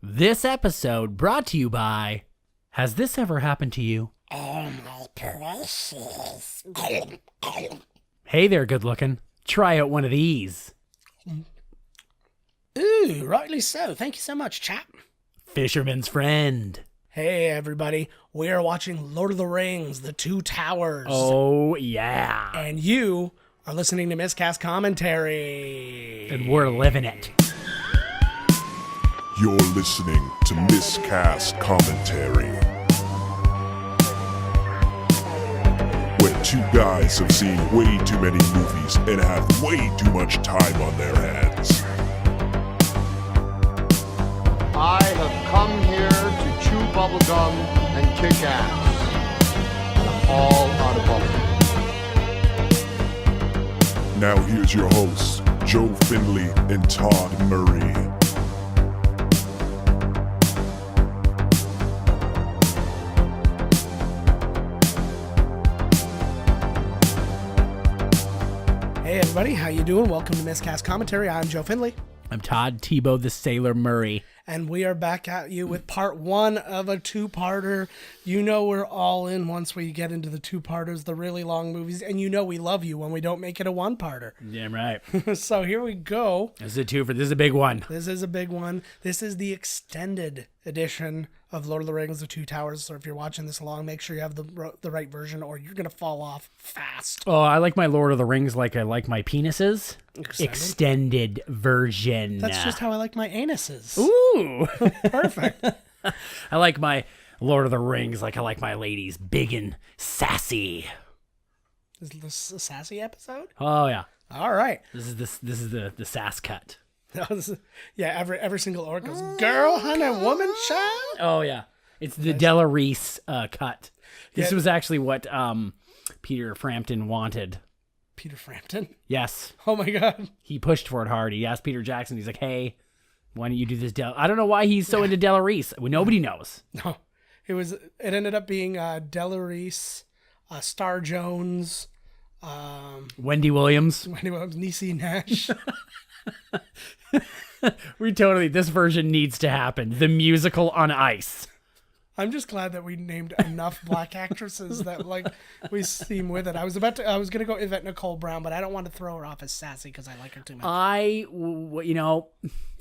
This episode brought to you by... Has this ever happened to you? Oh, my precious. Hey there, good looking. Try out one of these. Ooh, rightly so. Thank you so much, chap. Fisherman's friend. Hey, everybody. We are watching Lord of the Rings, The Two Towers. Oh, yeah. And you are listening to Miscast Commentary. And we're living it. You're listening to Miscast Commentary, where two guys have seen way too many movies and have way too much time on their hands. I have come here to chew bubblegum and kick ass. And I'm all out of bubblegum. Now here's your hosts, Joe Findlay and Todd Murray. Hey, everybody. How you doing? Welcome to Miscast Commentary. I'm Joe Findlay. I'm Todd Tebow the Sailor Murray. And we are back at you with part one of a two-parter. You know we're all in once we get into the two-parters, the really long movies. And you know we love you when we don't make it a one-parter. Damn right. So here we go. This is a twofer. This is a big one. This is a big one. This is the extended edition of Lord of the Rings, The Two Towers. So if you're watching this along, make sure you have the right version or you're going to fall off fast. Oh, I like my Lord of the Rings like I like my penises. Extended version. That's just how I like my anuses. Ooh. Perfect. I like my Lord of the Rings like I like my ladies. Big and sassy. Is this a sassy episode? Oh, yeah. All right. This is the sass cut. Yeah, every single orc goes, girl, honey, woman, child. Oh, yeah. It's the Della Reese cut. This Yeah. was actually what Peter Frampton wanted. Peter Frampton? Yes. Oh, my God. He pushed for it hard. He asked Peter Jackson, he's like, hey, why don't you do this I don't know why he's so into Della Reese. Well, nobody knows. No. It ended up being Della Reese, Star Jones, Wendy Williams. Niecy Nash. This version needs to happen. The musical on ice. I'm just glad that we named enough black actresses that we seem with it. I was gonna go Yvette Nicole Brown, but I don't want to throw her off as sassy because I like her too much.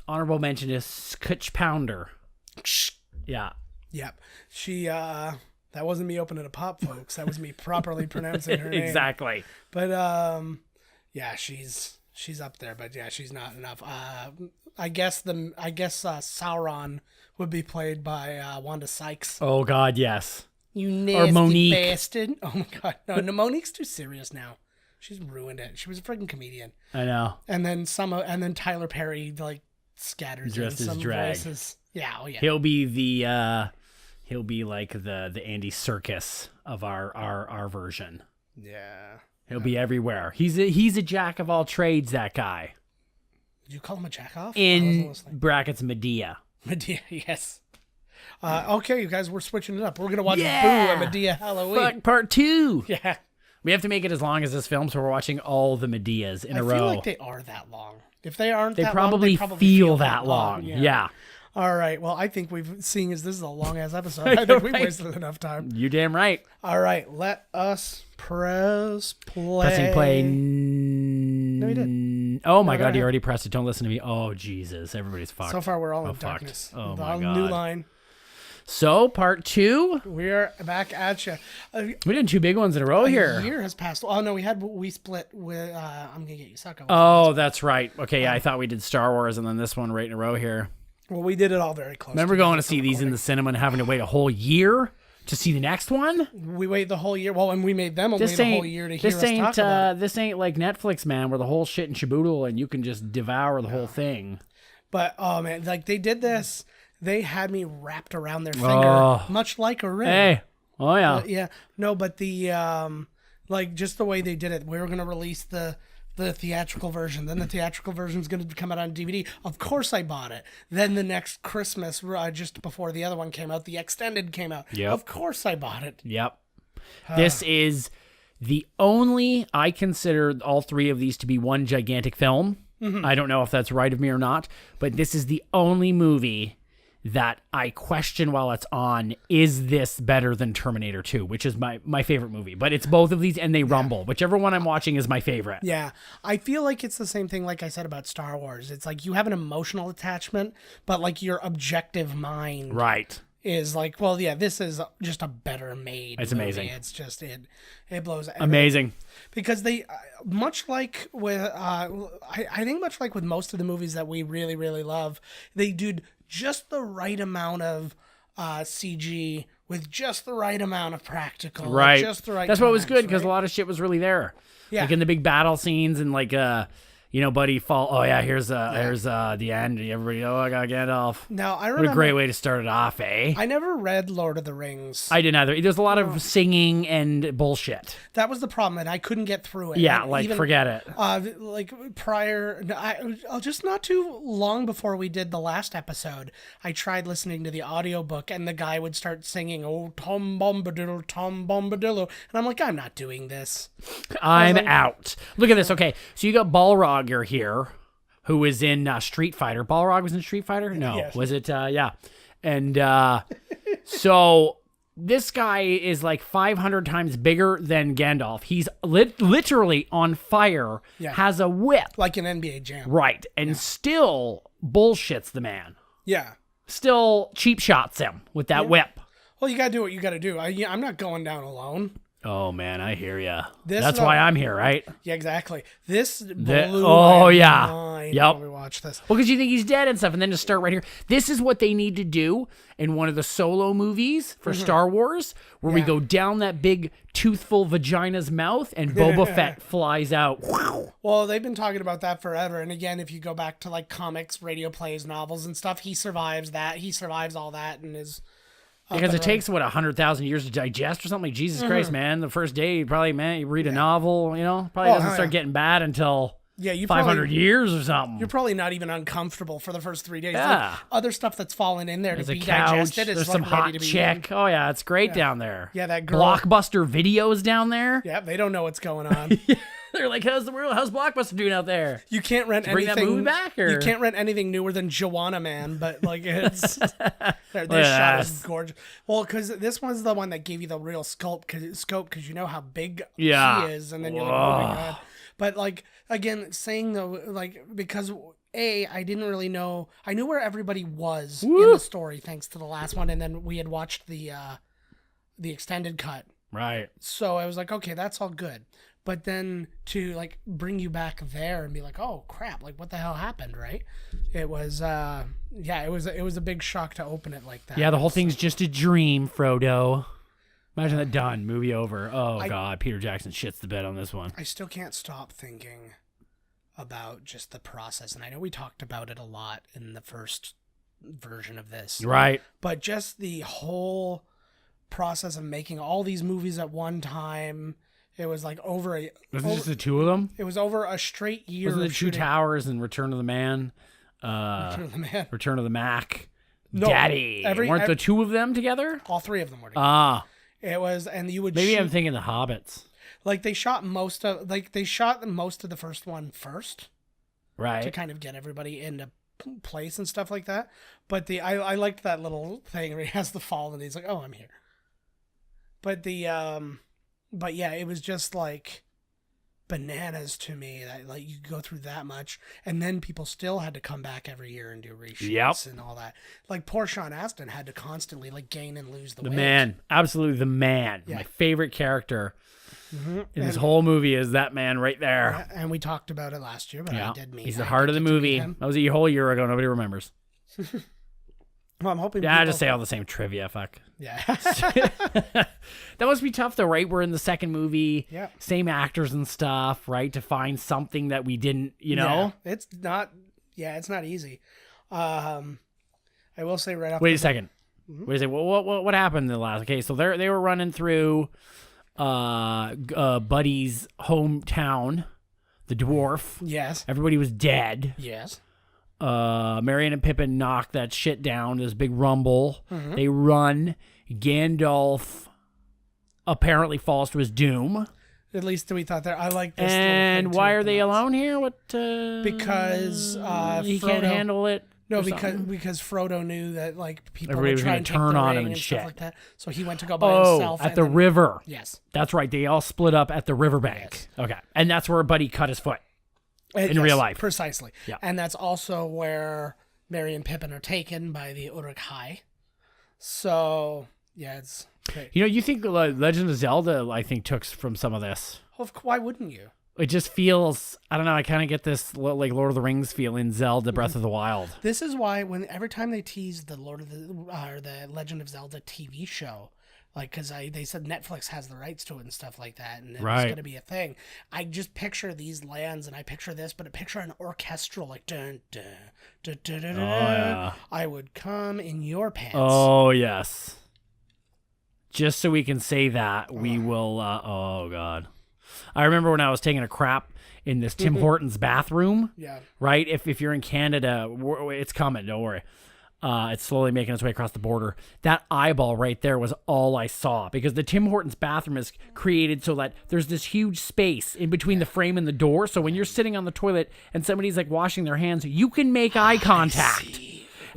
Honorable mention is Scotch Pounder. Yeah. Yep. She that wasn't me opening a pop, folks. That was me properly pronouncing her name. Exactly. But yeah, she's up there, but yeah, she's not enough. I guess Sauron would be played by Wanda Sykes. Oh God, yes. You nasty Monique. bastard! Oh my God, no, Monique's too serious now. She's ruined it. She was a freaking comedian. I know. And then Tyler Perry scatters Dressed in as some drag. voices. Yeah, oh yeah. He'll be like the Andy Serkis of our version. Yeah. He'll be everywhere. He's a jack of all trades, that guy. Did you call him a jack-off? In brackets Medea. Medea, yes. Okay, you guys, we're switching it up. We're going to watch Boo Yeah. at Medea Halloween. Fuck, part 2. Yeah. We have to make it as long as this film, so we're watching all the Medeas in a row. I feel like they are that long. If they aren't They that probably long, they feel that long. Yeah. All right. Well, I think seeing as this is a long-ass episode, I think we wasted enough time. You damn right. All right. Let us press play. Pressing play. No, we did. Oh, my God. You already pressed it. Don't listen to me. Oh, Jesus. Everybody's fucked. So far, we're all in fucked. darkness. Oh, The my God. new line. So, part 2. We're back at you. We did 2 big ones in a row here. A year has passed. Oh, no, we split with, I'm going to get you sucker. Oh, that's right. Okay, yeah, I thought we did Star Wars and then this one right in a row here. Well, we did it all very close. Remember going to see these in the cinema and having to wait a whole year to see the next one? We wait the whole year. Well, and we made them wait a whole year to hear us talk about it. This ain't like Netflix, man, where the whole shit in Shaboodle and you can just devour the whole thing. But, oh, man, they did this. They had me wrapped around their finger, much like a ring. Hey. Oh, yeah. Yeah. No, but the, just the way they did it, we were going to release the theatrical version. Then the theatrical version is going to come out on DVD. Of course I bought it. Then the next Christmas, just before the other one came out, the extended came out. Yep. Of course I bought it. Yep. This is the only, I consider all 3 of these to be one gigantic film. Mm-hmm. I don't know if that's right of me or not, but this is the only movie that I question while it's on, is this better than Terminator 2, which is my favorite movie. But it's both of these, and they rumble. Whichever one I'm watching is my favorite. Yeah. I feel like it's the same thing like I said about Star Wars. It's like you have an emotional attachment, but like your objective mind Right. is like, well, yeah, this is just a better made It's movie. amazing. It's just, it blows everything. Amazing. Because they, much like with, I think much like with most of the movies that we really, really love, they do just the right amount of CG with just the right amount of practical. Right. Just the right That's what was times, good, because right? a lot of shit was really there. Yeah. Like in the big battle scenes and like, Buddy fall. Oh yeah, here's the end. Everybody, I got Gandalf. Now, I What remember. a great way to start it off, eh? I never read Lord of the Rings. I didn't either. There's a lot of singing and bullshit. That was the problem, and I couldn't get through it. Yeah, And like even, forget it. like prior, just not too long before we did the last episode, I tried listening to the audiobook, and the guy would start singing, "Oh, Tom Bombadillo, Tom Bombadillo," and I'm like, I'm not doing this. I'm out. Look at this. Okay, so you got Balrog here, who was in Street Fighter. Balrog was in Street Fighter? No. Yes. Was it? Yeah. And so this guy is like 500 times bigger than Gandalf. He's literally on fire, Yeah. has a whip. Like an NBA Jam. Right. And still bullshits the man. Yeah. Still cheap shots him with that whip. Well, you gotta do what you gotta do. I'm not going down alone. Oh, man, I hear ya. This That's is why I'm here, right? Yeah, exactly. This blew oh, my yeah. mind Yep. when we watched this. Well, because you think he's dead and stuff, and then just start right here. This is what they need to do in one of the solo movies for Star Wars, where we Yeah. go down that big toothful vagina's mouth, and Boba Fett flies out. Well, they've been talking about that forever. And again, if you go back to like comics, radio plays, novels, and stuff, he survives that. He survives all that and is. Because it takes, 100,000 years to digest or something? Like, Jesus Christ, man. The first day, you probably, you read a novel, probably doesn't start getting bad until Yeah, you 500 probably, years or something. You're probably not even uncomfortable for the first 3 days. Yeah. Like, other stuff that's fallen in there There's to a be couch, digested is there's like some ready hot to be chick. Oh, yeah, it's great down there. Yeah, that girl. Blockbuster Videos down there. Yeah, they don't know what's going on. They're like, how's Blockbuster doing out there? You can't rent Bring anything. that movie back, or You can't rent anything newer than Joanna Man, but like it's this shot Yes. is gorgeous. Well, because this one's the one that gave you the real scope because you know how big Yeah. he is, and then you're like, oh my god. But like again, saying though, like because I didn't really know. I knew where everybody was in the story thanks to the last one, and then we had watched the extended cut. Right. So I was like, okay, that's all good. But then to like bring you back there and be like, oh crap, like what the hell happened, right? It was it was a big shock to open it like that. Yeah, the whole thing's just a dream, Frodo. Imagine that done. Movie over. Oh, God. Peter Jackson shits the bed on this one. I still can't stop thinking about just the process. And I know we talked about it a lot in the first version of this. Right. But just the whole process of making all these movies at one time. It was like Wasn't it just the two of them? It was over a straight year. Wasn't it of Two shooting. Return of Return of the Man? Return of the Man. Return of the Mac. No, Daddy. Weren't the two of them together? All three of them were together. Ah. It was, and you would Maybe shoot, I'm thinking the Hobbits. like they shot most of the first one first to Right. kind of get everybody into place and stuff like that. But I liked that little thing where he has the fall and he's like, oh, I'm here. But yeah, it was just like bananas to me that like you go through that much, and then people still had to come back every year and do reshoots and all that. Like poor Sean Astin had to constantly like gain and lose the weight. Man, absolutely the man. Yeah. My favorite character in this whole movie is that man right there. And we talked about it last year, but I did meet. He's the heart of the movie. That was a whole year ago. Nobody remembers. Well, I'm hoping. Yeah, I just say all the same trivia. Fuck. Yeah. That must be tough though, right? We're in the second movie. Yeah. Same actors and stuff, right? To find something that we didn't, Yeah, it's not. Yeah, it's not easy. I will say right off. Wait a second. Wait a second. What happened in the last? Okay, so they were running through Buddy's hometown, the dwarf. Yes. Everybody was dead. Yes. Marion and Pippin knock that shit down. There's a big rumble. They run. Gandalf apparently falls to his doom. At least we thought that. I like this. And little thing why too, are they the notes. alone here? What? Because he Frodo, can't handle it. No, or because something? because Frodo knew that like people Everybody would was try gonna and take turn the on ring him and and shit. stuff like that. So he went to go by Oh, himself. at and the then- river. Yes. That's right. They all split up at the riverbank. Yes. Okay. And that's where Buddy cut his foot. In real life. Precisely. Yeah. And that's also where Merry and Pippin are taken by the Uruk-hai. So, yeah, it's great. You know, you think Legend of Zelda, I think, took from some of this. Why wouldn't you? It just feels, I don't know, I kind of get this like Lord of the Rings feel in Zelda Breath of the Wild. This is why every time they tease the the Legend of Zelda TV show, like, because they said Netflix has the rights to it and stuff like that, and it's going to be a thing. I just picture these lands, and I picture this, but I picture an orchestral, like, dun, dun, dun, dun, dun, dun, yeah. I would come in your pants. Oh, yes. Just so we can say that, we will, oh, God. I remember when I was taking a crap in this Tim Hortons bathroom, Yeah. right? If you're in Canada, it's coming, don't worry. It's slowly making its way across the border. That eyeball right there was all I saw because the Tim Hortons bathroom is created so that there's this huge space in between the frame and the door. So when you're sitting on the toilet and somebody's like washing their hands, you can make eye contact.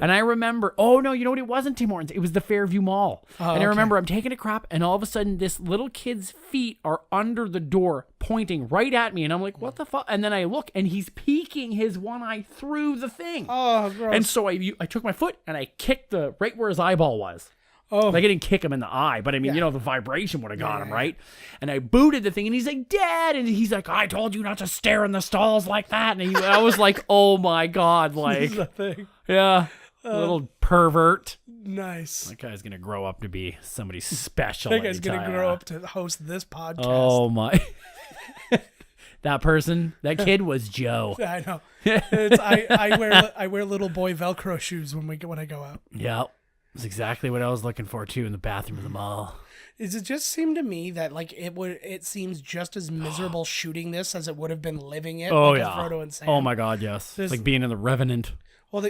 And I remember, oh no, you know what? It wasn't Tim Hortons. It was the Fairview Mall. And I remember I'm taking a crap and all of a sudden this little kid's feet are under the door pointing right at me. And I'm like, what the fuck? And then I look and he's peeking his one eye through the thing. Oh, gross. And so I took my foot and I kicked right where his eyeball was. Oh. Like I didn't kick him in the eye, but I mean, you know, the vibration would have got him, right? And I booted the thing and he's like, Dad. And he's like, I told you not to stare in the stalls like that. And I was like, oh my God. Like, the thing. yeah. Little pervert. Nice. That guy's going to grow up to be somebody special. That guy's going to anytime. grow up to host this podcast. Oh my. That kid was Joe. I know. I wear little boy Velcro shoes when I go out. Yep. That's exactly what I was looking for too in the bathroom of the mall. It just seemed to me that like it seems just as miserable shooting this as it would have been living it. Oh like, yeah. with Frodo and Sam. Oh my God, yes. It's like being in the Revenant. Well,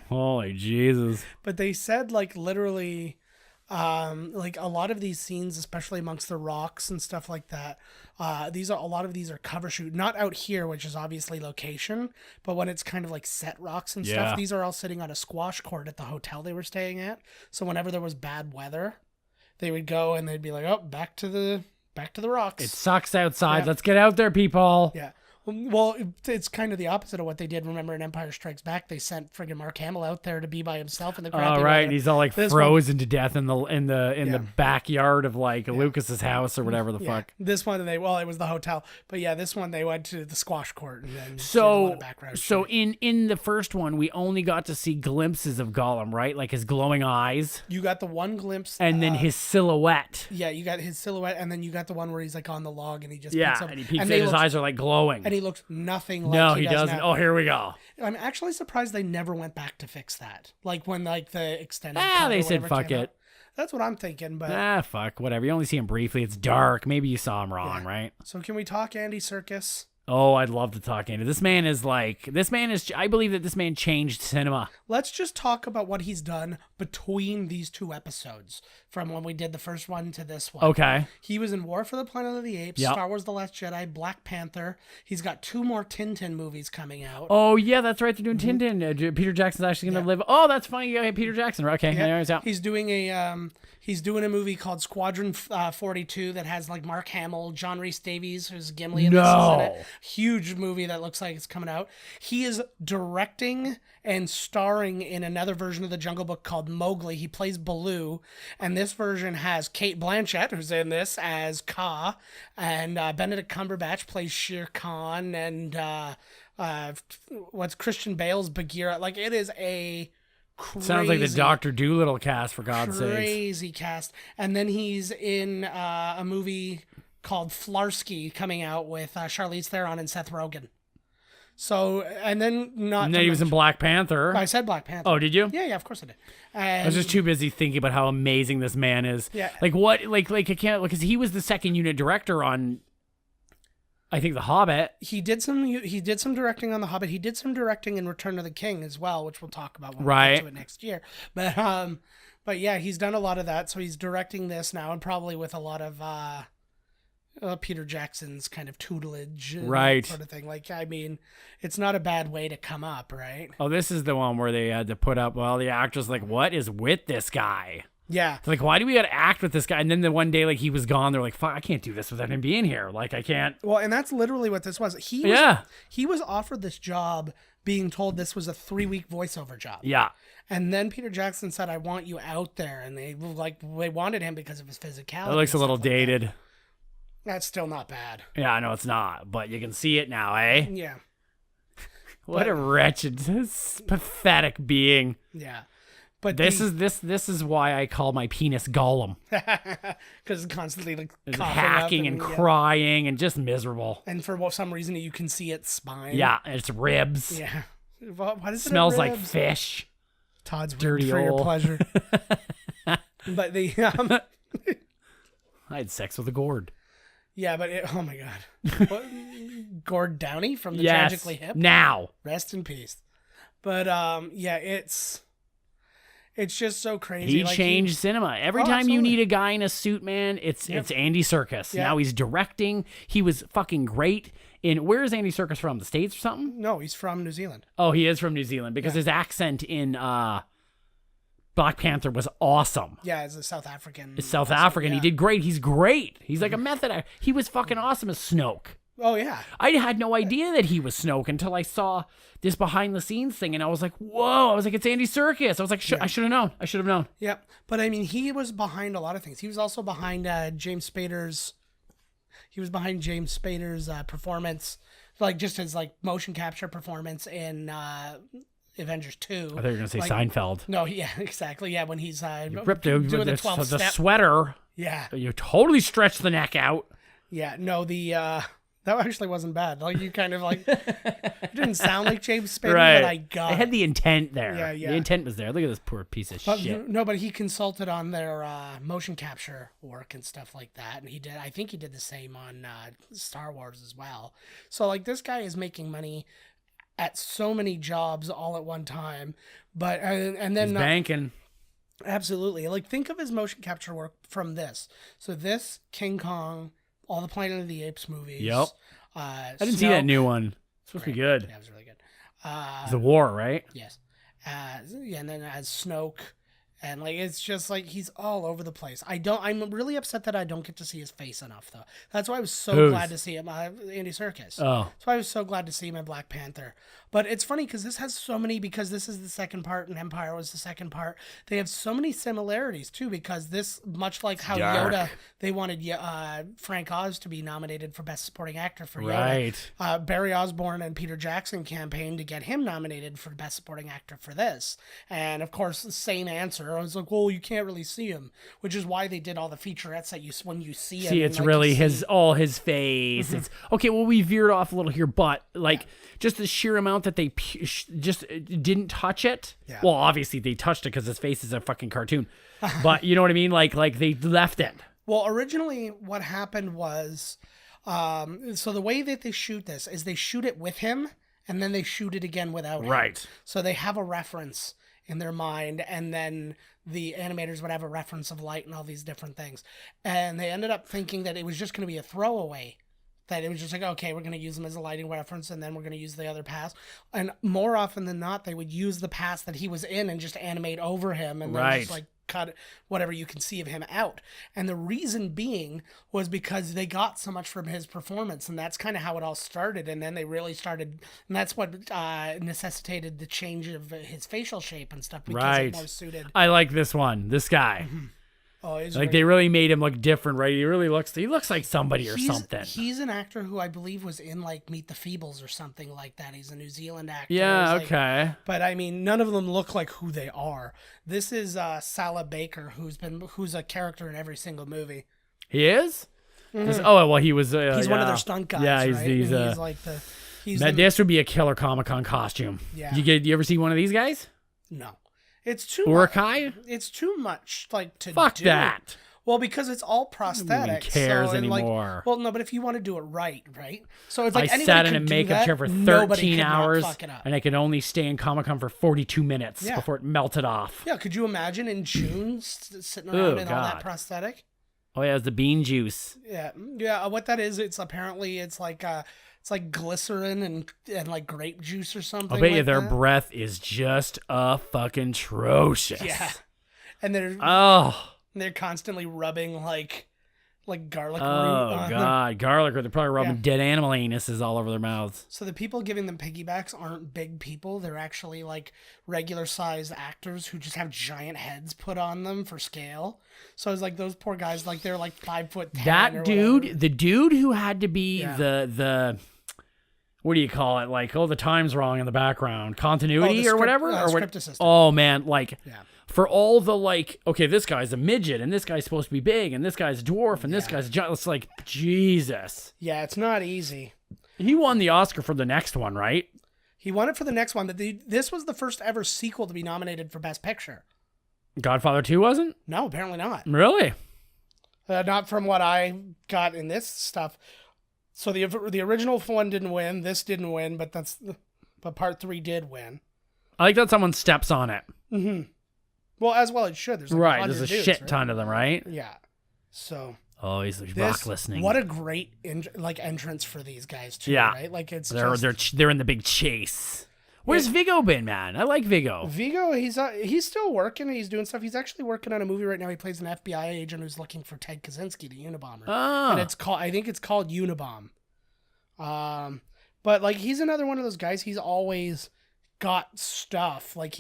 Holy Jesus. but they said like literally, like a lot of these scenes, especially amongst the rocks and stuff like that. A lot of these are cover shoot, not out here, which is obviously location, but when it's kind of like set rocks and Yeah. stuff. These are all sitting on a squash court at the hotel they were staying at. So whenever there was bad weather, they would go and they'd be like, "Oh, back to the rocks." It sucks outside. Yeah. Let's get out there, people. Yeah. Well, it's kind of the opposite of what they did. Remember in Empire Strikes Back, they sent friggin' Mark Hamill out there to be by himself in the crappy All right, weather. he's all like This frozen to death in the backyard of like Lucas's house or whatever the Yeah. fuck. This one, it was the hotel, but yeah, this one they went to the squash court and then did a lot So of background so shit. in the first one, we only got to see glimpses of Gollum, right? Like his glowing eyes You got the one glimpse, and then his silhouette. yeah, you got his silhouette, and then you got the one where he's like on the log and he just Yeah, peeks up, and he peeks and and they his look- eyes are like glowing. and he looks nothing like No, he he does doesn't. now. Oh, here we go. I'm actually surprised they never went back to fix that. Like when like the extended. Ah, cut or they said whatever fuck came it. out. That's what I'm thinking. But Ah, fuck, whatever. You only see him briefly. It's dark. Maybe you saw him wrong, right? so can we talk Andy Serkis? Oh, I'd love to talk into this man. I believe that this man changed cinema. Let's just talk about what he's done between these two episodes, from when we did the first one to this one. Okay. He was in War for the Planet of the Apes, Yep. Star Wars The Last Jedi, Black Panther. He's got 2 more Tintin movies coming out. Oh, yeah, that's right. They're doing Tintin. Peter Jackson's actually going to live. Oh, that's funny. Yeah, Peter Jackson. Okay. Yeah. Anyways, yeah. He's doing a movie called Squadron 42 that has like Mark Hamill, John Rhys Davies, who's Gimli, and this is in No. it. Huge movie that looks like it's coming out. He is directing and starring in another version of the Jungle Book called Mowgli. He plays Baloo, and this version has Kate Blanchett, who's in this as Kaa, and Benedict Cumberbatch plays Shere Khan, and what's Christian Bale's Bagheera. Like, it is a crazy, Sounds like the Dr. Doolittle cast, for God's sakes. crazy cast. And then he's in a movie called Flarsky coming out with Charlize Theron and Seth Rogen. So, and then not. And to then he was in mention- Black Panther. I said Black Panther. Oh, did you? Yeah, of course I did. I was just too busy thinking about how amazing this man is. Yeah. Like what? Like I can't, because he was the second unit director on, I think, The Hobbit. He did some directing on The Hobbit. He did some directing in Return of the King as well, which we'll talk about when we Right. get to it next year. But yeah, he's done a lot of that. So he's directing this now, and probably with a lot of Peter Jackson's kind of tutelage, and Right. that sort of thing. Like, I mean, it's not a bad way to come up, right? Oh, this is the one where they had to put up. Well, the actor's like, "What is with this guy?" Yeah. They're like, "Why do we got to act with this guy?" And then the one day, like he was gone, they're like, "Fuck, I can't do this without him being here. Like, I can't." Well, and that's literally what this was. He was offered this job, being told this was a 3-week voiceover job. Yeah. And then Peter Jackson said, "I want you out there," and they wanted him because of his physicality. It looks a and little stuff like that. dated. That's still not bad. Yeah, I know it's not, but you can see it now, eh? Yeah. What a wretched, pathetic being. Yeah. But This is why I call my penis Gollum. because it's constantly like It's coughing hacking up and yeah. crying and just miserable. And for some reason you can see its spine. Yeah, and it's ribs. Yeah. Why does it Smells have like ribs? Todd's Todd's dirty dirty for your ole. pleasure. But the I had sex with a gourd. yeah, but oh my god, Gord Downey from the Yes. Tragically Hip. Now. Rest in peace. But yeah, it's just so crazy. He Like, changed cinema. Every Oh, time you absolutely. need a guy in a suit, man, it's Andy Serkis. Yeah. Now he's directing. He was fucking great in. Where is Andy Serkis from? The States or something? No, he's from New Zealand. Oh, he is from New Zealand because his accent in Black Panther was awesome. Yeah, he's a South African. It's South also, African. yeah. He did great. He's great. He's like a method actor. He was fucking awesome as Snoke. Oh yeah. I had no idea that he was Snoke until I saw this behind the scenes thing, and I was like, "Whoa!" I was like, "It's Andy Serkis." I was like, "I should have known. I should have known." Yep. But I mean, he was behind a lot of things. He was also behind James Spader's. He was behind James Spader's performance, like just his like motion capture performance in Avengers 2. I thought you were gonna say Like, Seinfeld. No, yeah, exactly. Yeah, when he's Ripped doing the the 12 step. sweater. Yeah, You totally stretched the neck out. yeah. No, that actually wasn't bad. Like you kind of like it didn't sound like James Spader, Right. but I got. I had the intent there. Yeah, yeah. The intent was there. Look at this poor piece of But, shit. no, but he consulted on their motion capture work and stuff like that, and he did. I think he did the same on Star Wars as well. So like this guy is making money at so many jobs all at one time, but and then He's banking. absolutely like think of his motion capture work from this. So this King Kong, all the Planet of the Apes movies. Yep. I I didn't see that new one. It's supposed to be good. Yeah, it was really good. It's a war, right? Yes. Yeah, and then as Snoke, and like it's just like he's all over the place. I'm really upset that I don't get to see his face enough though. That's why I was so Whose? glad to see him, Andy Serkis. Oh. That's why I was so glad to see him in Black Panther. But it's funny because this has so many, because this is the second part and Empire was the second part. They have so many similarities too, because this, much like how dark. Yoda, they wanted Frank Oz to be nominated for Best Supporting Actor for Right. Yoda. Barry Osborne and Peter Jackson campaigned to get him nominated for Best Supporting Actor for this. And of course, the same answer. I was like, well, you can't really see him, which is why they did all the featurettes that when you see him. See, and, it's like, really you see- all his face. It's okay. Well, we veered off a little here, but like just the sheer amount that they just didn't touch it. Yeah. Well, obviously they touched it because his face is a fucking cartoon. But you know what I mean? Like they left it. Well, originally what happened was, so the way that they shoot this is they shoot it with him and then they shoot it again without him. Right. So they have a reference in their mind, and then the animators would have a reference of light and all these different things. And they ended up thinking that it was just going to be a throwaway. That it was just like, okay, we're going to use them as a lighting reference, and then we're going to use the other pass. And more often than not, they would use the pass that he was in and just animate over him, and then Right. just like cut whatever you can see of him out. And the reason being was because they got so much from his performance, and that's kind of how it all started. And then they really started, and that's what necessitated the change of his facial shape and stuff, because Right. it more suited. I like this one. This guy. Oh, it's Like they really made him look different, right? He looks like somebody or something. He's an actor who I believe was in like Meet the Feebles or something like that. He's a New Zealand actor. Yeah. He's, like, Okay. but I mean, none of them look like who they are. This is Salah Baker, who's a character in every single movie. He is. Oh well, he was. He's one of yeah. their stunt guys. Yeah, right? he's And he's like the. He's Man, the, this would be a killer Comic-Con costume. Yeah. You ever see one of these guys? no, it's too much. Urukai? It's too much like to Fuck do. that. Well, because it's all prosthetics. cares so, and, like, anymore. well, no, but if you want to do it right? So it's like I anybody sat in could a do makeup that, chair for nobody 13 could not hours, fuck it up. and I could only stay in Comic-Con for 42 minutes Yeah. before it melted off. Yeah, could you imagine in June sitting around in all that God. prosthetic? Oh yeah, it's the bean juice. Yeah. What that is, it's like glycerin and like grape juice or something. I bet you like their that. breath is just fucking atrocious. Yeah, and they're constantly rubbing like garlic root on them. God, garlic, or they're probably rubbing dead animal anuses all over their mouths. So the people giving them piggybacks aren't big people. They're actually like regular sized actors who just have giant heads put on them for scale. So it's like those poor guys, like they're like 5'10". That or dude, whatever. the dude who had to be the what do you call it? Like, the time's wrong in the background, continuity the or script- whatever. Or script assistant. Oh man, like. Yeah. For all the okay, this guy's a midget, and this guy's supposed to be big, and this guy's a dwarf, and this guy's a giant. It's like, Jesus. Yeah, it's not easy. He won the Oscar for the next one, right? He won it for the next one, but this was the first ever sequel to be nominated for Best Picture. Godfather 2 wasn't? No, apparently not. Really? Not from what I got in this stuff. So the original one didn't win. This didn't win, but part 3 did win. I like that someone steps on it. Mm-hmm. Well, as well it should. There's like Right, 100 there's a dudes, shit right? ton of them, right? Yeah. So Oh, he's rock listening. what a great entrance for these guys too. Yeah. Right. Like it's they're in the big chase. Where's Viggo been, man? I like Viggo. Viggo, he's still working. He's doing stuff. He's actually working on a movie right now. He plays an FBI agent who's looking for Ted Kaczynski, the Unabomber. Oh. And I think it's called Unabomb. But like he's another one of those guys. He's always got stuff. Like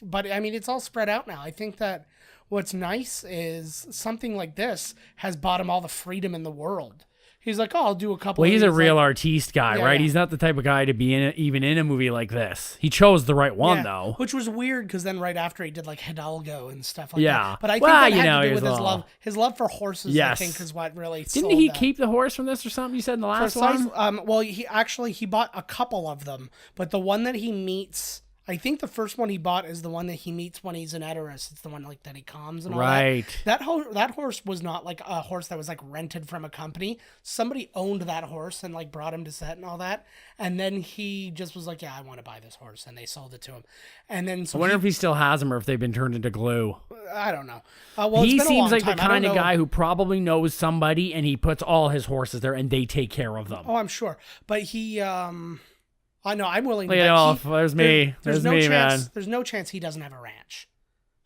but I mean, it's all spread out now. I think that what's nice is something like this has bought him all the freedom in the world. He's like, oh, I'll do a couple. Well, he's a these, real like, artiste guy, Yeah, right? yeah. He's not the type of guy to be even in a movie like this. He chose the right one, yeah, though. which was weird because then right after he did like Hidalgo and stuff like Yeah. that. But I think Well, that you had know, to he do was with a his little- his love for horses. Yes. I think is what really Didn't sold he that. keep the horse from this or something? You said in the last Precise- one? well, he bought a couple of them, but the one that he meets, I think the first one he bought is the one that he meets when he's in Edoras. It's the one like that he calms and all Right. that. That horse was not like a horse that was like rented from a company. Somebody owned that horse and like brought him to set and all that. And then he just was like, yeah, I want to buy this horse, and they sold it to him. And then so I wonder if he still has them or if they've been turned into glue. I don't know. Well, He it's been a seems long like the time. I don't kind of know. guy who probably knows somebody and he puts all his horses there and they take care of them. Oh, I'm sure, but he. I know. I'm willing to. Look at bet all. he- There's me. There's There's no me, chance. man. There's no chance he doesn't have a ranch.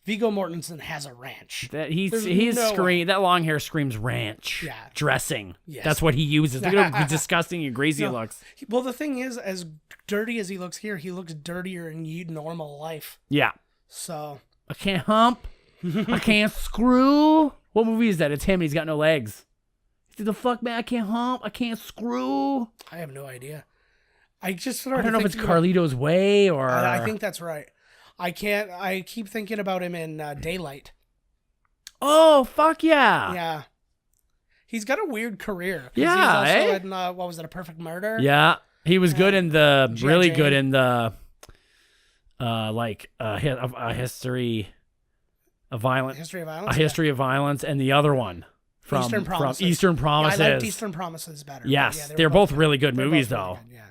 Viggo Mortensen has a ranch. That There's he's no way. scream. That long hair screams ranch. Yeah. Dressing. Yes. That's what he uses. Look at how disgusting and greasy he No. looks. Well, the thing is, as dirty as he looks here, he looks dirtier in normal life. Yeah. So I can't hump. I can't screw. What movie is that? It's him and he's got no legs. The fuck, man? I can't hump. I can't screw. I have no idea. I just I don't know if it's Carlito's Way or. I think that's right. I can't. I keep thinking about him in Daylight. Oh, fuck yeah. Yeah. He's got a weird career. 'Cause Yeah, He's also eh? in, what was it, A Perfect Murder? Yeah. He was good in the. G.I. Really Jane. good in the. A history of violence. History of A Violence. History of Violence, and the other one from Eastern Promises. From Eastern Promises. Yeah, I liked Eastern Promises better. but Yes, yeah, they they're were both really good They're movies, both really though. good, yeah.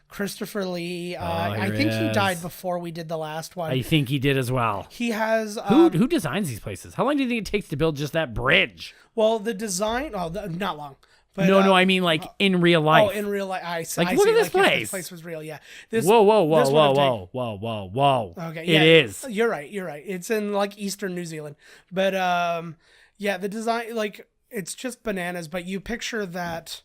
Christopher Lee. I here think he he died is. before we did the last one. I think he did as well. He has Who designs these places? How long do you think it takes to build just that bridge? well, the design. Oh, not long. But, No, I mean like in real life. Oh, in real life, I see. Like, I look see, at this yeah, place. This place was real. Yeah. This. Whoa, whoa, whoa, this would whoa, have whoa, whoa, whoa, whoa. Okay. It Yeah, is. You're right. You're right. It's in like Eastern New Zealand, but yeah, the design like it's just bananas. But you picture that.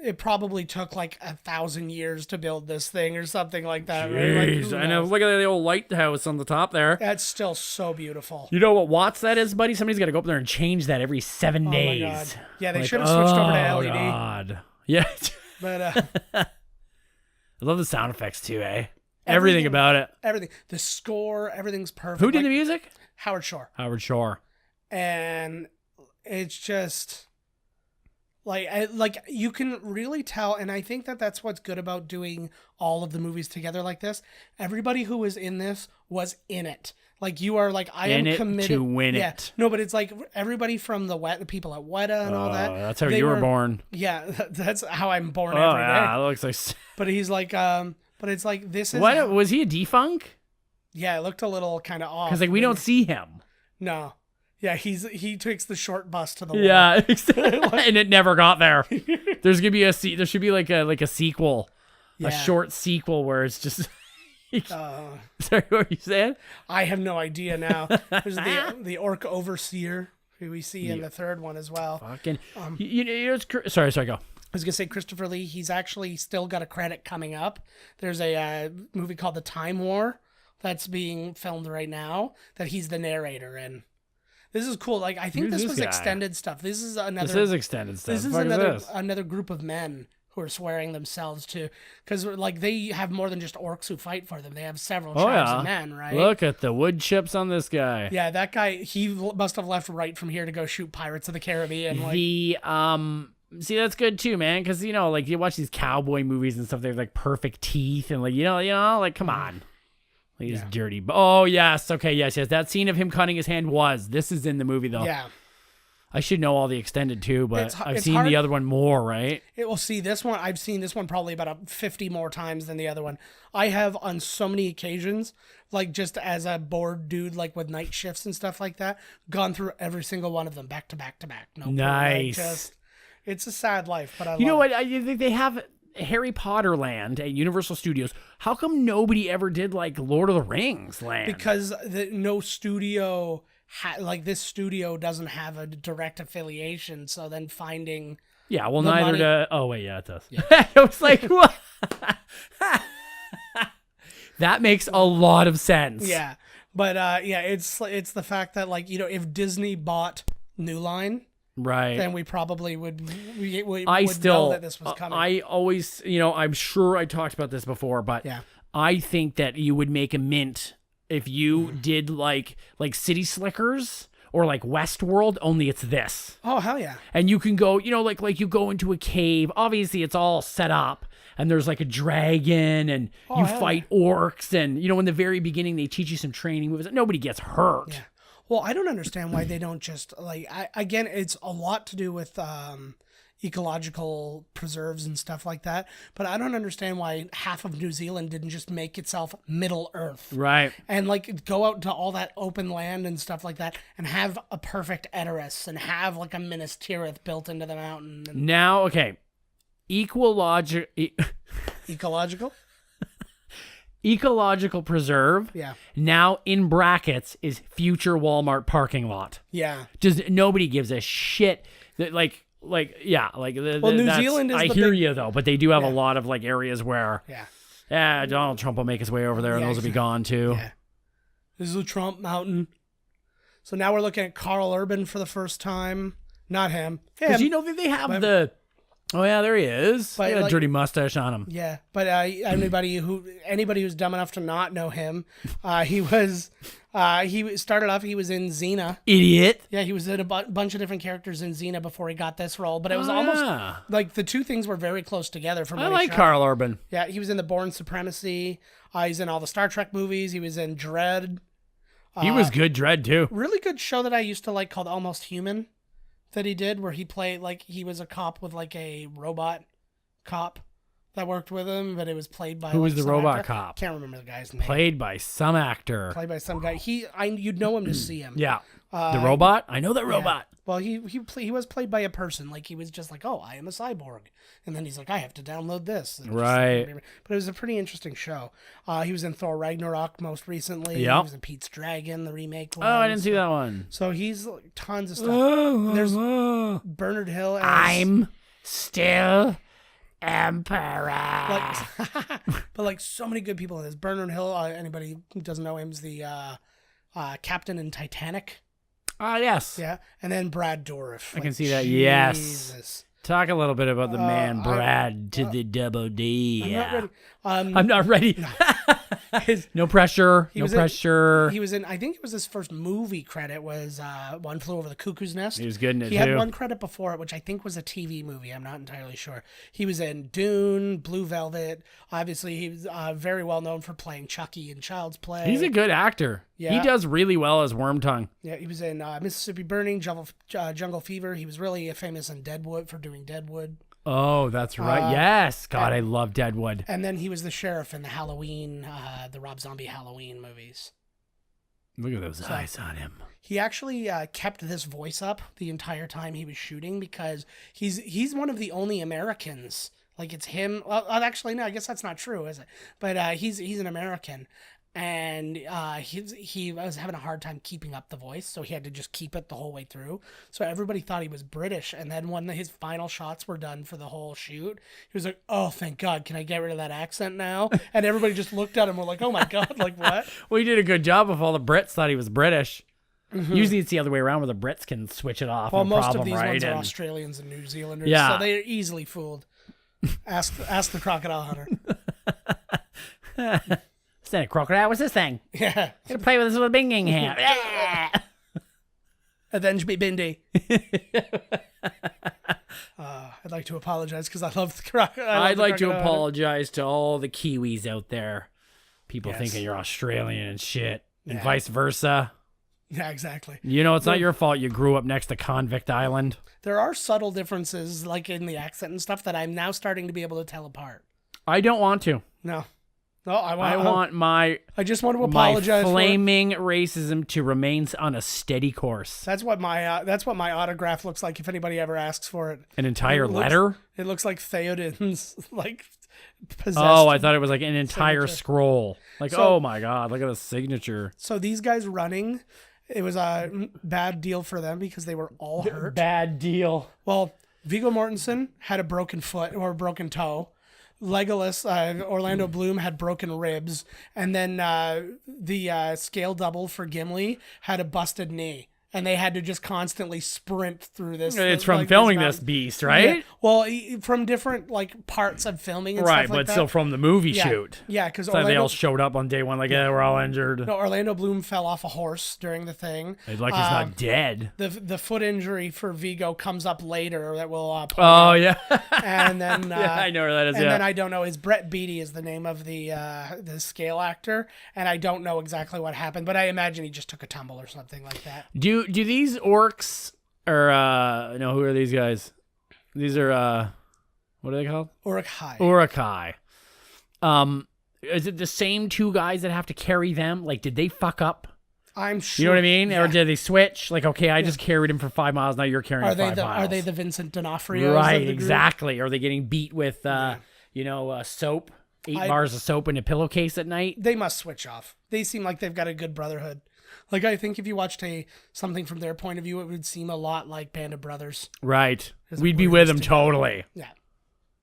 It probably took like 1,000 years to build this thing or something like that. Right? Like, Jeez, who I know. knows? Look at the old lighthouse on the top there. That's still so beautiful. You know what watts that is, buddy? Somebody's got to go up there and change that every 7 days. Oh my God. Yeah, they Like, should have switched over to oh, LED. God. Yeah. But I love the sound effects too, eh? Everything about it. everything, the score, everything's perfect. Who did Like, the music? Howard Shore. Howard Shore. And it's just like you can really tell, and I think that that's what's good about doing all of the movies together like this. Everybody who was in this was in it. Like you are like I In am it committed to win yeah. it. No, but it's like everybody from the people at Weta and all that. That's how they you were born. Yeah, that's how I'm born Oh, every day. yeah. It looks like. But he's like, but it's like this is What? Was he a defunk? Yeah, it looked a little kind of off. Because like we don't see him. No. Yeah, he takes the short bus to the Yeah, and it never got there. There should be like a sequel, Yeah. a short sequel where it's just. Sorry, what were you saying? I have no idea now. There's the orc overseer who we see in the third one as well. Fucking, sorry, go. I was gonna say Christopher Lee. He's actually still got a credit coming up. There's a movie called The Time War that's being filmed right now that he's the narrator in. This is cool. Like I think Who's this this was guy? extended stuff. This is another. This is extended stuff. This is What is another group of men who are swearing themselves to, because like they have more than just orcs who fight for them. They have several tribes of men, right? Look at the wood chips on this guy. Yeah, that guy. He must have left right from here to go shoot Pirates of the Caribbean. Like, See, that's good too, man. Because like you watch these cowboy movies and stuff. They have like perfect teeth and like like come on, like he's dirty. Oh yes, okay, yes. That scene of him cutting his hand This is in the movie though. yeah. I should know all the extended too, but I've it's seen hard. the other one more, right? It will see this one. I've seen this one probably about 50 more times than the other one. I have on so many occasions, like just as a bored dude, like with night shifts and stuff like that, gone through every single one of them back to back to back. No, Nice. It's a sad life, but I You know love what? I think they have Harry Potter Land at Universal Studios. How come nobody ever did like Lord of the Rings Land? because no studio. This studio doesn't have a direct affiliation, so then finding yeah, well, the neither money- does. Oh wait, yeah, it does. I was like, what? That makes a lot of sense. yeah, but it's the fact that if Disney bought New Line, right. then we probably would I would still, know that this was coming. I always, I'm sure I talked about this before, but Yeah. I think that you would make a mint if you did like City Slickers or like Westworld, only it's this. Oh hell yeah! And you can go, like you go into a cave. Obviously, it's all set up, and there's like a dragon, and you hell fight orcs, and in the very beginning they teach you some training moves. Nobody gets hurt. Yeah. Well, I don't understand why they don't just again, it's a lot to do with ecological preserves and stuff like that. But I don't understand why half of New Zealand didn't just make itself Middle Earth. Right. And go out to all that open land and stuff like that and have a perfect Edoras and have like a Minas Tirith built into the mountain. And Now, okay. Ecological preserve. Yeah. Now in brackets is future Walmart parking lot. Yeah. Nobody gives a shit that New Zealand is I the hear big- you though, but they do have a lot of like areas where Yeah. Donald Trump will make his way over there and Yeah, those will be gone too. Yeah. This is the Trump mountain. So now we're looking at Carl Urban for the first time. Not him. Because Him. that they have oh yeah, there he is. But, He got a like- dirty mustache on him. Yeah, but anybody who's dumb enough to not know him, he started off. He was in Xena. Idiot. Yeah, he was in a bunch of different characters in Xena before he got this role. But it was Oh, almost yeah. like the two things were very close together. From I what he like shot. Carl Urban. Yeah, he was in the Bourne Supremacy. He's in all the Star Trek movies. He was in Dredd. He was good, Dredd too. Really good show that I used to like called Almost Human, that he did, where he played he was a cop with like a robot cop that worked with him, but it was played by Who was the some robot actor. cop? Can't remember the guy's name. Played by some actor. Played by some guy. You'd know him to see him. Yeah. The robot? I know that robot. Well, he was played by a person. Like he was just like, oh, I am a cyborg, and then he's like, I have to download this. And Right. But it was a pretty interesting show. He was in Thor Ragnarok most recently. Yep. He was in Pete's Dragon, the remake one. Oh, I didn't see that one. So he's tons of stuff. There's Bernard Hill. As, I'm still emperor. but so many good people in this. Bernard Hill. Anybody who doesn't know him is the captain in Titanic. Ah, yes. Yeah, and then Brad Dourif. I can see that. Yes. Jesus. Talk a little bit about the man Brad to the double D. I'm not ready. I'm not ready. His- No pressure. No was in- pressure. He was in. I think it was his first movie credit was One Flew Over the Cuckoo's Nest. He was good in it He too. had one credit before it, which I think was a TV movie. I'm not entirely sure. He was in Dune, Blue Velvet. Obviously, he was very well known for playing Chucky in Child's Play. He's a good actor. Yeah. He does really well as Wormtongue. Yeah, he was in Mississippi Burning, Jungle Fever. He was really famous in Deadwood for doing Deadwood. Oh, that's right. Yes. God, I love Deadwood. And then he was the sheriff in the Halloween, the Rob Zombie Halloween movies. Look at those eyes on him. He actually kept this voice up the entire time he was shooting because he's one of the only Americans. Like it's him. Well, actually, no, I guess that's not true, is it? But he's an American, and he was having a hard time keeping up the voice, so he had to just keep it the whole way through. So everybody thought he was British, and then when his final shots were done for the whole shoot, he was like, "Oh, thank God, can I get rid of that accent now?" And everybody just looked at him, and were like, "Oh my God, like what?" Well, he did a good job if all the Brits thought he was British. Usually it's the other way around where the Brits can switch it off. Well, no most problem, of these right? ones are And- Australians and New Zealanders, Yeah. so they're easily fooled. Ask the crocodile hunter. Is that a crocodile? What's this thing? Yeah, Gonna play with this little binging hand. avenge me, Bindi. I'd like to apologize because I love the crocodile. I'd like to apologize to all the Kiwis out there. People Yes. thinking you're Australian and shit, and Yeah. vice versa. Yeah, exactly. You know, it's not your fault you grew up next to Convict Island. There are subtle differences, like in the accent and stuff, that I'm now starting to be able to tell apart. I don't want to. No, I want my I just want to my apologize. flaming racism to remain on a steady course. That's what my autograph looks like. If anybody ever asks for it, An entire It looks- letter? it looks like Theoden's like possessed. Oh, I thought it was like an entire signature. scroll. Like, So- oh my God, look at the signature. So these guys running, it was a bad deal for them because they were all hurt. Bad deal. Well, Viggo Mortensen had a broken foot or a broken toe. Legolas, Orlando Bloom had broken ribs, and then the scale double for Gimli had a busted knee, and they had to just constantly sprint through this. It's from like, filming mountain. this beast, right? Yeah. Well, from different like parts of filming and Right, stuff like but that. still from the movie yeah. shoot. Yeah, because So they all showed up on day one, like, yeah, we're all injured. no, Orlando Bloom fell off a horse during the thing. Like he's not dead. The foot injury for Vigo comes up later that will point Oh, out. yeah. And then Yeah, I know where that is, And yeah. then I don't know. Is Brett Beatty is the name of the scale actor, and I don't know exactly what happened, but I imagine he just took a tumble or something like that. Do these orcs, or, no, who are these guys? These are, what are they called? Uruk-hai. Urukai. Is it the same two guys that have to carry them? Like, did they fuck up? I'm sure. You know what I mean? Yeah. Or did they switch? Like, okay, I just carried him for 5 miles. Now you're carrying Are they 5 miles. Are they the Vincent D'Onofrio? right? Exactly. Are they getting beat with, soap? 8 I- bars of soap in a pillowcase at night? They must switch off. They seem like they've got a good brotherhood. Like I think if you watched something from their point of view, it would seem a lot like Band of Brothers. Right. There's We'd be with weirdness them together. totally. Yeah,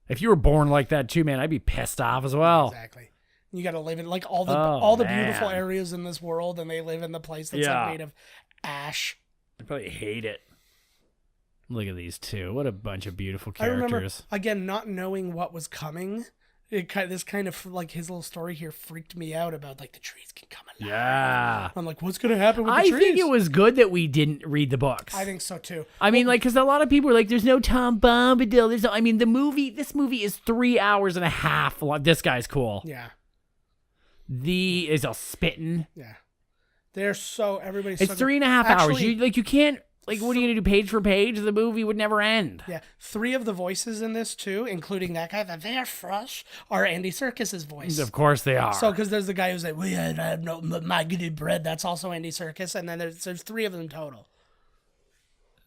If you were born like that too, man, I'd be pissed off as well. exactly. You got to live in like all Oh, the beautiful man. areas in this world, and they live in the place that's Yeah. like made of ash. I'd probably hate it. Look at these two. What a bunch of beautiful I remember characters. again not knowing what was coming. This kind of like his little story here freaked me out about like the trees can come alive. Yeah. I'm like, what's gonna happen with the I trees? think it was good that we didn't read the books. I think so too. I mean, like, because a lot of people are like, "There's no Tom Bombadil." There's no, I mean, this movie is 3 hours and a half long. This guy's cool. Yeah, Is a spitting. yeah. They're so everybody's. It's so 3.5 hours. Actually, You can't, like, what are you gonna do? Page for page, the movie would never end. Yeah, 3 of the voices in this too, including that guy, that they're fresh, are Andy Serkis's voice. Of course they are. So, because there's the guy who's like, "We had no maggoted bread." That's also Andy Serkis, and then there's 3 of them total.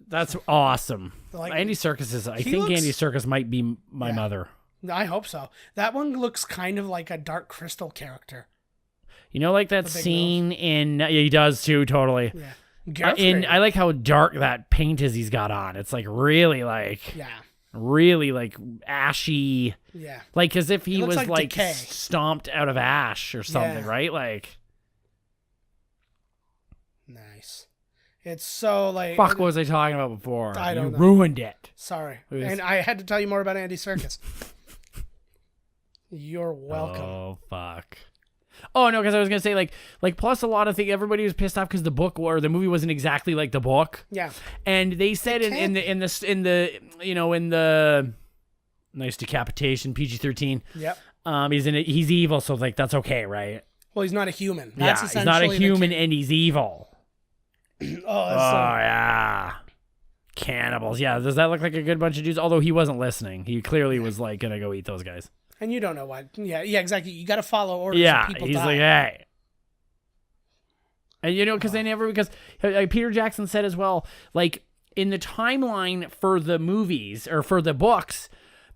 That's awesome. Like, Andy Serkis is. I he think looks- Andy Serkis might be my mother. I hope so. That one looks kind of like a Dark Crystal character. You know, like that The big scene in. Yeah, he does too. Totally. Yeah. I like how dark that paint is he's got on. It's like really like ashy, Yeah. like as if he It looks was like decay. stomped out of ash or something, Yeah. right? Like, Nice. It's so like. fuck, what was I talking about before? I don't you know. ruined it. Sorry. It was- And I had to tell you more about Andy Serkis. You're welcome. Oh fuck. Oh no, because I was gonna say like plus a lot of things. Everybody was pissed off because the book or the movie wasn't exactly like the book. Yeah. And they said in the nice decapitation PG-13. Yep. He's evil, so like that's okay, right? Well, he's not a human. Yeah, That's he's not a essentially the human and he's evil. Oh, that's Oh yeah, cannibals. Yeah, does that look like a good bunch of dudes? Although he wasn't listening, he clearly was like gonna go eat those guys. and you don't know what. Yeah, exactly. You got to follow orders. Yeah, or people he's die. like, hey, And because Peter Jackson said as well, like in the timeline for the movies or for the books,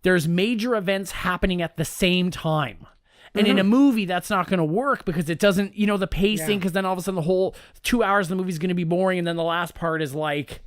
there's major events happening at the same time. And in a movie, that's not going to work because it doesn't, the pacing, because then all of a sudden the whole 2 hours of the movie is going to be boring. And then the last part is like,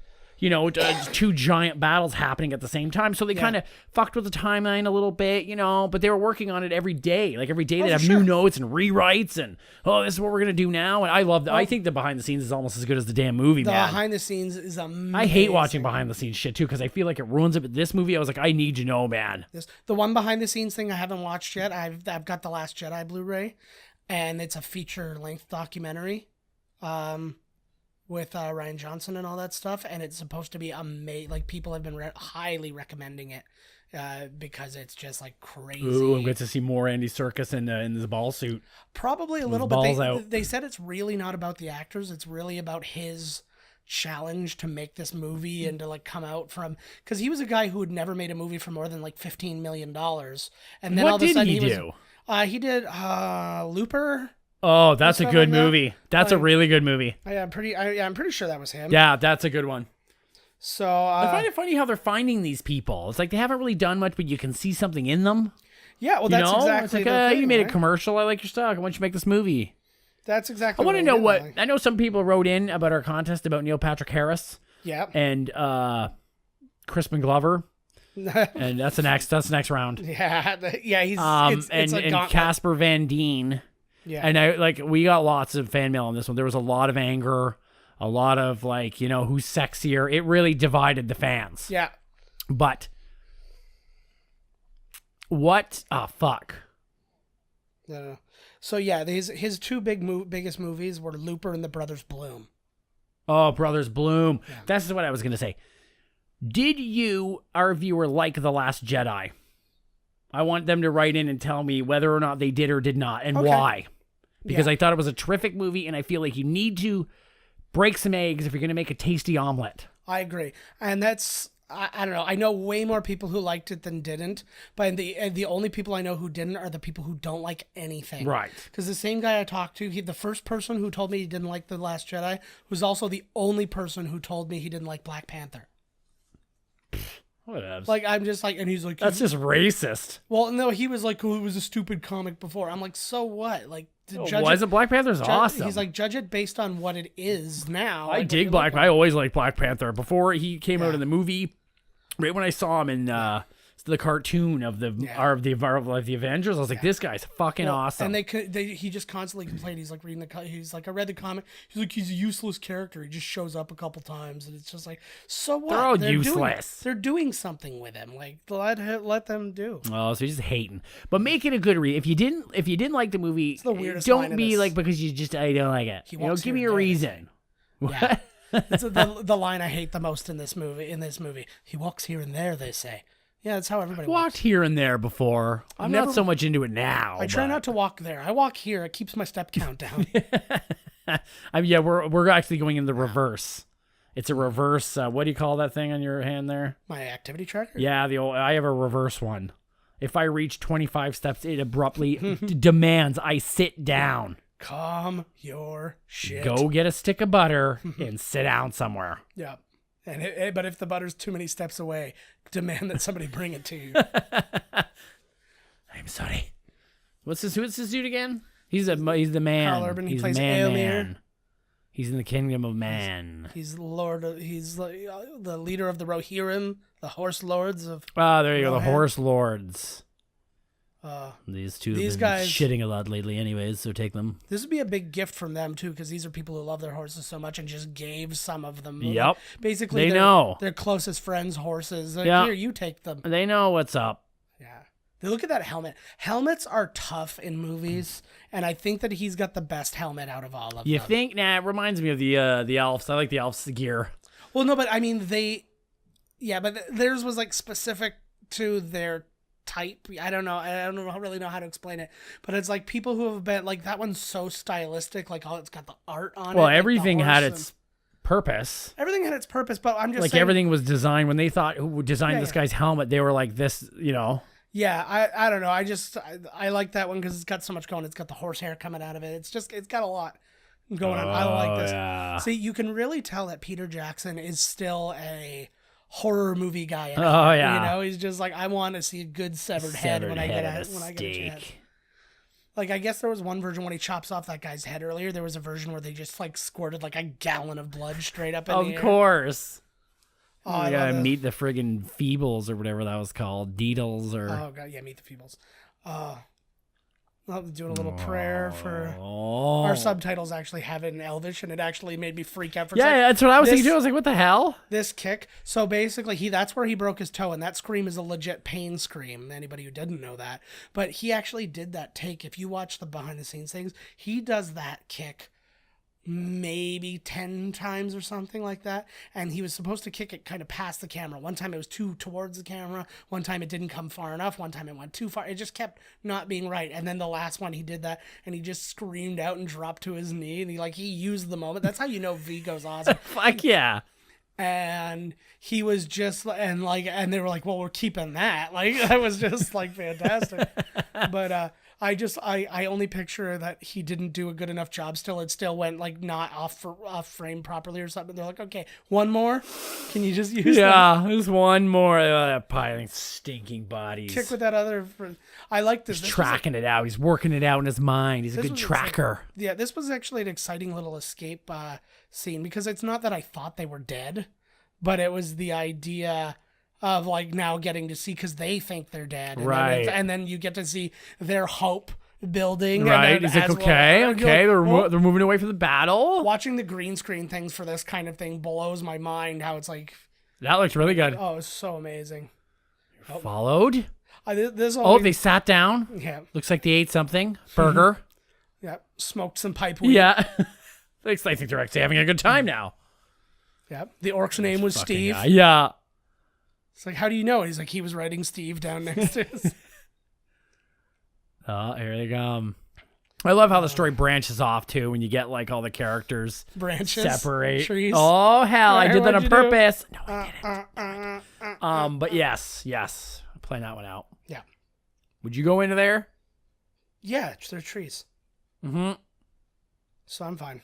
two giant battles happening at the same time. So they kind of fucked with the timeline a little bit, but they were working on it every day. Like every day they'd have new notes and rewrites and, this is what we're going to do now. And I love that. I think the behind the scenes is almost as good as the damn movie, man. The behind the scenes is amazing. I hate watching behind the scenes shit too because I feel like it ruins it. But this movie, I was like, I need to know, man. The one behind the scenes thing I haven't watched yet. I've got The Last Jedi Blu-ray, and it's a feature-length documentary. With Ryan Johnson and all that stuff, and it's supposed to be amazing. Like people have been highly recommending it because it's just like crazy. Ooh, I'm going to see more Andy Serkis in the ball suit. Probably a little bit. They said it's really not about the actors. It's really about his challenge to make this movie and to like come out from, because he was a guy who had never made a movie for more than like $15 million, and then all of a sudden he do? He did Looper. Oh, that's a good movie. That's a really good movie. I'm pretty sure that was him. Yeah, that's a good one. So I find it funny how they're finding these people. It's like they haven't really done much, but you can see something in them. Yeah, well, that's exactly. It's like, you made a commercial. I like your stuff. Why don't you make this movie? That's exactly. I want to know what I know. Some people wrote in about our contest about Neil Patrick Harris. Yeah. And Crispin Glover. And that's the next round. Yeah, He's and Casper Van Dien. Yeah. And we got lots of fan mail on this one. There was a lot of anger, a lot of who's sexier. It really divided the fans. Yeah. But what? Fuck. No. So yeah, his two biggest movies were Looper and The Brothers Bloom. Oh, Brothers Bloom. Yeah. That's what I was going to say. Did you, our viewer, like The Last Jedi? I want them to write in and tell me whether or not they did or did not, and why. Because I thought it was a terrific movie, and I feel like you need to break some eggs if you're going to make a tasty omelet. I agree. And that's, I don't know, I know way more people who liked it than didn't, but the only people I know who didn't are the people who don't like anything. Right. Because the same guy I talked to, the first person who told me he didn't like The Last Jedi was also the only person who told me he didn't like Black Panther. Whatever. Like, I'm just like, and he's like... That's just racist. Well, no, he was like, it was a stupid comic before. I'm like, so what? Like, Black Panther's awesome. He's like, judge it based on what it is now. I dig Black Panther. I always liked Black Panther. Before he came out in the movie, right when I saw him in the cartoon of the Avengers, I was like, this guy's fucking awesome. And he just constantly complained. He's like he's like, I read the comic. He's like, he's a useless character. He just shows up a couple times, and it's just like, so what? They're all useless. They're doing something with him. Like, let them do. Oh, so he's just hating. But make it a good read. If you didn't like the movie, it's the weirdest don't be like because I don't like it. Give me a reason. Yeah. It's the line I hate the most in this movie. He walks here and there, they say. Yeah, that's how everybody walked walks. here and there before. I'm not so much into it now. I try not to walk there. I walk here. It keeps my step count down. We're actually going in the reverse. It's a reverse. What do you call that thing on your hand there? My activity tracker? Yeah, I have a reverse one. If I reach 25 steps, it abruptly demands I sit down. Calm your shit. Go get a stick of butter and sit down somewhere. Yeah. But if the butter's too many steps away, demand that somebody bring it to you. I'm sorry. What's this dude again? He's the man. Carl Urban. He's plays the man. He's in the kingdom of man. He's the leader of the Rohirrim, the horse lords of. There you go, the horse lords. These guys shitting a lot lately anyways, so take them. This would be a big gift from them too, because these are people who love their horses so much and just gave some of them. Yep. Basically, they know their closest friends' horses. Like, yeah. Here, you take them. They know what's up. Yeah. They look at that helmet. Helmets are tough in movies, and I think that he's got the best helmet out of all of them. You think? Nah, it reminds me of the elves. I like the elves' gear. Well, no, but I mean but theirs was like specific to their type. I don't really know how to explain it, but it's like people who have been like, that one's so stylistic, like it's got the art on it. Well, everything had its purpose. Everything had its purpose, but I'm just like saying, everything was designed when they thought who designed this guy's helmet, they were like this, Yeah, I don't know. I like that one because it's got so much going. It's got the horsehair coming out of it. It's got a lot. going on. I like this. Yeah. See, you can really tell that Peter Jackson is still a horror movie guy. Oh, yeah. You know, he's just like, I want to see a good severed head when I get a chance. Like, I guess there was one version when he chops off that guy's head earlier. There was a version where they just like squirted like a gallon of blood straight up in the air. Of course. Oh, I gotta love meet the friggin' Feebles or whatever that was called. Deedles or... Oh, God, yeah, meet the Feebles. I'll do a little prayer for... Oh. Our subtitles actually have it in Elvish, and it actually made me freak out for a Yeah, second. that's what I was thinking too. I was like, what the hell? This kick. So basically, that's where he broke his toe, and that scream is a legit pain scream. Anybody who didn't know that. But he actually did that take. If you watch the behind-the-scenes things, he does that kick maybe 10 times or something like that, and he was supposed to kick it kind of past the camera. One time it was too towards the camera, one time it didn't come far enough, one time it went too far. It just kept not being right. And then the last one he did that, and he just screamed out and dropped to his knee, and he used the moment. That's how you know Vigo's awesome. Fuck yeah. And he was just and they were like, well, we're keeping that. Like, that was just like fantastic. But I only picture that he didn't do a good enough job still. It still went like not off frame properly or something. They're like, okay, one more. Can you just use that? Yeah, there's one more. That piling stinking bodies. Kick with that other. I like this. He's tracking it out. He's working it out in his mind. He's a good was tracker. Yeah, this was actually an exciting little escape scene because it's not that I thought they were dead, but it was the idea of like now getting to see because they think they're dead, and right? And then you get to see their hope building, right? He's like, okay, they're moving away from the battle. Watching the green screen things for this kind of thing blows my mind. How it's like that looks really good. Oh, it's so amazing. Followed. They sat down. Yeah, looks like they ate something. Burger. Yeah, smoked some pipe weed. Yeah, I think they're actually having a good time now. Yeah, the orc's name was Steve. Guy. Yeah. It's like, how do you know? He's like, he was writing Steve down next to us. Oh, here they go. I love how the story branches off too when you get like all the characters separate. Trees. Oh hell, I did that on purpose. Do? No, I didn't. But yes, I'm playing that one out. Yeah. Would you go into there? Yeah, they're trees. Mm-hmm. So I'm fine.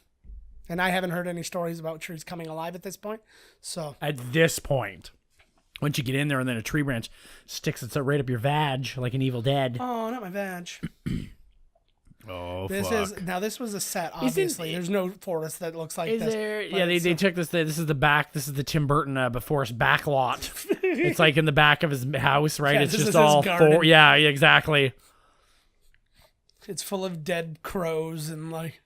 And I haven't heard any stories about trees coming alive at this point. So at this point, once you get in there and then a tree branch sticks it right up your vag like an Evil Dead. Oh, not my vag. Oh, this fuck. This was a set, obviously. There's no forest that looks like this. Yeah, they took this. This is the back. This is the Tim Burton Forest back lot. It's like in the back of his house, right? Yeah, it's just all yeah, exactly. It's full of dead crows and like.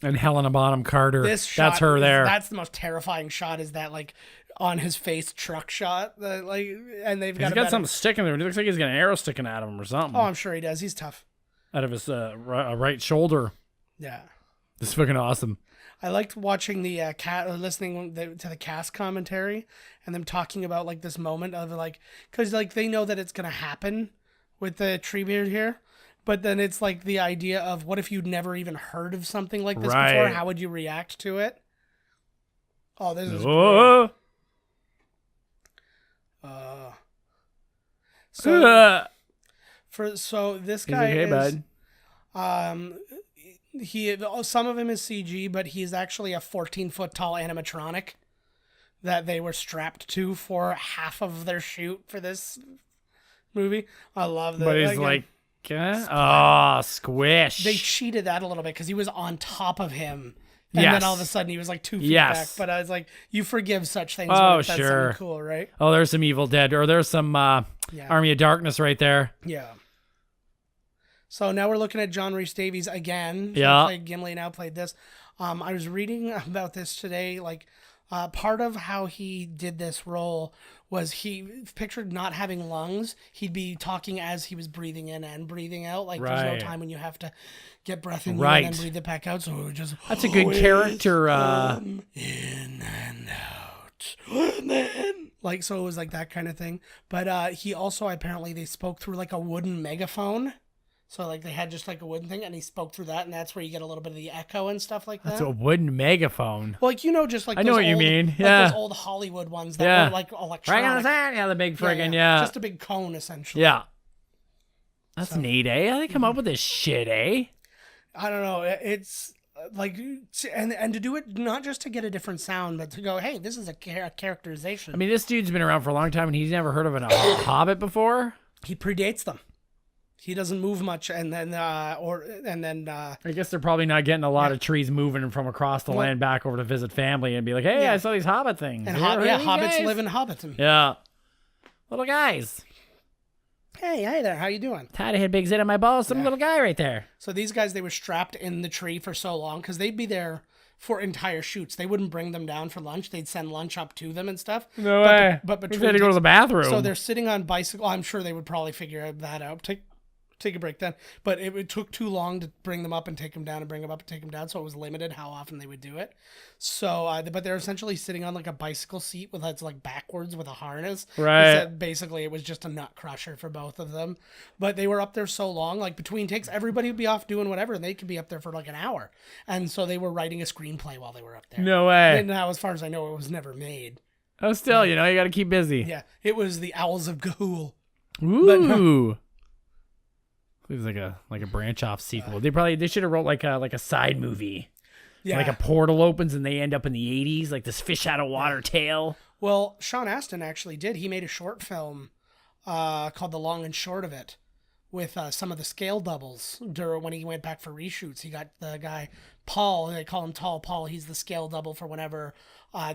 And Helena Bonham Carter. This shot, that's her there. That's the most terrifying shot. Is that like on his face truck shot? And they've got. He's got something sticking there. It looks like he's got an arrow sticking out of him or something. Oh, I'm sure he does. He's tough. Out of his right shoulder. Yeah. This is fucking awesome. I liked watching the listening to the cast commentary and them talking about like this moment of like, because like they know that it's gonna happen with the Treebeard here, but then it's like the idea of what if you'd never even heard of something like this before? How would you react to it? Oh, this is great. So this guy is some of him is CG, but he's actually a 14-foot tall animatronic that they were strapped to for half of their shoot for this movie. I love that. But he's squish. They cheated that a little bit because he was on top of him. And then all of a sudden he was like 2 feet back. But I was like, you forgive such things. Oh, sure. That's something cool, right? Oh, there's some Evil Dead. Or there's some Army of Darkness right there. Yeah. So now we're looking at John Rhys Davies again. Yeah. He played Gimli, now played this. I was reading about this today. Like, part of how he did this role was he pictured not having lungs. He'd be talking as he was breathing in and breathing out. Like, there's no time when you have to get breath in and then breathe it back out. So it was just... That's a good character. In and out. And then... Like, so it was like that kind of thing. But he also, apparently, they spoke through like a wooden megaphone. So, like, they had just, like, a wooden thing, and he spoke through that, and that's where you get a little bit of the echo and stuff like that. That's a wooden megaphone. Well, like, just, like, I know what you mean. Yeah. Like those old Hollywood ones that were, like, electronic. Right on the side. Yeah, the big friggin', yeah. Just a big cone, essentially. Yeah. That's neat, eh? How they come up with this shit, eh? I don't know. It's... like, and to do it not just to get a different sound, but to go, hey, this is a characterization. I mean, this dude's been around for a long time, and he's never heard of a Hobbit before. He predates them. He doesn't move much, and then I guess they're probably not getting a lot of trees moving from across the land back over to visit family and be like, hey, I saw these Hobbit things. And hobbits guys? Live in Hobbiton. Yeah. Little guys. Hey there, how you doing? Tired of hit big zit on my balls, some little guy right there. So these guys, they were strapped in the tree for so long because they'd be there for entire shoots. They wouldn't bring them down for lunch. They'd send lunch up to them and stuff. No way. But they had to go to the bathroom. So they're sitting on bicycle. I'm sure they would probably figure that out. Take a break then. But it took too long to bring them up and take them down and bring them up and take them down. So it was limited how often they would do it. So, but they're essentially sitting on like a bicycle seat with it's like backwards with a harness. Right. Basically, it was just a nut crusher for both of them. But they were up there so long, like between takes, everybody would be off doing whatever, and they could be up there for like an hour. And so they were writing a screenplay while they were up there. No way. And now, as far as I know, it was never made. Oh, still, you got to keep busy. Yeah, it was the Owls of Ga'Hoole. Ooh. It was like a branch off sequel. They should have wrote like a side movie. Yeah. Like a portal opens and they end up in the 80s, like this fish out of water tale. Well, Sean Astin actually did. He made a short film called The Long and Short of It with some of the scale doubles when he went back for reshoots. He got the guy Paul, they call him Tall Paul. He's the scale double for whenever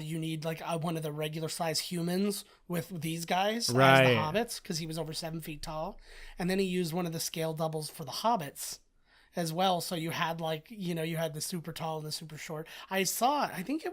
you need like one of the regular size humans with these guys as the hobbits, because he was over 7 feet tall. And then he used one of the scale doubles for the hobbits as well. So you had you had the super tall and the super short. I saw it. I think it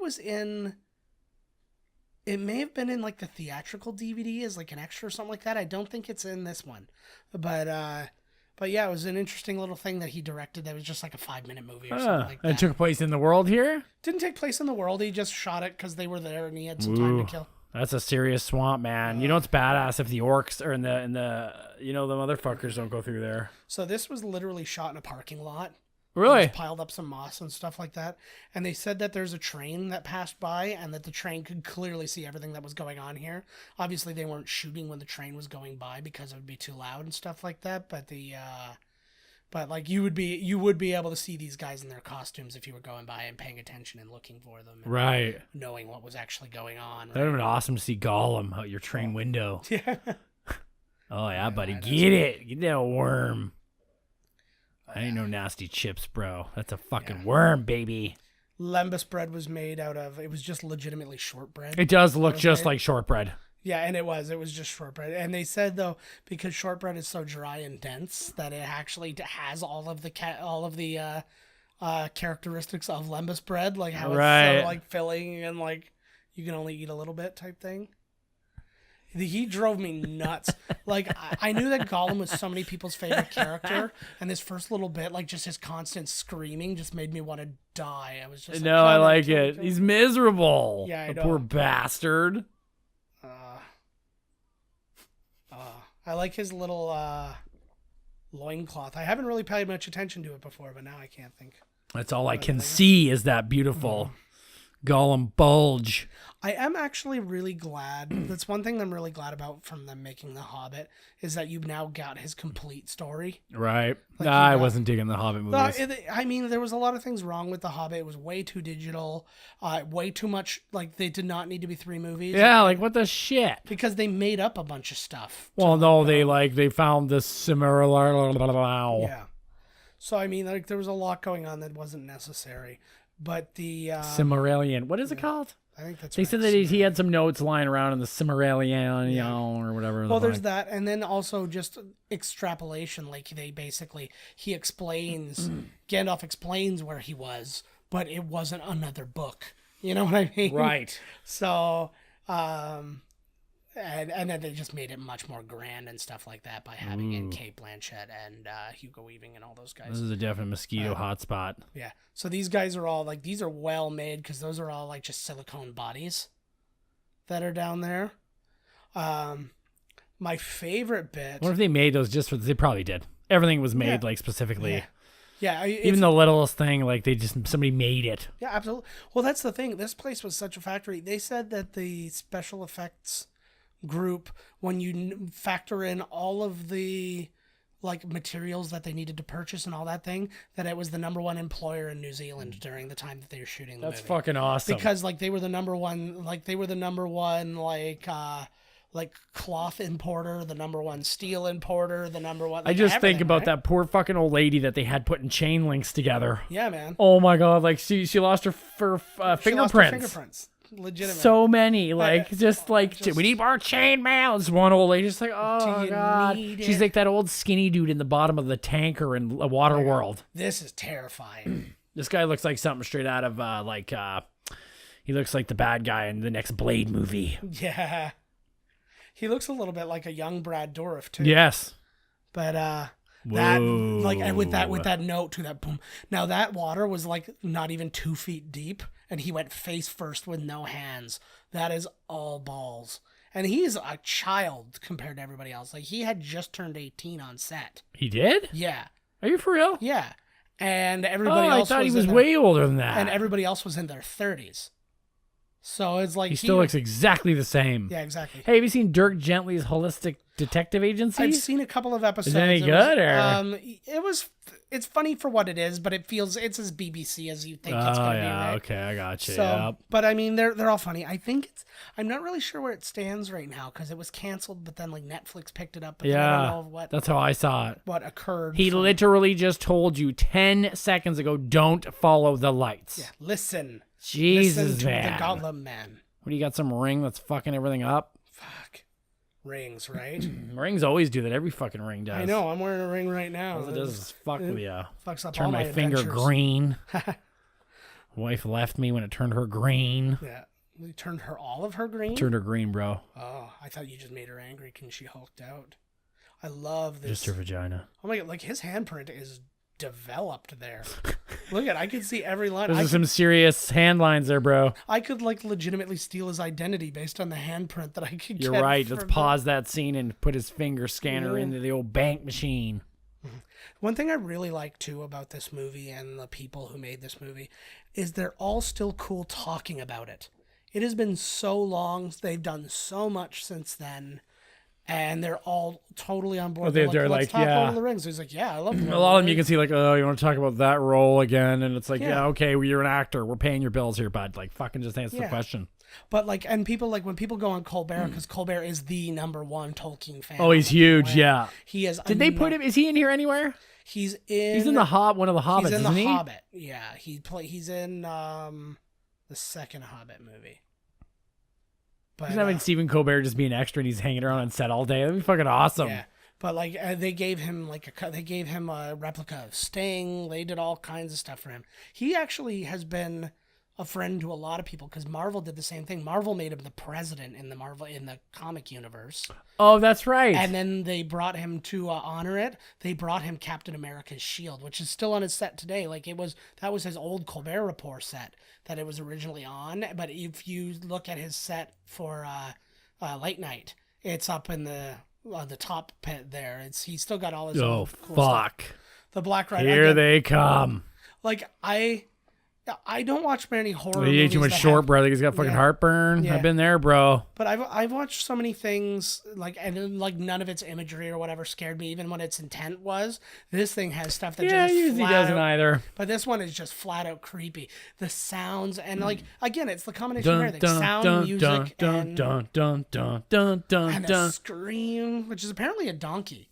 may have been in like the theatrical DVD as like an extra or something like that. I don't think it's in this one, but yeah, it was an interesting little thing that he directed. That was just like a 5-minute movie or something like that. It took place in the world here? Didn't take place in the world. He just shot it because they were there and he had some time to kill. That's a serious swamp, man. It's badass if the orcs are in the the motherfuckers don't go through there. So this was literally shot in a parking lot. Really? Just piled up some moss and stuff like that. And they said that there's a train that passed by and that the train could clearly see everything that was going on here. Obviously, they weren't shooting when the train was going by because it would be too loud and stuff like that. But you would be able to see these guys in their costumes if you were going by and paying attention and looking for them. And right. Knowing what was actually going on. That would have been awesome to see Gollum out your train window. Yeah. Oh, yeah, buddy. Get it. Get that worm. I ain't no nasty chips, bro. That's a fucking worm, baby. Lembas bread was made out of, it was just legitimately shortbread. It does look just like shortbread. Yeah, and it was just shortbread. And they said, though, because shortbread is so dry and dense, that it actually has all of the characteristics of Lembas bread, like how it's so like filling and like you can only eat a little bit type thing. He drove me nuts. Like, I knew that Gollum was so many people's favorite character, and this first little bit, like, just his constant screaming just made me want to die. I was just no, I like it. He's miserable. Yeah, I know. The poor bastard. I like his little loincloth. I haven't really paid much attention to it before, but now I can't think. That's all I can see is that beautiful Gollum bulge. I am actually really glad. That's one thing I'm really glad about from them making The Hobbit is that you've now got his complete story. Right. I wasn't digging the Hobbit movies. I mean, there was a lot of things wrong with The Hobbit. It was way too digital, way too much. Like, they did not need to be 3 movies. Yeah, like what the shit? Because they made up a bunch of stuff. Well, no, they found this similar. Yeah. So, I mean, like, there was a lot going on that wasn't necessary. But the Silmarillion. What is it called? I think that's they said that he had some notes lying around in the Silmarillion or whatever. Well, there's that, and then also just extrapolation. Like he explains, Gandalf explains where he was, but it wasn't another book. You know what I mean? Right. So, and then they just made it much more grand and stuff like that by having in Kate Blanchett and Hugo Weaving and all those guys. This is a definite mosquito hotspot. Yeah. So these guys are all like, these are well made because those are all like just silicone bodies that are down there. My favorite bit. What if they made those just for? They probably did. Everything was made like specifically. Yeah. Even the littlest thing, like somebody made it. Yeah, absolutely. Well, that's the thing. This place was such a factory. They said that the special effects group, when you factor in all of the like materials that they needed to purchase and all that thing, that it was the number one employer in New Zealand during the time that they were shooting the That's movie. fucking awesome. Because like they were the number one like cloth importer, the number one steel importer, the number one. I Like, just think everything, about right? that poor fucking old lady that they had putting chain links together. Yeah, man. Oh my god, like she lost her She lost her fingerprints. fingerprints. Legitimate. So many, like just- we need more chain mail. This one old lady just like, oh you god, need she's it? like that old skinny dude in the bottom of the tanker in Water World. This is terrifying. This guy looks like something straight out of he looks like the bad guy in the next Blade movie. Yeah. He looks a little bit like a young Brad Dourif too. Yes. But that like and with that note to that boom. Now that water was like not even 2 feet deep, and he went face first with no hands. That is all balls. And he's a child compared to everybody else. Like he had just turned 18 on set. He did? Yeah. Are you for real? Yeah. And Oh, everybody I else thought he was in way older than that. and everybody else was in their 30s. So it's like he still looks exactly the same. Yeah, exactly. Hey, have you seen Dirk Gently's Holistic Detective Agency? I've seen a couple of episodes. Is it any good, or? It's funny for what it is, but it's as BBC as you think it's Oh going to yeah, be. Right? okay, I got you. So, Yep. but I mean, they're all funny. I think I'm not really sure where it stands right now because it was canceled, but then like Netflix picked it up. But then I Yeah, don't know that's how I saw it. what occurred. He from- literally just told you 10 seconds ago, don't follow the lights. Yeah, listen. Jesus, Listen to man. the Gollum man. What do you got? Some ring that's fucking everything up? Fuck. Rings, right? Rings always do that. Every fucking ring does. I know. I'm wearing a ring right now. All it does is fuck with you. Fucks up Turn all my my finger adventures. green. Wife left me when it turned her green. Yeah. We turned her all of her green. Turned her green, bro. Oh, I thought you just made her angry because she hulked out. I love this. Just her vagina. Oh my god, like his handprint is developed there. Look at, I can see every line. Those I are some serious hand lines there, bro. could like legitimately steal his identity based on the handprint that I could You're get. right. Let's from pause that scene and put his finger scanner Yeah. into the old bank machine. One thing I really like too about this movie and the people who made this movie is they're all still cool talking about it. It has been so long. They've done so much since then. And they're all totally on board. Oh, they're Let's like, talk yeah. Lord of the Rings. He's like, yeah, I love A lot of them you can see like, oh, you want to talk about that role again? And it's like, Yeah. yeah, okay, well, you're an actor. We're paying your bills here, bud. Like, fucking just answer the Yeah. question. But like, and people like when people go on Colbert, because Colbert is the number one Tolkien fan. Oh, he's huge, yeah. He is. Did they put him? Is he in here anywhere? He's in. He's in the one of the Hobbits, He's in isn't the he? Hobbit. Yeah, he's in the second Hobbit movie. But He's having Stephen Colbert just be an extra and he's hanging around on set all day. That'd be fucking awesome. yeah. But like they gave him a replica of Sting. They did all kinds of stuff for him. He actually has been a friend to a lot of people because Marvel did the same thing. Marvel made him the president in the comic universe. Oh, that's right. And then they brought him to honor it. They brought him Captain America's shield, which is still on his set today. Like that was his old Colbert Report set that it was originally on. But if you look at his set for Late Night, it's up in the top pit there. He's still got all his oh, old cool stuff. fuck. The Black Rider. Here again, they come. Like I don't watch many horror He movies. ate too much that short, have- bro. I think he's got fucking Yeah. heartburn. Yeah. I've been there, bro. But I've watched so many things and then, like none of its imagery or whatever scared me, even when its intent was. This thing has stuff that Yeah, just usually flat doesn't out, either. But this one is just flat out creepy. The sounds and like again, it's the combination of everything: sound, music, and a scream, which is apparently a donkey.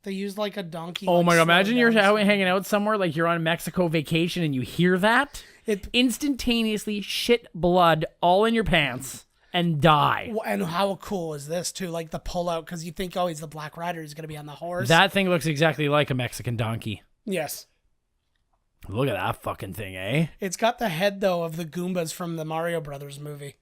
They used like a donkey. Oh like, my god! slow Imagine you're down sound. hanging out somewhere, like you're on Mexico vacation, and you hear that. It- Instantaneously shit blood all in your pants and die. And how cool is this too? Like the pull out because you think, oh, he's the Black Rider, he's gonna be on the horse. That thing looks exactly like a Mexican donkey. Yes. Look at that fucking thing, eh? It's got the head though of the Goombas from the Mario Brothers movie.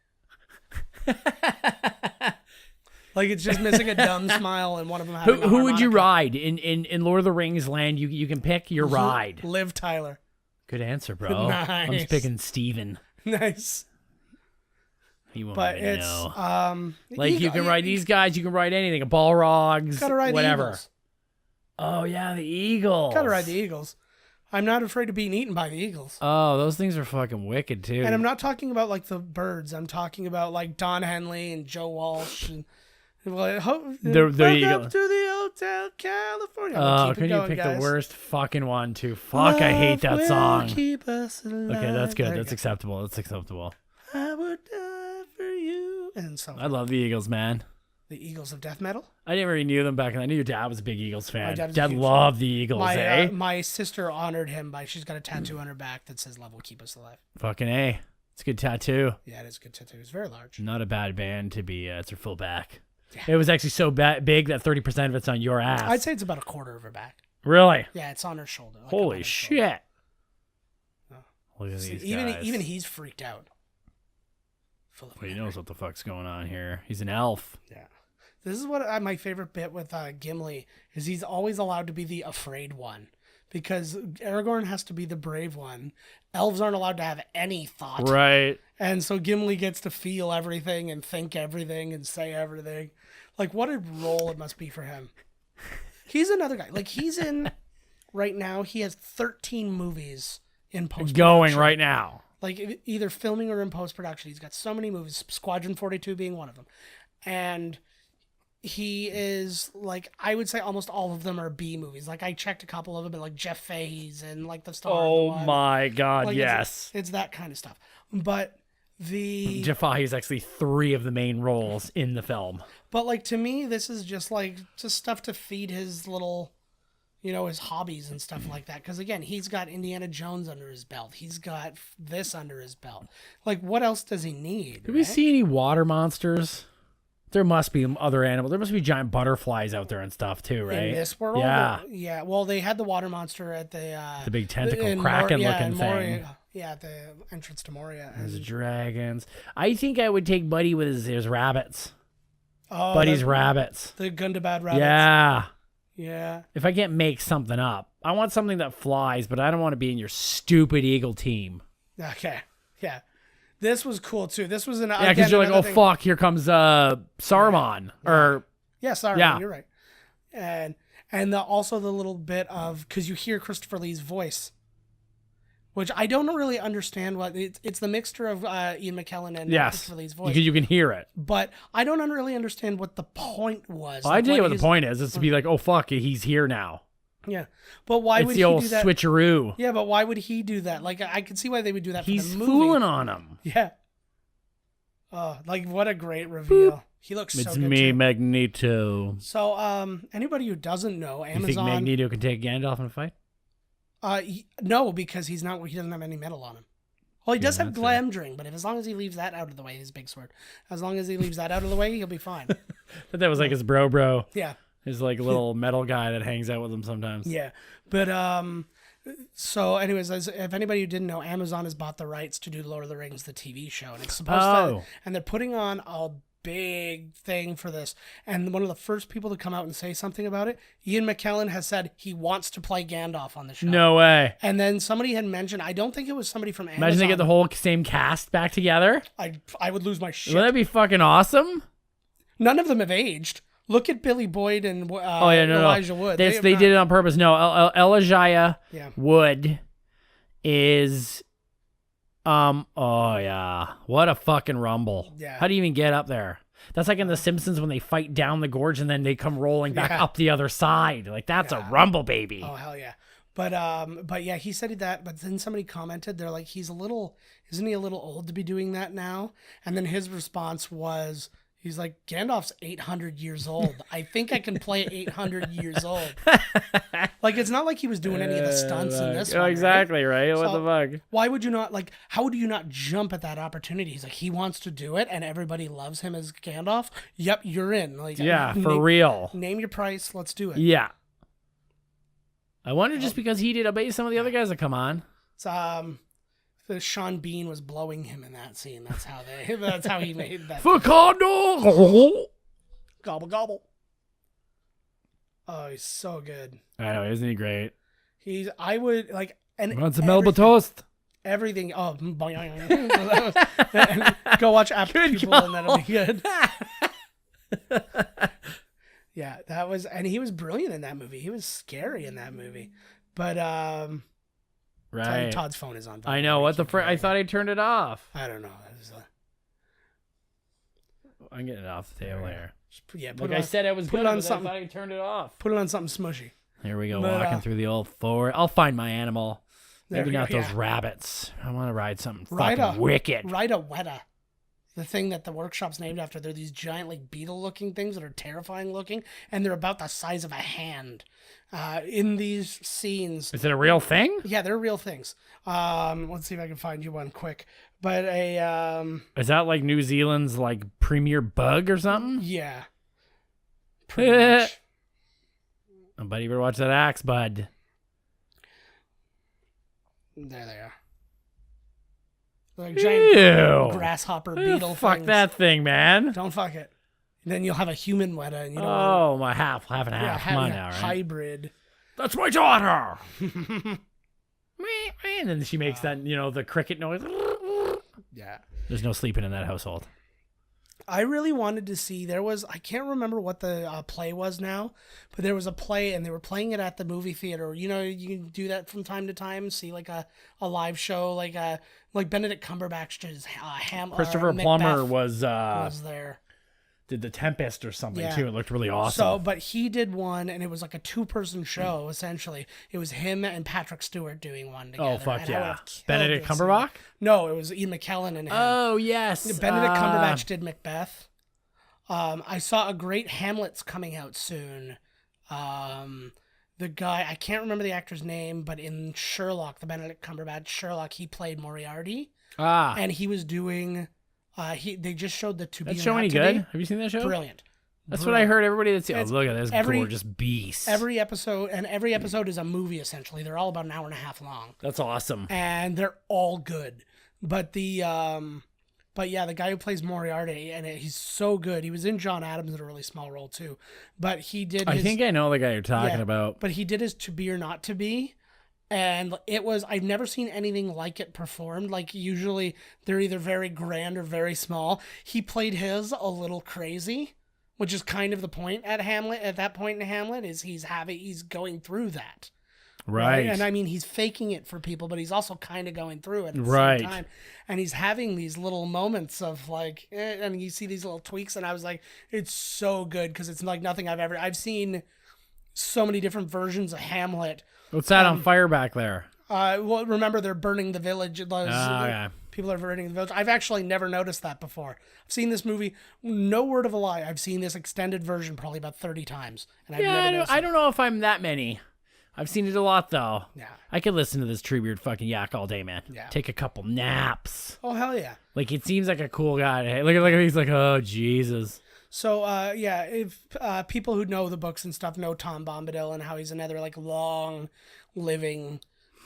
Like it's just missing a dumb smile and one of them having a Who would you harmonica. ride in Lord of the Rings land? You can pick your ride. Liv Tyler. Good answer, bro. I'm Nice. just picking Steven. Nice. He won't But even it's know. Like you can ride these guys. You can ride anything. A Balrogs. Gotta ride whatever. the Eagles. Oh yeah, the Eagles. Gotta ride the Eagles. I'm not afraid of being eaten by the Eagles. Oh, those things are fucking wicked too. And I'm not talking about like the birds. I'm talking about like Don Henley and Joe Walsh and Well, The welcome eagle. to the Hotel California. Oh, Keep it couldn't you going, pick guys. the worst fucking one too? Fuck, I hate that Love will song. keep us alive. Okay, that's good. There you That's go. acceptable. That's acceptable. I would die for you. And so I love the Eagles, man. the Eagles of death metal. I never really knew them back then. I knew your dad was a big Eagles fan. dad was a Dad huge loved the Eagles, eh? My sister honored him by she's got a tattoo on her back that says "Love will keep us alive." Fucking A. It's a good tattoo. Yeah, it is a good tattoo. It's very large. Not a bad band to be. It's her full back. It was actually so big that 30% of it's on your ass. I'd say it's about a quarter of her back. Really? Yeah, it's on her shoulder. like Holy on her shoulder. shit. Oh. Look at these Even guys. even he's freaked out. Full of Well, he memory. knows what the fuck's going on here. He's an elf. Yeah. This is what my favorite bit with Gimli is. He's always allowed to be the afraid one because Aragorn has to be the brave one. Elves aren't allowed to have any thought. Right. And so Gimli gets to feel everything and think everything and say everything. Like, what a role it must be for him. He's another guy. Like, he's in, right now, he has 13 movies in post-production. Going right now. Like, either filming or in post-production. He's got so many movies, Squadron 42 being one of them. And he is, like, I would say almost all of them are B movies. Like, I checked a couple of them, and, like, Jeff Fahey's and, like, The Star. Oh of the One. my God, Like, yes. It's that kind of stuff. But the... Jafar is actually 3 of the main roles in the film. But, like, to me, this is just, like, just stuff to feed his little, you know, his hobbies and stuff like that. Because, again, he's got Indiana Jones under his belt. He's got this under his belt. Like, what else does he need? Did we see any water monsters? There must be other animals. There must be giant butterflies out there and stuff, too, right? In this world? Yeah. Yeah. Well, they had the water monster at the... The big tentacle in kraken-looking in thing. Moria. Yeah, at the entrance to Moria. There's And- dragons. I think I would take Buddy with his rabbits. oh, Buddy's the, rabbits. The Gundabad rabbits. Yeah. Yeah. If I can't make something up, I want something that flies, but I don't want to be in your stupid eagle team. Okay. Yeah. This was cool, too. This was an... Yeah, because you're like, oh, fuck, here comes Saruman. Or Yeah, sorry, Yeah. you're right. And also the little bit of, because you hear Christopher Lee's voice, which I don't really understand what it's the mixture of Ian McKellen and yes, Christopher Lee's voice, you can hear it. but I don't really understand what the point was. Well, I tell you what the he's- point is. It's to be like, oh, fuck, he's here now. Yeah, but why It's would the he old do that? switcheroo. Yeah, but why would he do that? Like, I could see why they would do that. He's for the movie. fooling on him. Yeah. Oh, like what a great reveal. He looks so It's good. me, too. Magneto. So, anybody who doesn't know, You think Amazon. Magneto can take Gandalf in a fight? No, because he's not. He doesn't have any metal on him. Well, he does have that's Glamdring, but as long as he leaves that out of the way, his big sword. As long as he leaves that out of the way, he'll be fine. But that was like his bro. Yeah, His like little metal guy that hangs out with him sometimes. yeah. But so anyways, if anybody who didn't know, Amazon has bought the rights to do Lord of the Rings, the TV show, and it's supposed Oh. to. And they're putting on a big thing for this. And one of the first people to come out and say something about it, Ian McKellen has said he wants to play Gandalf on the show. No way. And then somebody had mentioned, I don't think it was somebody from Amazon. Imagine they get the whole same cast back together. I would lose my shit. Wouldn't that be fucking awesome? None of them have aged. Look at Billy Boyd and Oh yeah, no, Elijah Wood. They have did not- it on purpose. No, Elijah Yeah. Wood is, oh yeah, what a fucking rumble. Yeah. How do you even get up there? That's like in The Simpsons when they fight down the gorge and then they come rolling back Yeah. up the other side. Like that's a rumble, baby. Oh hell yeah. But yeah, he said that. But then somebody commented, they're like, isn't he a little old to be doing that now? And then his response was, he's like, Gandalf's 800 years old. I think I can play 800 years old. Like, it's not like he was doing any of the stunts in this one. right? Exactly, right? What So, the fuck? Why would you not, like, how would you not jump at that opportunity? He's like, he wants to do it, and everybody loves him as Gandalf. Yep, you're in. Like, Yeah, for name, real. Name your price. Let's do it. Yeah. I wonder just because he did, I bet you some of the other guys that come on. It's, the Sean Bean was blowing him in that scene. That's how he made that. Facundo! Gobble gobble. Oh, he's so good. I know, isn't he great? I would like, and Want some Melba toast? everything. Oh, and go watch Apt Pupil and that'll be good. Yeah, that was, and he was brilliant in that movie. He was scary in that movie. But Right. Todd's phone is on. I know. What the frick? I thought I turned it off. I don't know. It was, I'm getting it off the table here. Yeah, Like I said, I was put good, it on but something. I thought I turned it off. Put it on something smushy. Here we go, But, walking through the old forest. I'll find my animal. Maybe There not we go, those yeah. rabbits. I want to ride something Ride fucking wicked. Ride a weta. The thing that the workshop's named after. They're these giant, like, beetle-looking things that are terrifying looking, and they're about the size of a hand. In these scenes... Is it a real thing? Yeah, they're real things. Let's see if I can find you one quick. But Is that like New Zealand's like premier bug or something? yeah. Pretty much. Oh, buddy, you better watch that axe, bud. There they are. Like giant Ew. grasshopper Ew, beetle fuck things. that thing, man. Don't fuck it. Then you'll have a human weta, and you don't Oh, my half and want half. Come on now, right? hybrid. That's my daughter. And then she makes that, the cricket noise. Yeah. There's no sleeping in that household. I really wanted to see, I can't remember what the play was now, but there was a play and they were playing it at the movie theater. You can do that from time to time, see like a live show, like Benedict Cumberbatch did Christopher Plummer was there. Did The Tempest or something Yeah. too. It looked really awesome. So, but he did one and it was like a 2-person show, essentially. It was him and Patrick Stewart doing one together. Oh, fuck and I yeah. would've killed Benedict to see Cumberbatch? it. No, it was Ian McKellen and him. Oh, yes. Benedict Cumberbatch did Macbeth. I saw a great Hamlet's coming out soon. The guy, I can't remember the actor's name, but in Sherlock, the Benedict Cumberbatch Sherlock, he played Moriarty. And he was doing, they just showed the To Be That or show Not any to good? Be. Have you seen that show? Brilliant. That's what I heard everybody that's... Oh, It's look at this every- gorgeous beast. Every episode is a movie, essentially. They're all about an hour and a half long. That's awesome. And they're all good. But the guy who plays Moriarty, and he's so good. He was in John Adams in a really small role too. But he did I think I know the guy you're talking yeah, about. But he did his To Be or Not to Be. And I've never seen anything like it performed. Like usually they're either very grand or very small. He played his a little crazy, which is kind of the point at Hamlet. At that point in Hamlet is he's going through that. Right. And I mean, he's faking it for people, but he's also kind of going through it at the Right. same time. And he's having these little moments of like, and you see these little tweaks. And I was like, it's so good because it's like nothing I've seen so many different versions of Hamlet. What's that on fire back there? Well, remember they're burning the village. yeah. People are burning the village. I've actually never noticed that before. I've seen this movie, no word of a lie. I've seen this extended version probably about 30 times. And I've never noticed I it. don't know if I'm that many. I've seen it a lot, though. Yeah. I could listen to this Treebeard fucking yak all day, man. Yeah. Take a couple naps. Oh, hell yeah. Like, it seems like a cool guy. Hey, look at he's like, oh, Jesus. So, if people who know the books and stuff know Tom Bombadil and how he's another, like, long-living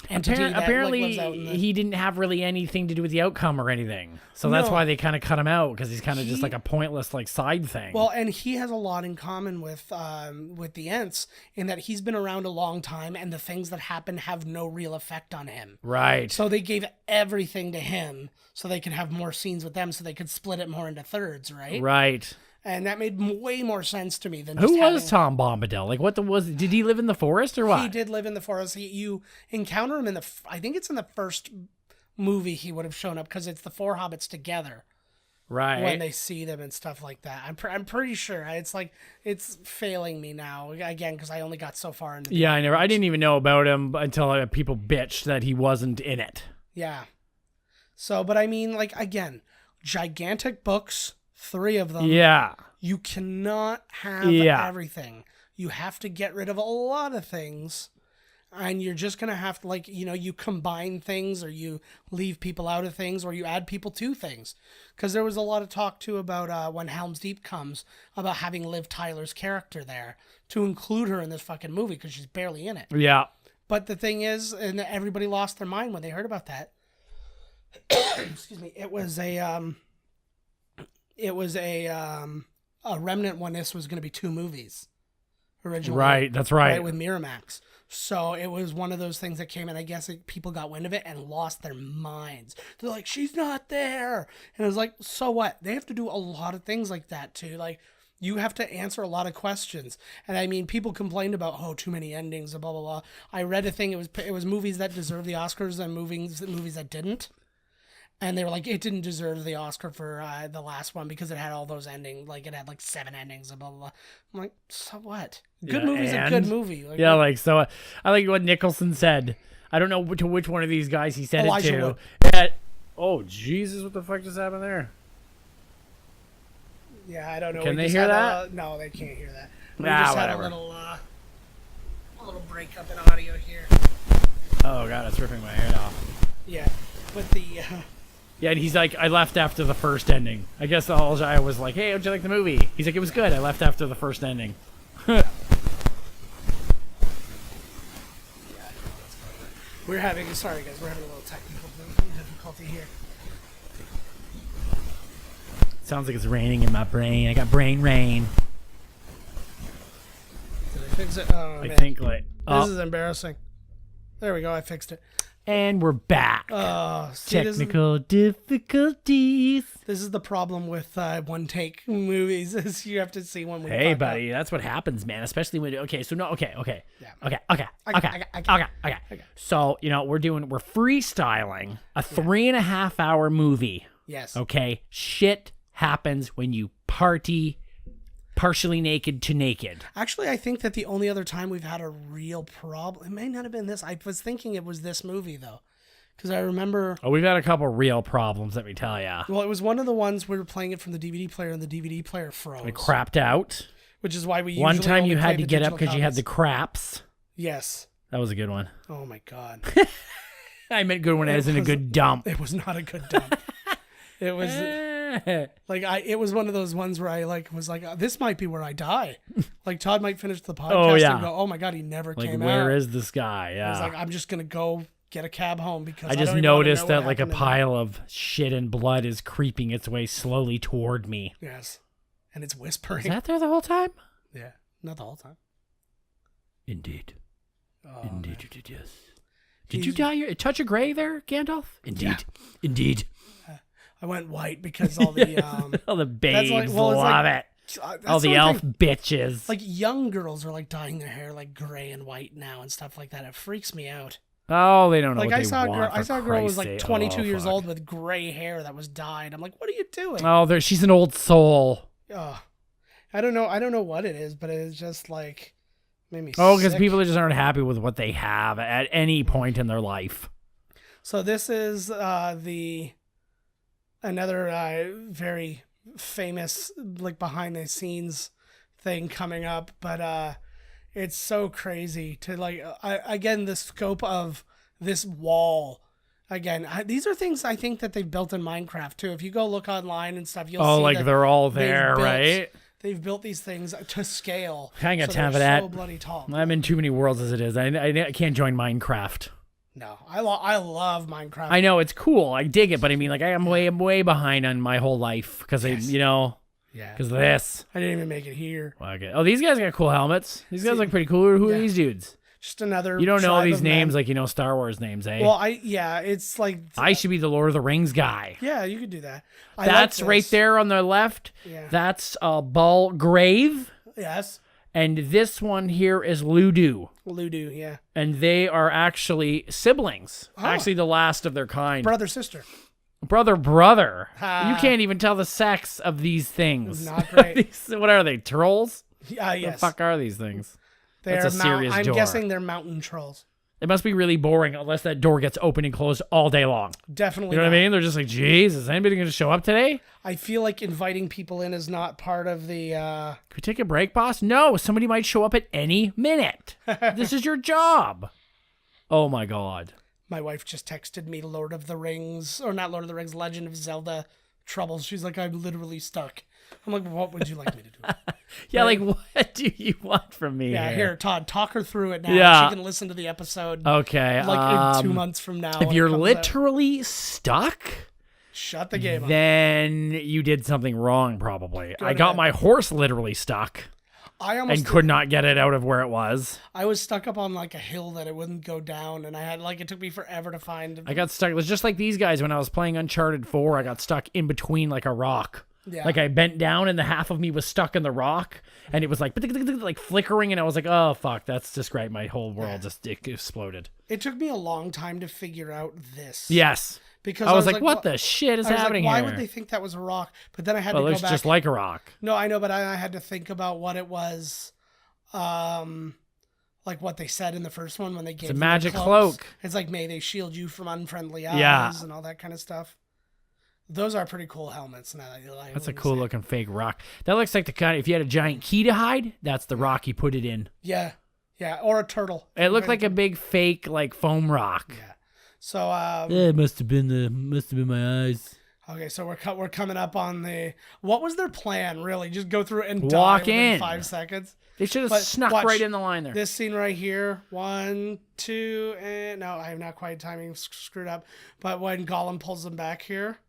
entity that, Apparently, like, lives out in the... he didn't have really anything to do with the outcome or anything. So that's No. why they kind of cut him out, because he's kind of just like a pointless, like, side thing. Well, and he has a lot in common with the Ents in that he's been around a long time and the things that happen have no real effect on him. Right. So they gave everything to him so they could have more scenes with them so they could split it more into thirds, right? Right. And that made way more sense to me than Who just was Tom Bombadil? Like, did he live in the forest or what? He did live in the forest. You encounter him I think it's in the first movie he would have shown up because it's the 4 hobbits together. Right. When they see them and stuff like that. I'm pretty sure. It's like, it's failing me now, again, because I only got so far into Yeah, I didn't even know about him until people bitched that he wasn't in it. Yeah. So, but I mean, like, again, gigantic books, 3 of them. Yeah. You cannot have everything. You have to get rid of a lot of things. And you're just going to have to, like, you combine things or you leave people out of things or you add people to things. Because there was a lot of talk, too, about when Helm's Deep comes, about having Liv Tyler's character there to include her in this fucking movie because she's barely in it. Yeah. But the thing is, and everybody lost their mind when they heard about that. Excuse me. It was a remnant when this was going to be 2 movies originally. Right, that's right. With Miramax. So it was one of those things that came and I guess people got wind of it and lost their minds. They're like, she's not there. And it was like, so what? They have to do a lot of things like that too. Like, you have to answer a lot of questions. And I mean, people complained about, too many endings and blah, blah, blah. I read a thing. It was movies that deserved the Oscars and movies that didn't. And they were like, it didn't deserve the Oscar for the last one because it had all those endings. Like, it had like 7 endings and blah, blah, blah. I'm like, so what? Good movie's a good movie. Like, yeah, like, so I like what Nicholson said. I don't know to which one of these guys he said Elijah it to. Wood. Oh, Jesus, what the fuck just happened there? Yeah, I don't know. Can We they just hear had that? no, they can't hear that. We Nah, just whatever. had a little breakup in audio here. Oh, God, it's ripping my head off. Yeah, but the... Yeah, and he's like, I left after the first ending. I guess the whole guy was like, hey, how'd you like the movie? He's like, it was good. I left after the first ending. We're having... Sorry, guys. We're having a little technical difficulty here. Sounds like it's raining in my brain. I got brain rain. Did I fix it? Oh, I man. think like... This is embarrassing. There we go. I fixed it. And we're back. See, Technical difficulties. This is the problem with one-take movies is you have to see one. Hey, buddy, that's what happens, man. Especially when okay. Yeah. Okay. So we're freestyling a 3.5-hour movie. Yes. Okay. Shit happens when you party partially naked to naked. Actually, I think that the only other time we've had a real problem, it may not have been this. I was thinking it was this movie, though. Because I remember... Oh, we've had a couple real problems, let me tell ya. Well, it was one of the ones we were playing it from the DVD player, and the DVD player froze. It crapped out. Which is why we usually one time only you play had to the get up digital because you had copies. the craps. Yes. That was a good one. Oh, my God. I meant good one as in a good dump. It was not a good dump. It was... it was one of those ones where I was like, this might be where I die. Like Todd might finish the podcast and go, oh my God, he never came out. Where is this guy? Yeah. I was like, I'm just going to go get a cab home because I just don't even wanna noticed know that what like a happened in pile of shit and blood is creeping its way slowly toward me. there. Yes. And it's whispering. Is that there the whole time? Yeah. Not the whole time. Indeed. Oh, Indeed man. you did, yes. Did you dye your touch of gray there, Gandalf? Indeed. Yeah. Indeed. I went white because all the All the babes it's love like- it. that's All the only elf thing- bitches. Like young girls are like dyeing their hair like gray and white now and stuff like that. It freaks me out. Oh, they don't know Like what I they saw a want. girl. I saw a girl who was Christ's like sake. 22 Oh, years fuck. old with gray hair that was dyed. I'm like, what are you doing? Oh, she's an old soul. I don't know what it is, but it's just like made me. Oh, because sick. people just aren't happy with what they have at any point in their life. So this is another very famous like behind the scenes thing coming up, but it's so crazy to again the scope of this wall. Again, these are things I think that they've built in Minecraft too. If you go look online and stuff, you'll see that they're all they've there, built- right? They've built these things to scale. I ain't got so time they're for that. So bloody tall. I'm in too many worlds as it is. I can't join Minecraft. No, I love Minecraft. I know it's cool. I dig it, but I mean, like, I'm way behind on my whole life because Yes. because Yeah. of this. I didn't even make it here. Okay. Oh, these guys got cool helmets. These guys look pretty cool. Who are Yeah. these dudes? Just another. You don't know tribe these of names men. like you know Star Wars names, eh? Well, it's like. I should be the Lord of the Rings guy. Yeah, you could do that. I That's like right this. there on the left. Yeah. That's Balgrave. Yes. And this one here is Ludu. Ludu, yeah. And they are actually siblings. Oh. Actually, the last of their kind. Brother, sister. Brother. Ha. You can't even tell the sex of these things. Not great. What are they, trolls? Yes. The fuck are these things? They're That's a serious I'm door. guessing they're mountain trolls. It must be really boring unless that door gets open and closed all day long. Definitely. You know what I not. mean? They're just like, geez, is anybody going to show up today? I feel like inviting people in is not part of the. Can we take a break, boss? No, somebody might show up at any minute. This is your job. Oh my God. My wife just texted me Lord of the Rings, or not Lord of the Rings, Legend of Zelda troubles. She's like, I'm literally stuck. I'm like, what would you like me to do? Yeah, like, what do you want from me? Yeah, here, Todd, talk her through it now. Yeah. She can listen to the episode Okay. like in 2 months from now. If when it you're comes out. literally stuck, Shut the game up. then you did something wrong, probably. I to got bed. my horse literally stuck I almost and could not get it out of where it was. I was stuck up on like a hill that it wouldn't go down, and I had it took me forever to find. I got stuck. It was just like these guys when I was playing Uncharted 4. I got stuck in between like a rock. Yeah. Like I bent down and the half of me was stuck in the rock and it was like flickering and I was like, oh fuck, that's just great. My whole world just exploded. It took me a long time to figure out this. Yes. because I was like, what "Wha-" the shit is I was happening like, why here? would they think that was a rock? But then I had Well, it to go looks back. just like a rock. No, I know, but I had to think about what it was, like what they said in the first one when they gave It's a them magic the cloaks. cloak. It's like, may they shield you from unfriendly eyes Yeah. and all that kind of stuff. Those are pretty cool helmets. Now that you like, That's a cool looking fake rock. That looks like the kind of, if you had a giant key to hide, that's the rock you put it in. Yeah, yeah, or a turtle. It looked like a big fake like foam rock. Yeah. So It must have been my eyes. okay, so we're coming up on the. What was their plan? Really, just go through and Walk die within in. 5 seconds. They should have But snuck watch right in the line there. This scene right here, 1, 2, and no, I'm not quite timing screwed up. But when Gollum pulls him back here,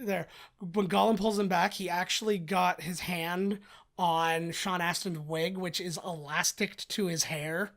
there, when Gollum pulls him back, he actually got his hand on Sean Astin's wig, which is elastic to his hair,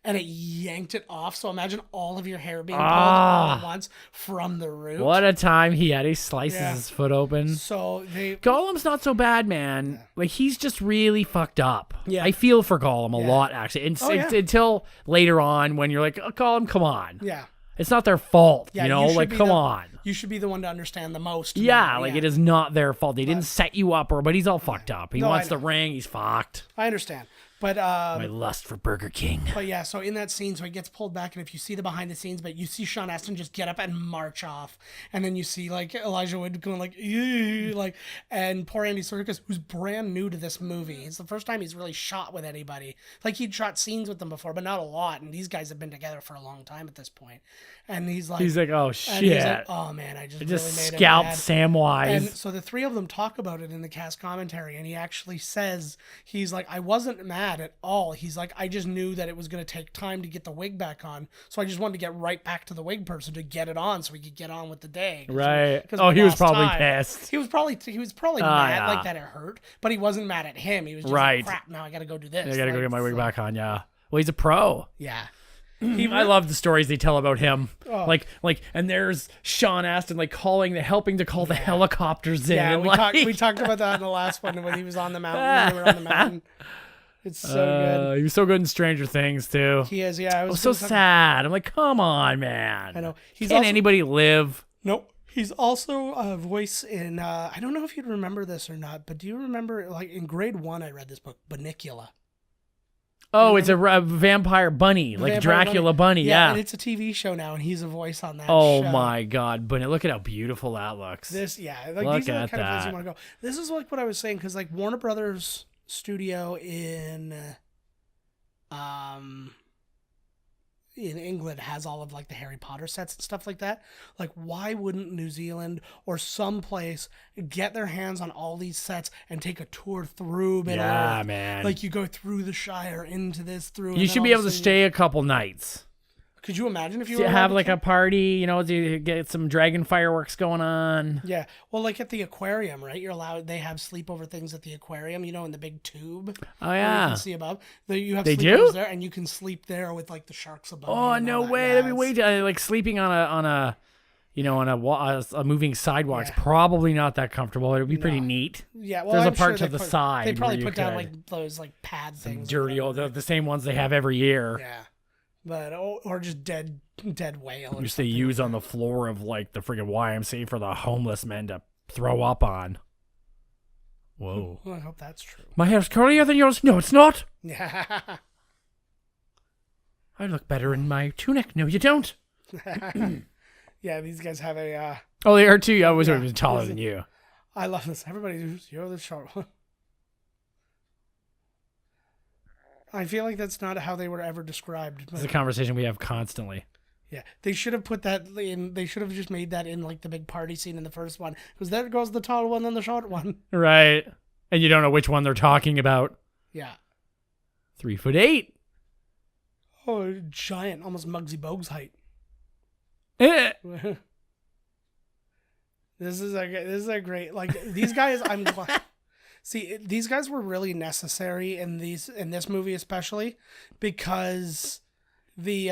and it yanked it off. So imagine all of your hair being pulled all at once from the root. What a time he had. He slices Yeah. his foot open. So they. Gollum's not so bad, man. Like, he's just really fucked up. Yeah. I feel for Gollum a Yeah. lot, actually. And Oh, yeah. until later on when you're like, oh, Gollum, come on. Yeah. It's not their fault, Yeah, you know? should Like, be come the- on. You should be the one to understand the most. Yeah, man. like, it is not their fault. They didn't set you up, but he's all fucked up. He No, wants I the know. ring. He's fucked. I understand. But My lust for Burger King. But yeah, so in that scene, so he gets pulled back, and if you see the behind the scenes, but you see Sean Astin just get up and march off, and then you see like Elijah Wood going like, "Ew," like, and poor Andy Serkis, who's brand new to this movie. It's the first time he's really shot with anybody. Like, he'd shot scenes with them before, but not a lot. And these guys have been together for a long time at this point. And he's like, Oh, and shit. he's like, oh man, I just It really just made him scalped mad. Samwise. And so the three of them talk about it in the cast commentary, and he actually says, he's like, I wasn't mad at all. He's like, I just knew that it was going to take time to get the wig back on, so I just wanted to get right back to the wig person to get it on so we could get on with the day. 'Cause Right. 'cause Oh, we he was lost probably time. pissed. He was probably mad, yeah. like that it hurt, but he wasn't mad at him. He was just Right. like, crap, now I got to go do this. I gotta go Like, get my wig so- back on, yeah. Well, he's a pro. Yeah. I love the stories they tell about him. Oh. Like, and there's Sean Astin like helping to call the helicopters in. Yeah, and, we talked about that in the last one when he was on the mountain. When we were on the mountain. It's so good. He was so good in Stranger Things too. He is, yeah. I I was was so gonna talk- sad. I'm like, come on, man. I know. He's Can't also- anybody live? Nope. He's also a voice in, I don't know if you'd remember this or not, but do you remember, like, in grade 1, I read this book, Bunnicula. Oh, it's a vampire bunny, like Vampire Dracula bunny. Yeah. And it's a TV show now, and he's a voice on that Oh show. my God, bunny! Look at how beautiful that looks. Like, Look these are the at kind of places that. you want to go. This is like what I was saying, because, like, Warner Brothers studio in England has all of like the Harry Potter sets and stuff like that. Like, why wouldn't New Zealand or some place get their hands on all these sets and take a tour through Middle Yeah, Earth? man. Like, you go through the Shire into this through. You should be able to stay a couple nights. Could you imagine if you To were have allowed like to a party, you know, to get some dragon fireworks going on. Yeah, well, like at the aquarium, right? You're allowed. They have sleepover things at the aquarium. You know, in the big tube. Oh where you yeah. can see above. You have They sleepovers do? there, and you can sleep there with like the sharks above. you Oh and no all that. way! Yeah, That'd be way like sleeping on a you know, on a moving sidewalk's probably not that comfortable. It'd be pretty neat. Yeah, well, There's I'm a part sure to they the put- side They probably where you put down could. like those like pad things. Dirty old, the same ones they have every year. Yeah, but or just dead whale. Or Which they something. use on the floor of like the friggin' YMCA for the homeless men to throw up on. Whoa. Well, I hope that's true. My hair's curlier than yours. No, it's not. Yeah. I look better in my tunic. No, you don't. Yeah, these guys have a. Oh, they are too. I was Yeah. always taller than you. I love this. You're the short one. I feel like that's not how they were ever described. It's But a conversation we have constantly. yeah, they should have put that in. They should have just made that in like the big party scene in the first one, because there goes the tall one and the short one. Right. And you don't know which one they're talking about. Yeah. 3'8". Oh, giant, almost Muggsy Bogues height. Eh. This is a great, like, these guys. I'm glad. See, these guys were really necessary in this movie, especially because the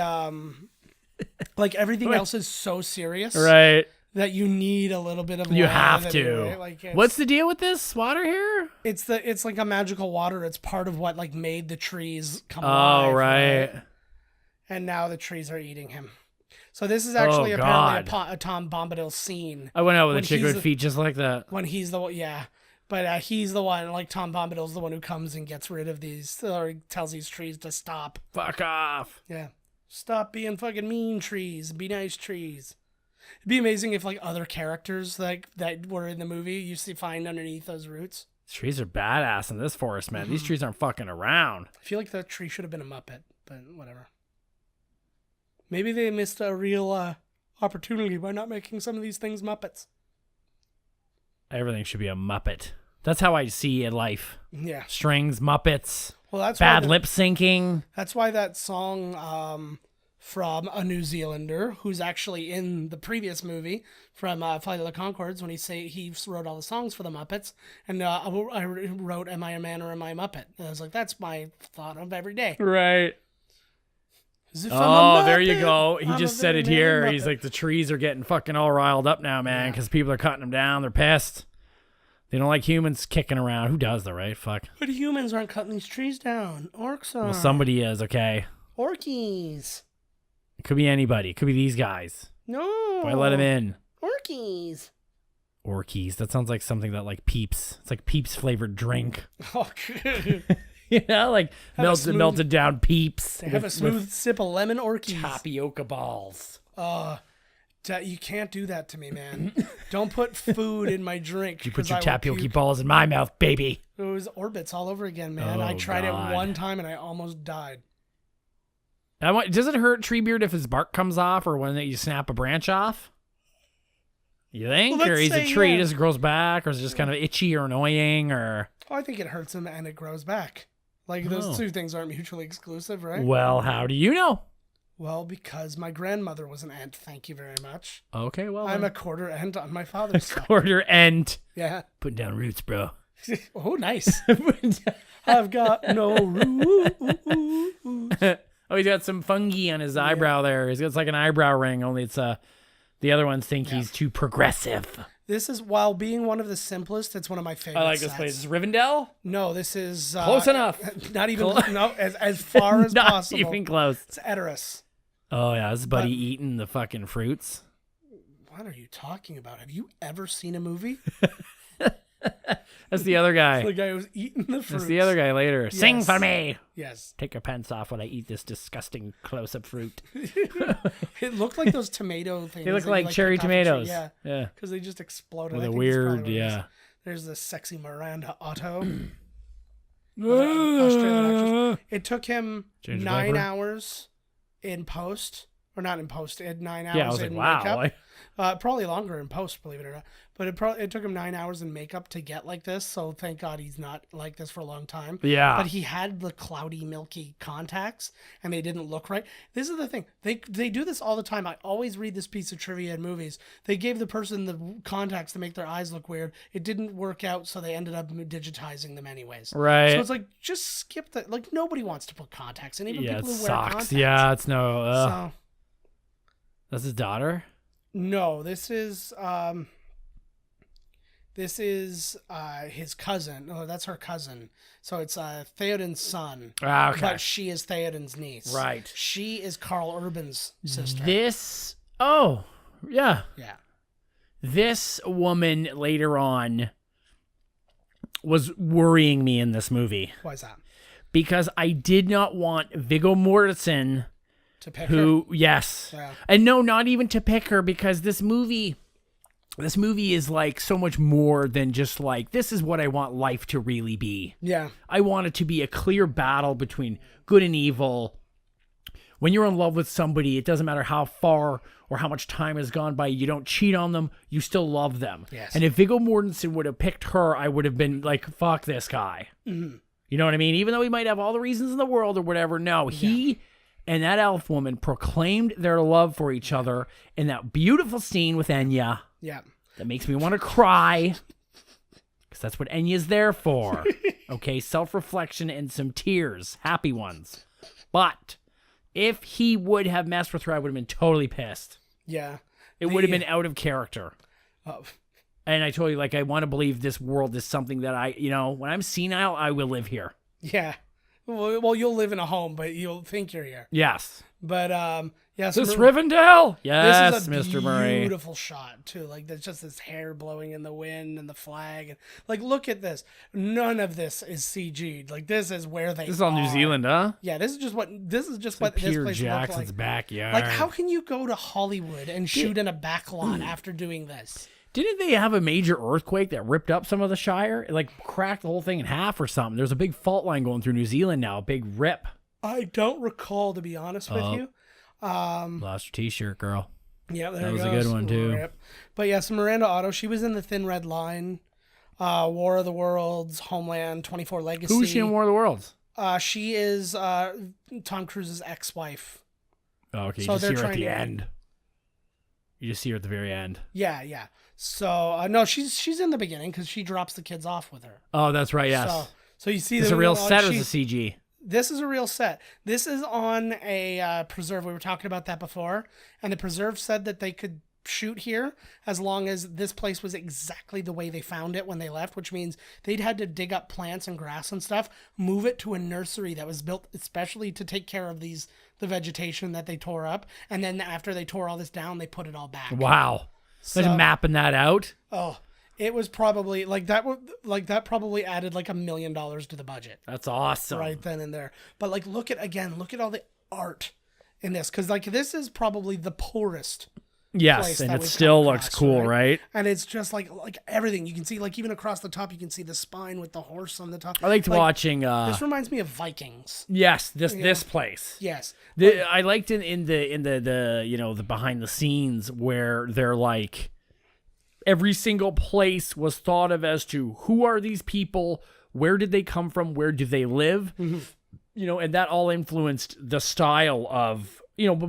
like everything else is so serious, Right. that you need a little bit of You levity, have to. right? Like, What's the deal with this water here? it's like a magical water. It's part of what like made the trees come Oh, alive. right. And now the trees are eating him. So this is actually apparently God. a Tom Bombadil scene. I went out with when a chick he's with feet just like that. when he's the one, yeah. But he's the one, like Tom Bombadil's the one who comes and gets rid of these, or tells these trees to stop. Fuck off. Yeah. Stop being fucking mean trees. Be nice trees. It'd be amazing if like other characters like that were in the movie you see find underneath those roots. These trees are badass in this forest, man. These trees aren't fucking around. I feel like that tree should have been a Muppet, but whatever. Maybe they missed a real opportunity by not making some of these things Muppets. Everything should be a Muppet. That's how I see in life. Yeah. Strings, Muppets, Well, that's bad why lip syncing. That's why that song from a New Zealander who's actually in the previous movie from Flight of the Conchords when he wrote all the songs for the Muppets, and I wrote "Am I a Man or Am I a Muppet?" And I was like, that's my thought of every day. Right. As if I'm a Oh, there you Muppet, go. He I'm just a said very it man here. Muppet. He's like, the trees are getting fucking all riled up now, man, because people are cutting them down. They're pissed. They don't like humans kicking around. Who does, though, right? Fuck. But humans aren't cutting these trees down. Orcs are. Well, somebody is, okay? Orkies. It could be anybody. It could be these guys. No. Why let him in? Orkies. Orkies. That sounds like something that, like, Peeps. It's like Peeps flavored drink. Oh, good. You know, like melted down Peeps. They have a smooth sip of lemon Orkies. Tapioca balls. You can't do that to me, man. Don't put food in my drink. You put 'cause your I will tapioca puke. balls in my mouth, baby. It was Orbits all over again, man. Oh, I tried God. it one time and I almost died. Does it hurt Treebeard if his bark comes off or when you snap a branch off? You think? Well, Or let's he's a say, tree, yeah. just grows back, or is it just kind of itchy or annoying, or... Oh, I think it hurts him and it grows back. Like, those two things aren't mutually exclusive, right? Well, how do you know? Well, because my grandmother was an ant, thank you very much. Okay, well, I'm a quarter ant on my father's side. quarter end. Yeah. Putting down roots, bro. Oh, nice. I've got no roots. Oh, he's got some fungi on his eyebrow there. He's got like an eyebrow ring, only it's the other ones think he's too progressive. This is, while being one of the simplest, it's one of my favorite I like this sets. place. Is this Rivendell? No, this is... Close enough. Not even... No, as far as Not possible. even close. It's Edoras. Oh, yeah, this buddy eating the fucking fruits. What are you talking about? Have you ever seen a movie? That's the other guy. The guy who's eating the fruits. That's the other guy later. Sing for me. Yes. Take your pants off when I eat this disgusting close-up fruit. It looked like those tomato things. They look that you, like cherry picked off a tree. tomatoes. Yeah. Yeah. Because they just exploded. With I a think that's probably weird, what it is. yeah. There's the sexy Miranda Otto. Australian actress. It took him Change 9 diaper? hours in post. Or not in post. It had 9 hours Yeah, I was like, in wow. makeup. Probably longer in post, believe it or not. But it took him 9 hours in makeup to get like this. So thank God he's not like this for a long time. Yeah. But he had the cloudy, milky contacts, and they didn't look right. This is the thing. They do this all the time. I always read this piece of trivia in movies. They gave the person the contacts to make their eyes look weird. It didn't work out, so they ended up digitizing them anyways. Right. So it's like, just skip that. Like, nobody wants to put contacts in, even Yeah, it people who wear sucks. contacts. Yeah, it's no... So, That's his daughter? no, this is his cousin. Oh, that's her cousin. So it's Theoden's son. Ah, okay. But she is Theoden's niece. Right. She is Carl Urban's sister. This... Oh, yeah. Yeah. This woman later on was worrying me in this movie. Why is that? Because I did not want Viggo Mortensen... To pick her? Yes. Yeah. And no, not even to pick her, because this movie is like so much more than just like, this is what I want life to really be. Yeah. I want it to be a clear battle between good and evil. When you're in love with somebody, it doesn't matter how far or how much time has gone by. You don't cheat on them. You still love them. Yes. And if Viggo Mortensen would have picked her, I would have been like, fuck this guy. Mm-hmm. You know what I mean? Even though he might have all the reasons in the world or whatever. No, he and that elf woman proclaimed their love for each other in that beautiful scene with Enya. Yeah. That makes me want to cry. Because that's what Enya's there for. Okay, self-reflection and some tears. Happy ones. But if he would have messed with her, I would have been totally pissed. Yeah. It would have been out of character. Oh. And I told you, like, I want to believe this world is something that when I'm senile, I will live here. Yeah. Well, you'll live in a home, but you'll think you're here. Yes. But Yeah, Is this Rivendell? Yes, this is a Mr. Murray. beautiful shot too. Like there's just this hair blowing in the wind and the flag, and like look at this. None of this is CG'd. Like this is where they. This is all New Zealand, huh? Yeah, this is just what this Peter place Jackson's looks like. backyard. Like how can you go to Hollywood and shoot in a back lot after doing this? Didn't they have a major earthquake that ripped up some of the Shire? It like cracked the whole thing in half or something. There's a big fault line going through New Zealand now. A big rip. I don't recall, to be honest with you. Lost your T-shirt, girl. Yeah, there That was goes. a good one, too. Rip. But yeah, so Miranda Otto, she was in the Thin Red Line, War of the Worlds, Homeland, 24 Legacy. Who was she in War of the Worlds? She is Tom Cruise's ex-wife. Oh, okay. So You just see they're her at trying the to- end. You just see her at the very end. Yeah. So no, she's in the beginning because she drops the kids off with her. Oh, that's right. Yes. So you see Is the a real set or is it CG? This is a real set. This is on a preserve. We were talking about that before, and the preserve said that they could shoot here as long as this place was exactly the way they found it when they left, which means they'd had to dig up plants and grass and stuff, move it to a nursery that was built especially to take care of the vegetation that they tore up, and then after they tore all this down, they put it all back. Wow. So- Like mapping that out. Oh, it was probably that probably added like $1 million to the budget. That's awesome. Right then and there. But like look at all the art in this, because like this is probably the poorest Yes, place and that it we've still come looks across, cool, right? And it's just like everything you can see, like even across the top you can see the spine with the horse on the top. I liked watching. This reminds me of Vikings. Yes, this place. Yes. I liked in the the behind the scenes where they're like every single place was thought of as to who are these people, where did they come from, where do they live, and that all influenced the style of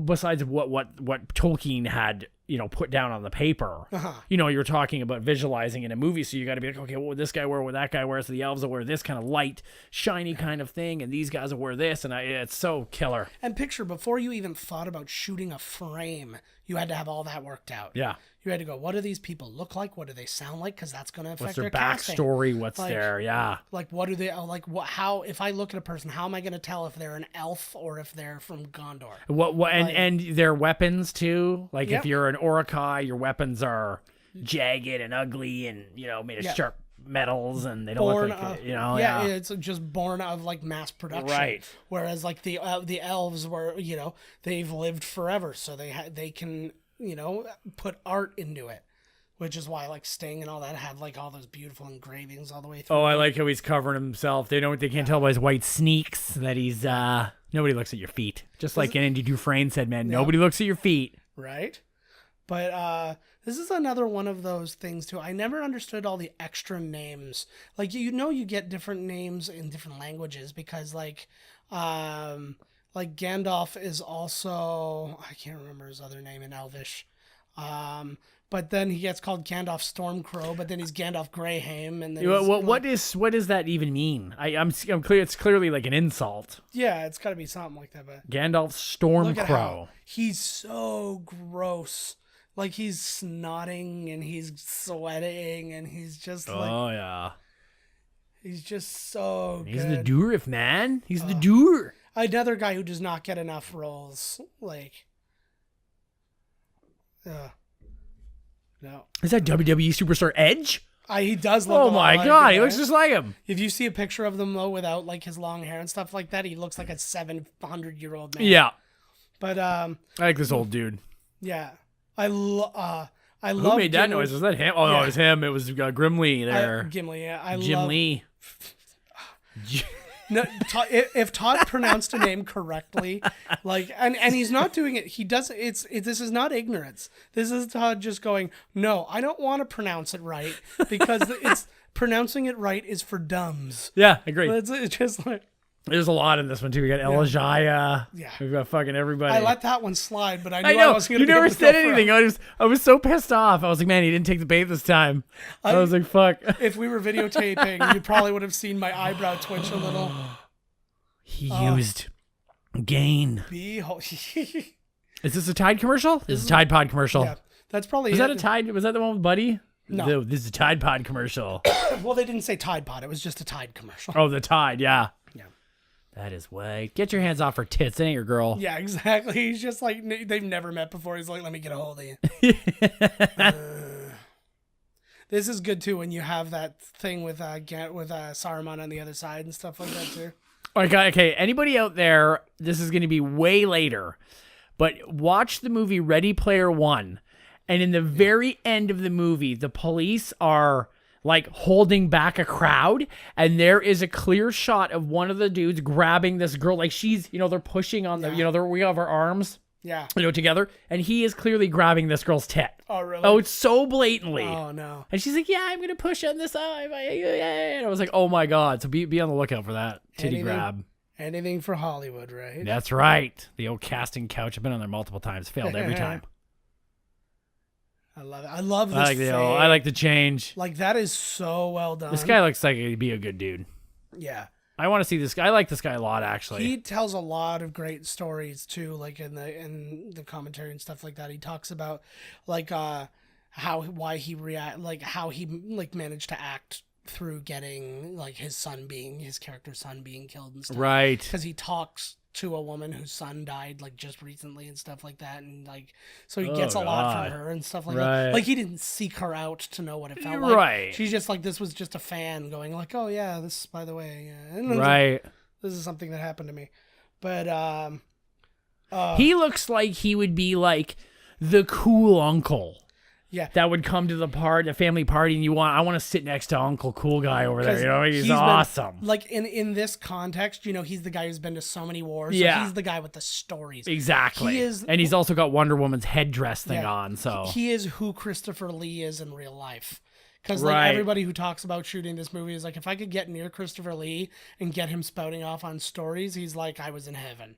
besides what Tolkien had put down on the paper. You were talking about visualizing in a movie, so you got to be like, okay, what would this guy wear, what that guy wears? So the elves will wear this kind of light, shiny kind of thing, and these guys will wear this, and it's so killer. And picture, before you even thought about shooting a frame, you had to have all that worked out. Yeah. You had to go, what do these people look like? What do they sound like? Because that's going to affect What's their casting. backstory? What's their, Like, what do they, like, how, if I look at a person, how am I going to tell if they're an elf or if they're from Gondor? And their weapons too. Like Yep. if you're an Urukai, your weapons are jagged and ugly and made of sharp metals, and they don't look like it's just born of like mass production. Right. Whereas like the elves were, they've lived forever, so they can put art into it. Which is why like Sting and all that had like all those beautiful engravings all the way through. Oh, I like how he's covering himself. They can't tell by his white sneaks that he's nobody looks at your feet. Just like Andy Dufresne said, man, nobody looks at your feet. Right? But this is another one of those things too. I never understood all the extra names. Like you get different names in different languages because like Gandalf is also, I can't remember his other name in Elvish. But then he gets called Gandalf Stormcrow, but then he's Gandalf Greyhame, and then What does that even mean? I'm clear. It's clearly like an insult. Yeah, it's got to be something like that. But Gandalf look at Stormcrow. how he's so gross. Like he's snotting and he's sweating and he's just like, Oh yeah, he's just so he's good. the Durif man. He's the Dur. Another guy who does not get enough roles. Like, no. Is that WWE superstar Edge? He does look. Oh a lot my like god, him, he looks right? just like him. If you see a picture of them though, without like his long hair and stuff like that, he looks like a 700-year-old man. Yeah, But I like this old dude. yeah, I love. Who made that noise? Was that him? Oh no, it was him. It was Gimli there. Gimli. Yeah, Jim love. Lee. No, if Todd pronounced a name correctly, like, and he's not doing it, he does. This is not ignorance. This is Todd just going, no, I don't want to pronounce it right because it's pronouncing it right is for dumbs. Yeah, I agree. It's just like, There's a lot in this one too. We got Elijah. Yeah. We've got fucking everybody. I let that one slide, but I knew I I know. was going You to. never said anything. I was so pissed off. I was like, man, he didn't take the bait this time. I was like, fuck. If we were videotaping, you probably would have seen my eyebrow twitch a little. He used gain. Behold. Is this a Tide commercial? This is a Tide Pod commercial. Yeah, that's probably. Was that a Tide? Was that the one with Buddy? No. This is a Tide Pod commercial. Well, they didn't say Tide Pod. It was just a Tide commercial. Oh, the Tide, yeah. Yeah. That is white. Get your hands off her tits. It ain't your girl. Yeah, exactly. He's just like, they've never met before. He's like, let me get a hold of you. This is good too when you have that thing with Saruman on the other side and stuff like that too. Okay, anybody out there, this is going to be way later, but watch the movie Ready Player One, and in the very end of the movie, the police are like holding back a crowd, and there is a clear shot of one of the dudes grabbing this girl, like she's, they're pushing on the, we have our arms, together, and he is clearly grabbing this girl's tit. Oh, really? Oh, it's so blatantly. Oh, no. And she's like, yeah, I'm going to push on this side. And I was like, oh my God. So be on the lookout for that titty grab. Anything for Hollywood, right? That's right. The old casting couch. I've been on there multiple times. Failed every time. I love it. I love this. I like the change. Like, that is so well done. This guy looks like he'd be a good dude. Yeah. I want to see this guy. I like this guy a lot, actually. He tells a lot of great stories too, like in the commentary and stuff like that. He talks about like how he managed to act through getting like his character's son being killed and stuff. Right. Because he talks to a woman whose son died like just recently and stuff like that, and like so he gets a lot from her and stuff like that. Like he didn't seek her out to know what it felt like. Right. She's just like, this was just a fan going like, oh yeah, this, by the way, and right. This is something that happened to me. But he looks like he would be like the cool uncle. Yeah. That would come to the family party, and I want to sit next to Uncle Cool Guy over there. He's awesome. Like in this context, he's the guy who's been to so many wars. So yeah. he's the guy with the stories. Exactly. And he's also got Wonder Woman's headdress thing on. So he is who Christopher Lee is in real life. Because like everybody who talks about shooting this movie is like, if I could get near Christopher Lee and get him spouting off on stories, he's like, I was in heaven.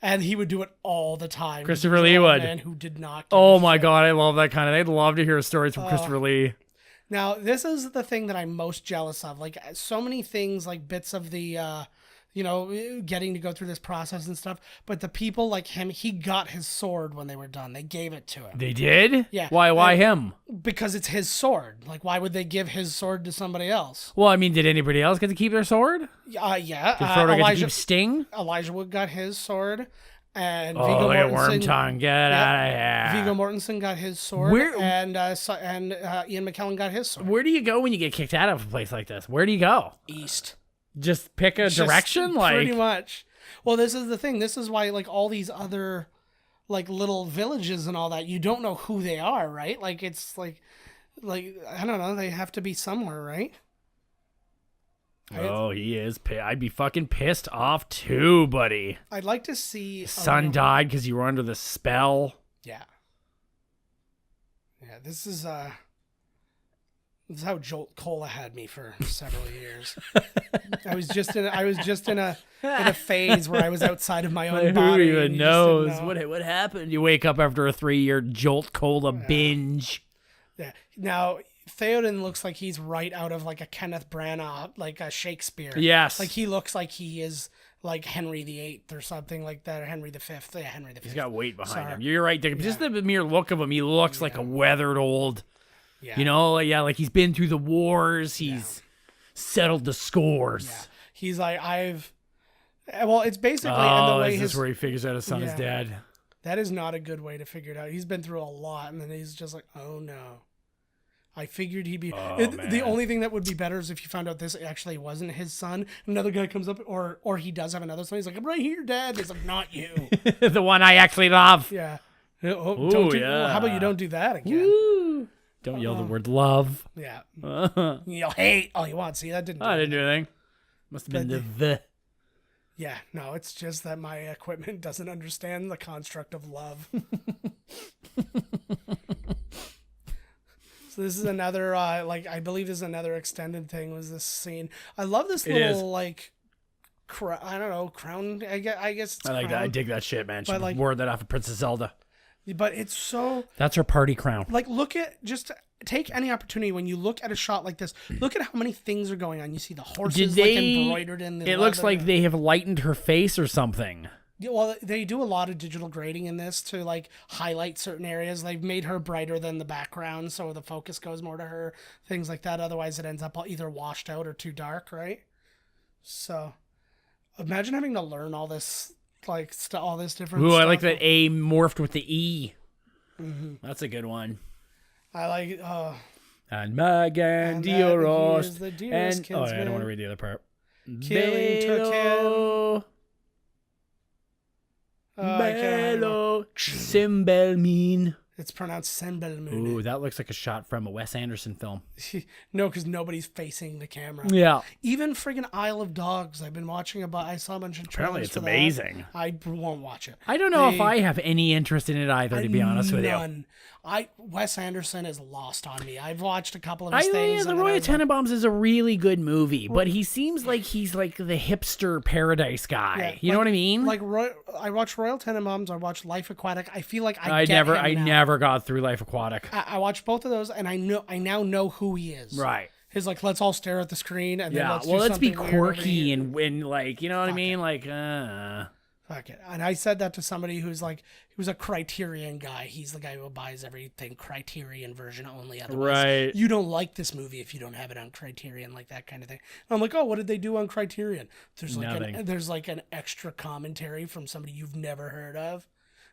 And he would do it all the time. Christopher Lee would. Man who did not. Oh my God, I love that kind of. I'd love to hear stories from Christopher Lee. Now, this is the thing that I'm most jealous of. Like so many things, like bits of the, getting to go through this process and stuff. But the people like him, he got his sword when they were done. They gave it to him. They did? Yeah. Why him? Because it's his sword. Like, why would they give his sword to somebody else? Well, I mean, did anybody else get to keep their sword? Yeah. Did Frodo get to keep Sting? Elijah Wood got his sword. And Viggo Mortensen, get out of here. Viggo Mortensen got his sword, and Ian McKellen got his sword. Where do you go when you get kicked out of a place like this? Where do you go? East. Just pick a direction? Pretty much. Well, this is the thing. This is why, like, all these other, like, little villages and all that, you don't know who they are, right? Like, it's like I don't know, they have to be somewhere, right? Oh, he is. I'd be fucking pissed off too, buddy. I'd like to see... His son died because you were under the spell. Yeah. Yeah, this is how Jolt Cola had me for several years. I was just in a phase where I was outside of my own body. Who even knows what happened? You wake up after a 3-year Jolt Cola binge. Yeah. Now, Theoden looks like he's right out of like a Kenneth Branagh, like a Shakespeare. Yes. Like he looks like he is like Henry VIII or something like that, or Henry V. Yeah, Henry V. He's got weight behind him. You're right. Just the mere look of him, he looks like a weathered old, like he's been through the wars. He's settled the scores. Yeah. He's like, it's basically in the way is this where he figures out his son is dead? That is not a good way to figure it out. He's been through a lot, and then he's just like, oh no. I figured he'd be... the only thing that would be better is if you found out this actually wasn't his son. Another guy comes up, or he does have another son. He's like, I'm right here, Dad. He's like, not you. The one I actually love. Yeah. How about you don't do that again? Woo. Don't yell the word love. Yeah. You'll hate all you want. See, that didn't do I didn't do anything. Must have been the... Yeah, no, it's just that my equipment doesn't understand the construct of love. So this is another, I believe this is another extended thing, was this scene. I love this little, like, I don't know, crown, I guess it's I like crown. that. I dig that shit, man. She But, like, wore that off of Princess Zelda. But it's so... That's her party crown. Like, take any opportunity when you look at a shot like this. Look at how many things are going on. You see the horses embroidered in the It looks like they have lightened her face or something. Yeah, well, they do a lot of digital grading in this to like highlight certain areas. They've made her brighter than the background, so the focus goes more to her, things like that. Otherwise, it ends up either washed out or too dark, right? So, Imagine having to learn all this, like, all this different Ooh, stuff. I like that A morphed with the E. That's a good one. I like, And Magandioros. he is the dearest And, I don't kinsman. want to read the other part. Killing took him. I can't remember. Belo Simbelmin. It's pronounced Senbelmoon. Ooh, that looks like a shot from a Wes Anderson film. No, because nobody's facing the camera. Yeah. Even friggin' Isle of Dogs. I've been watching I saw a bunch of trailers Apparently it's for that. amazing. I won't watch it. I don't know if I have any interest in it either, to be honest with you. None. Wes Anderson is lost on me. I've watched a couple of his things. The and then Roy I was like, Tenenbaums is a really good movie, but he seems like he's like the hipster paradise guy. yeah, You know what I mean? Like I watched Royal Tenenbaums. I watched Life Aquatic. I feel like I get never him now. never got through Life Aquatic. I watched both of those, and I now know who he is. Right. His like, let's all stare at the screen, and then Yeah. let's Well, do let's be something weird over quirky here. and like, you know what I mean? Like, Fuck it. And I said that to somebody who's like, he was a Criterion guy. He's the guy who buys everything Criterion version only. Otherwise, Right. you don't like this movie if you don't have it on Criterion, like that kind of thing. And I'm like, oh, what did they do on Criterion? There's like an extra commentary from somebody you've never heard of.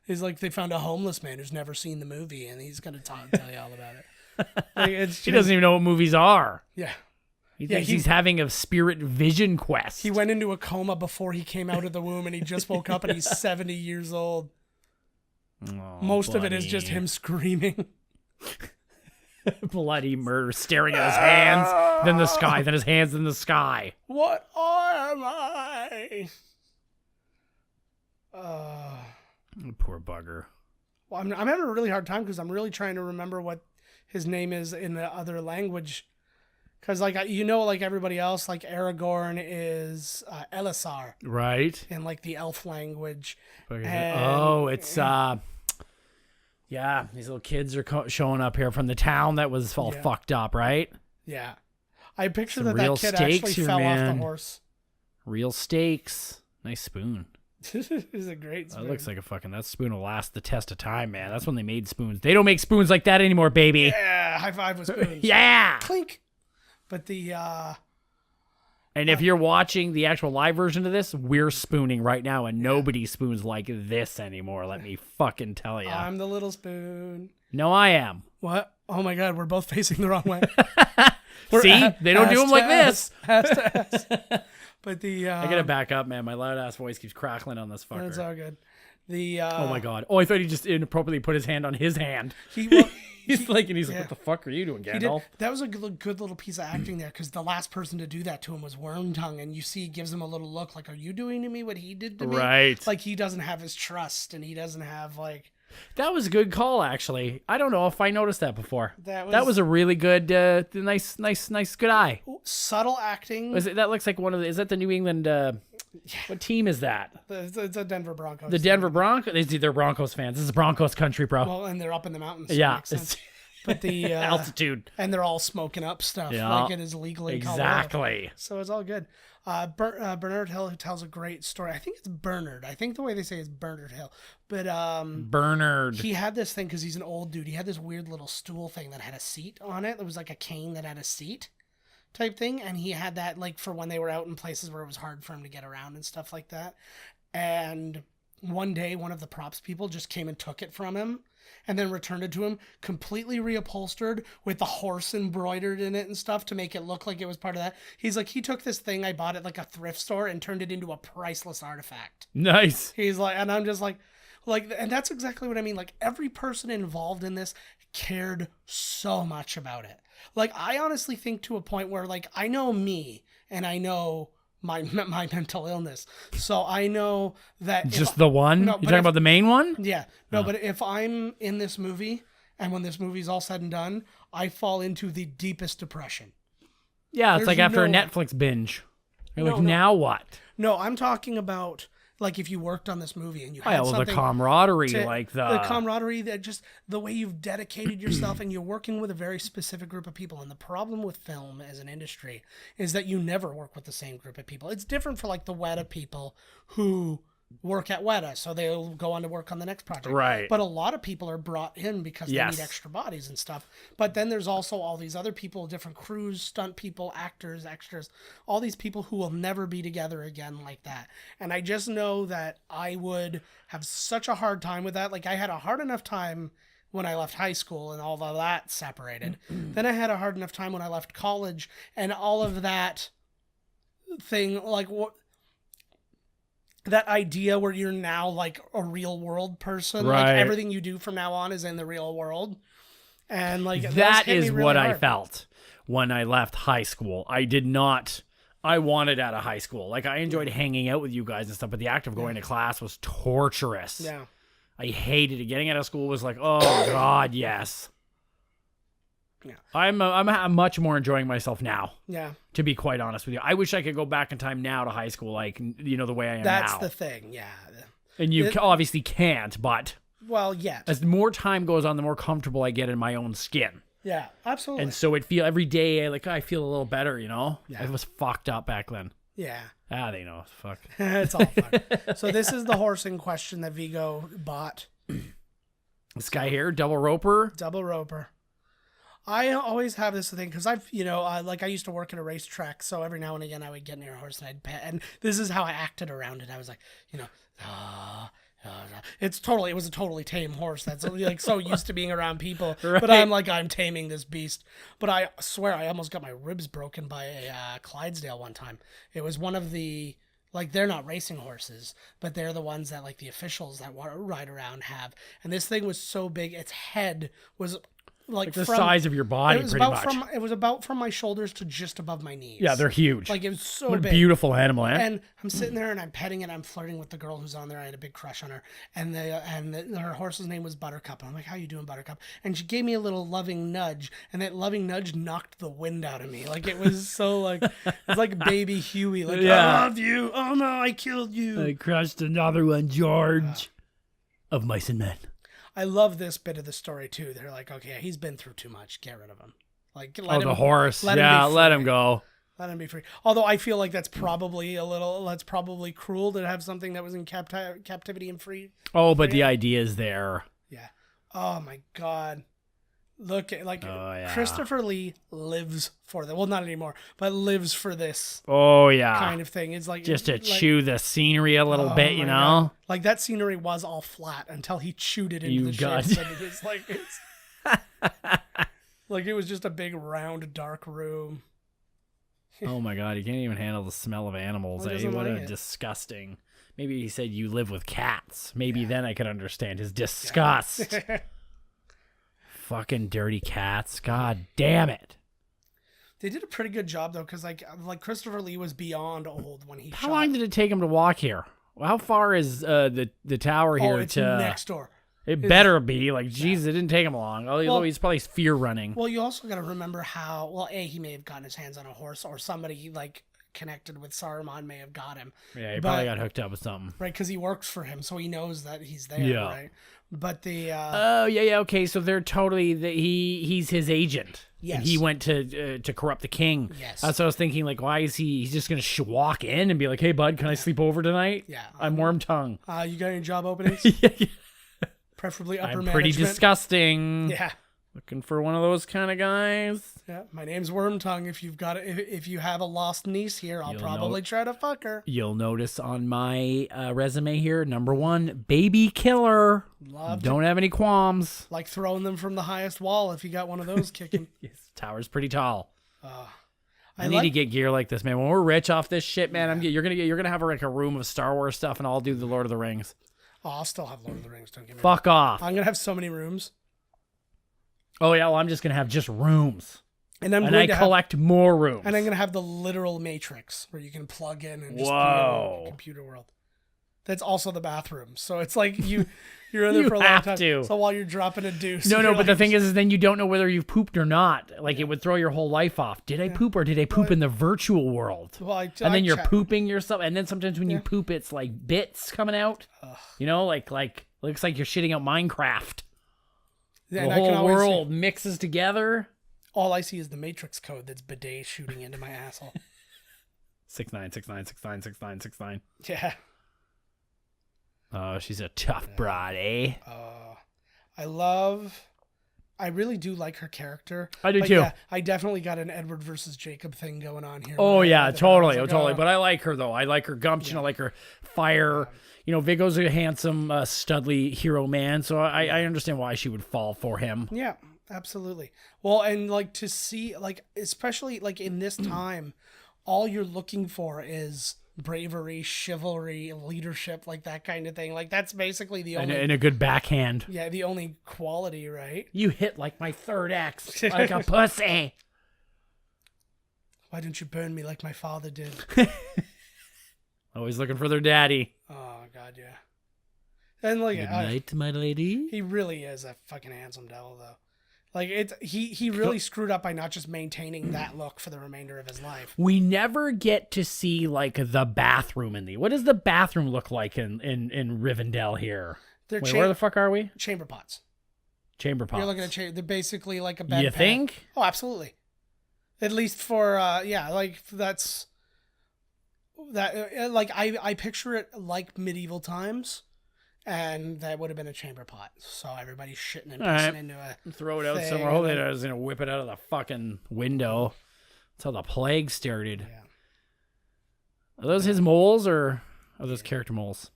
It's like they found a homeless man who's never seen the movie, and he's gonna tell you all about it. Like, he doesn't even know what movies are. Yeah. He thinks he's having a spirit vision quest. He went into a coma before he came out of the womb, and he just woke up, and he's 70 years old. Oh, Most of it is just him screaming. Bloody murder, staring at his hands, then the sky, then his hands, then the sky. What am I? Poor bugger. Well, I'm having a really hard time because I'm really trying to remember what his name is in the other language. Because, like, like everybody else, like, Aragorn is Elisar Right? in, like, the elf language. It's, yeah, these little kids are showing up here from the town that was all fucked up, right? Yeah. I picture Some that real kid stakes actually here, fell off man. the horse. Real stakes. Nice spoon. This is a great spoon. That looks like that spoon will last the test of time, man. That's when they made spoons. They don't make spoons like that anymore, baby. Yeah, high five with spoons. Yeah. Clink. But And if you're watching the actual live version of this, we're spooning right now, and nobody spoons like this anymore. Let me fucking tell you. I'm the little spoon. No, I am. What? Oh my God, we're both facing the wrong way. See? They don't do them like this. Ass to ass. But I gotta back up, man. My loud ass voice keeps crackling on this fucker. That's all good. Oh my God. Oh, I thought he just inappropriately put his hand on his hand. He's like, what the fuck are you doing, Gandalf? That was a good little piece of acting there, because the last person to do that to him was Wormtongue, and you see he gives him a little look like, are you doing to me what he did to me? Right. Like, he doesn't have his trust, and he doesn't have, like... That was a good call, actually. I don't know if I noticed that before. That was a really good, nice, good eye. Subtle acting. That looks like one of the... Is that the New England... What team is that? It's a Denver Broncos. The Denver Broncos? They're Broncos fans. This is Broncos country, bro. Well, and they're up in the mountains. So yeah. It makes sense. But the... altitude. And they're all smoking up stuff. Yeah. Like it is legal in Colorado. Exactly. So it's all good. Bernard Hill, who tells a great story. I think it's Bernard. I think the way they say it's Bernard Hill. But Bernard. he had this thing, because he's an old dude. He had this weird little stool thing that had a seat on it. It was like a cane that had a seat type thing. And he had that like for when they were out in places where it was hard for him to get around and stuff like that. And one day, one of the props people just came and took it from him and then returned it to him, completely reupholstered with the horse embroidered in it and stuff to make it look like it was part of that. He's like, he took this thing I bought at like a thrift store and turned it into a priceless artifact. Nice. He's like, and I'm just like, and that's exactly what I mean. Like, every person involved in this cared so much about it. Like, I honestly think to a point where, like, I know me and I know my mental illness. So I know that... Just the one? No, You're talking about the main one? Yeah. No, but if I'm in this movie and when this movie's all said and done, I fall into the deepest depression. Yeah, it's There's like after a no- Netflix binge. You're No, like, no. now what? No, I'm talking about... Like, if you worked on this movie and you Oh, had yeah, well, the something camaraderie, to- like the camaraderie, that just the way you've dedicated yourself, and you're working with a very specific group of people. And the problem with film as an industry is that you never work with the same group of people. It's different for like the Weta people who work at Weta, so they'll go on to work on the next project. Right. But a lot of people are brought in because they Yes. need extra bodies and stuff. But then there's also all these other people, different crews, stunt people, actors, extras, all these people who will never be together again like that. And I just know that I would have such a hard time with that. Like, I had a hard enough time when I left high school and all of that separated. Then I had a hard enough time when I left college and all of that thing, like what that idea where you're now like a real world person, like Right. everything you do from now on is in the real world, and like That hit me is really what I hard. felt when I left high school. I wanted out of high school. Like, I enjoyed hanging out with you guys and stuff, but the act of going to class was torturous. Yeah, I hated it. Getting out of school was like, oh God, yes. Yeah. I'm much more enjoying myself now, yeah, to be quite honest with you. I wish I could go back in time now to high school, like, you know, the way I am that's now. the thing. Yeah, And you it- obviously can't, but well, yeah, as more time goes on, the more comfortable I get in my own skin. yeah, absolutely. And so every day, like, I feel a little better, you know? Yeah. I was fucked up back then. Yeah, They know. Fuck. it's all fun. So this is the horse in question that Vigo bought. This guy here, double roper. Double roper. I always have this thing because I've, like I used to work at a racetrack, so every now and again I would get near a horse and I'd pet, and this is how I acted around it. I was like, it was a totally tame horse that's like so used to being around people, but Right. I'm like, I'm taming this beast. But I swear I almost got my ribs broken by a Clydesdale one time. It was one of the, like, they're not racing horses, but they're the ones that like the officials that ride around have. And this thing was so big, its head was like The size of your body, it was pretty about much. it was about from my shoulders to just above my knees. Yeah, they're huge. like, it was so what a big. beautiful animal, eh? And I'm sitting there and I'm petting it. I'm flirting with the girl who's on there. I had a big crush on her, and her horse's name was Buttercup. And I'm like, "How you doing, Buttercup?" And she gave me a little loving nudge, and that loving nudge knocked the wind out of me. Like, it was so like it's like baby Huey. Like, Yeah. I love you. Oh no, I killed you. I crushed another one, George. Of Mice and Men. I love this bit of the story too. They're like, "Okay, he's been through too much. Get rid of him." Like, let him, The horse. let him Yeah, be let free. him go. Let him be free. Although I feel like that's probably cruel to have something that was in captivity and free. Oh, but the idea is there. Yeah. Oh my God. Look at, like, Oh, yeah. Christopher Lee lives for that. Well, not anymore, but lives for this Oh, yeah. kind of thing. It's like Just to like, chew the scenery a little oh bit, you my know? God. Like, that scenery was all flat until he chewed it into You the got- shape. And it's like like it was just a big round dark room. Oh, my God. You can't even handle the smell of animals. Well, he Eh? doesn't What like a it. disgusting. Maybe he said you live with cats. Maybe then I could understand his disgust. Fucking dirty cats. God damn it. They did a pretty good job though, because like Christopher Lee was beyond old when he How shot. long did it take him to walk here? How far is the tower here it's to... next door. It better be. Like, Jesus, it didn't take him long. Although Well- he's probably fear running. Well, you also got to remember how, well, he may have gotten his hands on a horse, or somebody like connected with Saruman may have got him. Yeah, he but- probably got hooked up with something. Right, because he works for him, so he knows that he's there, Yeah. right? But the Oh, yeah, okay. So they're totally... he's his agent. Yes. And he went to corrupt the king. Yes. That's what I was thinking. Like, why is he's just going to walk in and be like, hey, bud, can I sleep over tonight? Yeah. I'm worm tongue. you got any job openings? Preferably upper I'm management. pretty disgusting. Yeah. Looking for one of those kind of guys. Yeah, my name's Worm Tongue. If you've got if you have a lost niece here, I'll You'll probably know. try to fuck her. You'll notice on my resume here, number 1, baby killer. Love to- Don't have any qualms. Like throwing them from the highest wall if you got one of those kicking. This tower's pretty tall. I need like- to get gear like this, man. When we're rich off this shit, man, you're gonna have like a room of Star Wars stuff, and I'll do the Lord of the Rings. Oh, I'll still have Lord of the Rings. Don't get me wrong. Fuck off. I'm gonna have so many rooms, Oh yeah, well I'm just gonna have just rooms, and I'm and going I to have, collect more rooms. and I'm gonna have the literal Matrix where you can plug in and just Whoa. be in a computer world. That's also the bathroom, so it's like you're in there You for a long have time. to. So while you're dropping a deuce, No, you're but the like- thing is then you don't know whether you've pooped or not. Like it would throw your whole life off. Did I poop or did I poop in the virtual world? Well, And then you're check. pooping yourself, and then sometimes when you poop, it's like bits coming out. You know, like looks like you're shitting out Minecraft. And The I can whole always see- world mixes together. all I see is the Matrix code that's bidet shooting into my asshole. 6969696969. Yeah. Oh, she's a tough broad, eh? I really do like her character. I do But too. Yeah, I definitely got an Edward versus Jacob thing going on here. Oh when I yeah, read that. I totally, was like, totally. oh. But I like her though. I like her gumption. I like her fire. Viggo's a handsome, studly hero man, so I understand why she would fall for him. Yeah, absolutely. Well, and like to see, like especially like in this time, all you're looking for is bravery, chivalry, leadership, like that kind of thing. Like that's basically the only And a good backhand. yeah, the only quality, right? You hit like my third ex, like a pussy. Why don't you burn me like my father did? Always looking for their daddy. Oh God, yeah. And like, Good night, my lady. he really is a fucking handsome devil, though. Like he really screwed up by not just maintaining that look for the remainder of his life. We never get to see like the bathroom in the. What does the bathroom look like in Rivendell here? They're Wait, where the fuck are we? chamber pots. Chamber pots. You're looking at they're basically like a bed. You pad. think? Oh, absolutely. At least for like that's that. Like I picture it like medieval times. And that would have been a chamber pot. So everybody's shitting and All pissing right. into a Throw it out thing, somewhere. and Hopefully, then- I was gonna whip it out of the fucking window. That's how the plague started. Yeah. Are those his moles or are those character moles?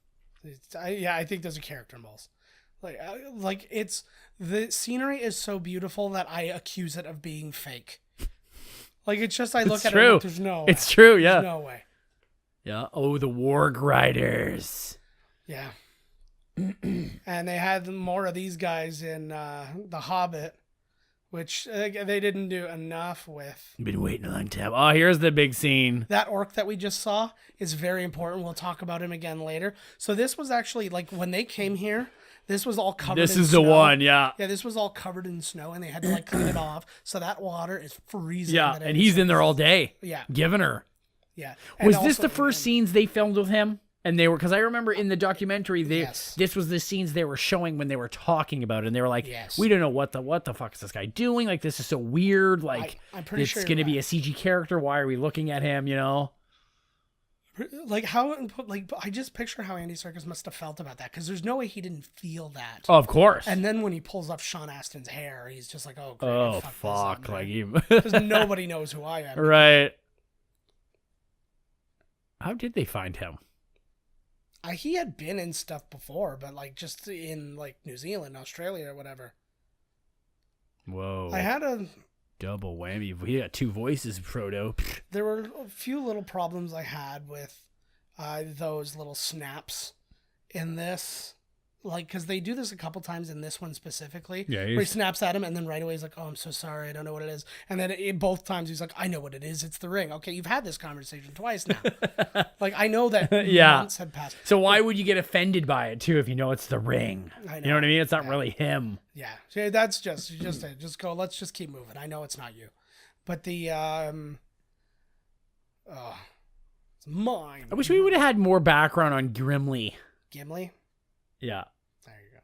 I think those are character moles. Like it's the scenery is so beautiful that I accuse it of being fake. Like it's just I look It's at it and true. like, there's no way. It's true. Yeah. There's no way. Yeah. Oh, the Warg Riders. Yeah. And they had more of these guys in The Hobbit, which they didn't do enough with. Been waiting a long time. Oh, here's the big scene. That orc that we just saw is very important. We'll talk about him again later. So this was actually like when they came here, this was all covered This in is snow. the one. Yeah. Yeah, this was all covered in snow and they had to like clean it off. So that water is freezing. Yeah. that And it he's is- in there all day. Yeah. Giving her. Yeah. Was And this also- the first scenes they filmed with him? And they were, because I remember in the documentary, Yes. this was the scenes they were showing when they were talking about it. And they were like, Yes. we don't know what the fuck is this guy doing? Like, this is so weird. Like, I'm pretty it's sure going to you're be a right. CG character. Why are we looking at him, Like how, like I just picture how Andy Serkis must have felt about that because there's no way he didn't feel that. Oh, of course. And then when he pulls up Sean Astin's hair, he's just like, "Oh, great, oh, fuck fuck. Like, because nobody knows who I am." right. How did they find him? He had been in stuff before, but like just in like New Zealand, Australia, or whatever. Whoa. I had double whammy. He got two voices, Frodo. there were a few little problems I had with those little snaps in this. Like, because they do this a couple times in this one specifically. Yeah, where he snaps at him and then right away he's like, "Oh, I'm so sorry. I don't know what it is." And then both times he's like, "I know what it is. It's the ring." Okay, you've had this conversation twice now. Like, I know that Yeah. months had passed. So why would you get offended by it, too, if you know it's the ring? I You know what I mean? It's not really him. Yeah, so that's just go. Let's just keep moving. I know it's not you, but the it's mine. I wish we would have had more background on Gimli. Gimli. Yeah. There you go.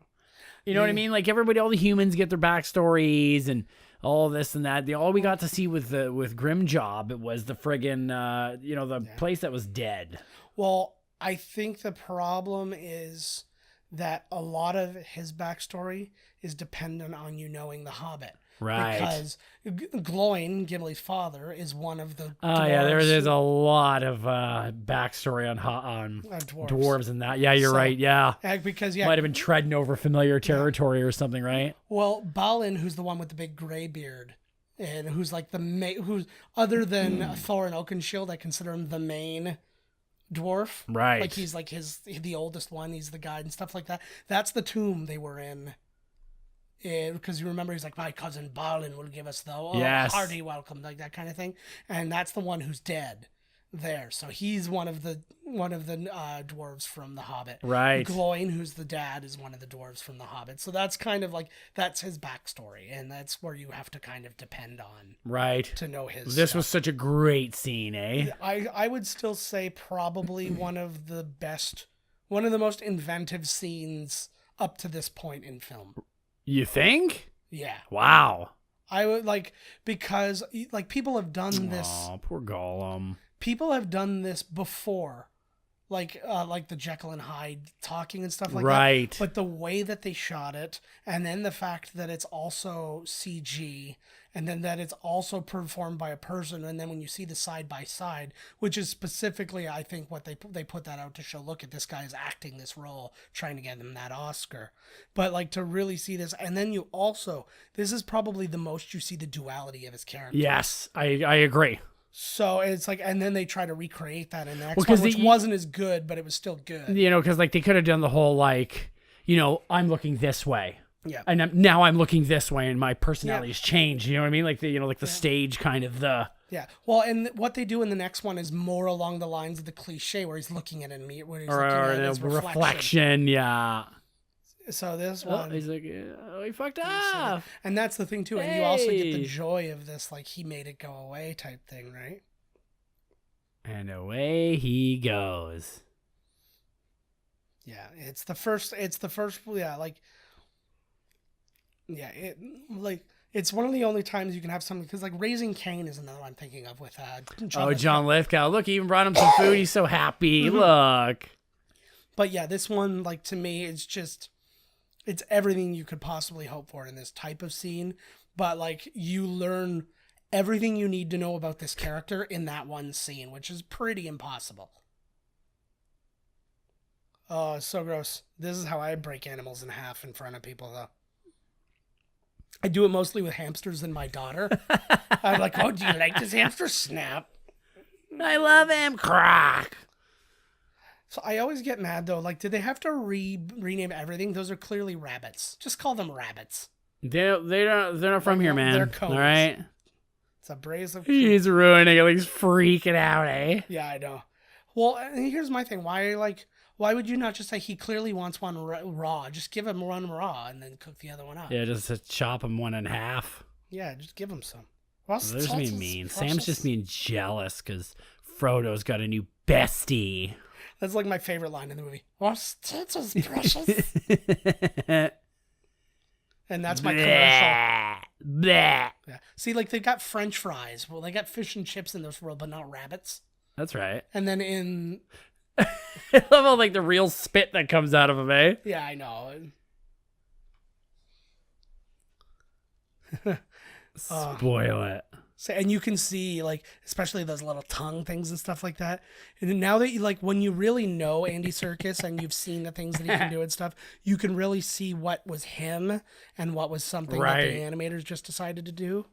You know what I mean? Like everybody, all the humans get their backstories and all this and that. All we got to see with Grimjob, it was the friggin', the place that was dead. Well, I think the problem is that a lot of his backstory is dependent on you knowing the Hobbit. Right. Because Gloin, Gimli's father, is one of the Oh yeah, dwarves. there's a lot of backstory on dwarves and that. Yeah, you're So- right. Yeah, Because might have been treading over familiar territory or something, right? Well, Balin, who's the one with the big gray beard, and who's like who's other than Thor and Oakenshield, I consider him the main dwarf. Right. Like he's like the oldest one. He's the guide and stuff like that. That's the tomb they were in. Because you remember he's like, "My cousin Balin will give us the Yes. hearty welcome," like that kind of thing. And that's the one who's dead there. So he's one of the dwarves from The Hobbit. Right. Gloin, who's the dad, is one of the dwarves from The Hobbit. So that's kind of like that's his backstory, and that's where you have to kind of depend on Right. to know his. This stuff. was such a great scene, eh? I would still say probably one of the most inventive scenes up to this point in film. You think? Yeah. Wow. I would because people have done this. Oh, poor Gollum. People have done this before. like the Jekyll and Hyde talking and stuff like Right. that. But the way that they shot it, and then the fact that it's also CG, and then that it's also performed by a person, and then when you see the side by side, which is specifically, I think, what they put that out to show. Look at this guy is acting this role, trying to get him that Oscar. But like to really see this, and then you also, this is probably the most you see the duality of his character. Yes, I agree. So it's like, and then they try to recreate that in the next Well, one, which wasn't as good, but it was still good. You know, because like they could have done the whole like, you know, I'm looking this way. Yeah. And now I'm looking this way, and my personality's changed. You know what I mean? Like the stage kind of the. Yeah. Well, and what they do in the next one is more along the lines of the cliche where he's looking at it, where he's looking at his reflection. Yeah. So this Oh, one, he's like, oh, he fucked up. and that's the thing too, and you also get the joy of this, like he made it go away type thing, right? And away he goes. Yeah, it's the first. Yeah, like. Yeah, it's one of the only times you can have something, because like Raising Cain is another one I'm thinking of with John Lithgow. Look, he even brought him some food. He's so happy. Look. But yeah, this one, like to me, it's everything you could possibly hope for in this type of scene. But like you learn everything you need to know about this character in that one scene, which is pretty impossible. Oh, it's so gross. This is how I break animals in half in front of people, though. I do it mostly with hamsters and my daughter. I'm like, oh, do you like this hamster? Snap. I love him. Crack. So I always get mad, though. Like, did they have to rename everything? Those are clearly rabbits. Just call them rabbits. They're not from here, man. They're cones. All right. It's a brace of... He's ruining it. He's freaking out, eh? Yeah, I know. Well, and here's my thing. Why would you not just say he clearly wants one raw? Just give him one raw and then cook the other one up. Yeah, just to chop him one in half. Yeah, just give him some. There's being mean. Sam's just being jealous because Frodo's got a new bestie. That's like my favorite line in the movie. What's tits precious? And that's my commercial. Bleh. Yeah. See, like they got French fries. Well, they got fish and chips in this world, but not rabbits. That's right. And then in... I love all like the real spit that comes out of him, eh? Yeah, I know. Spoil it. So, and you can see, like, especially those little tongue things and stuff like that. And now that you, like, when you really know Andy Serkis and you've seen the things that he can do and stuff, you can really see what was him and what was something that the animators just decided to do.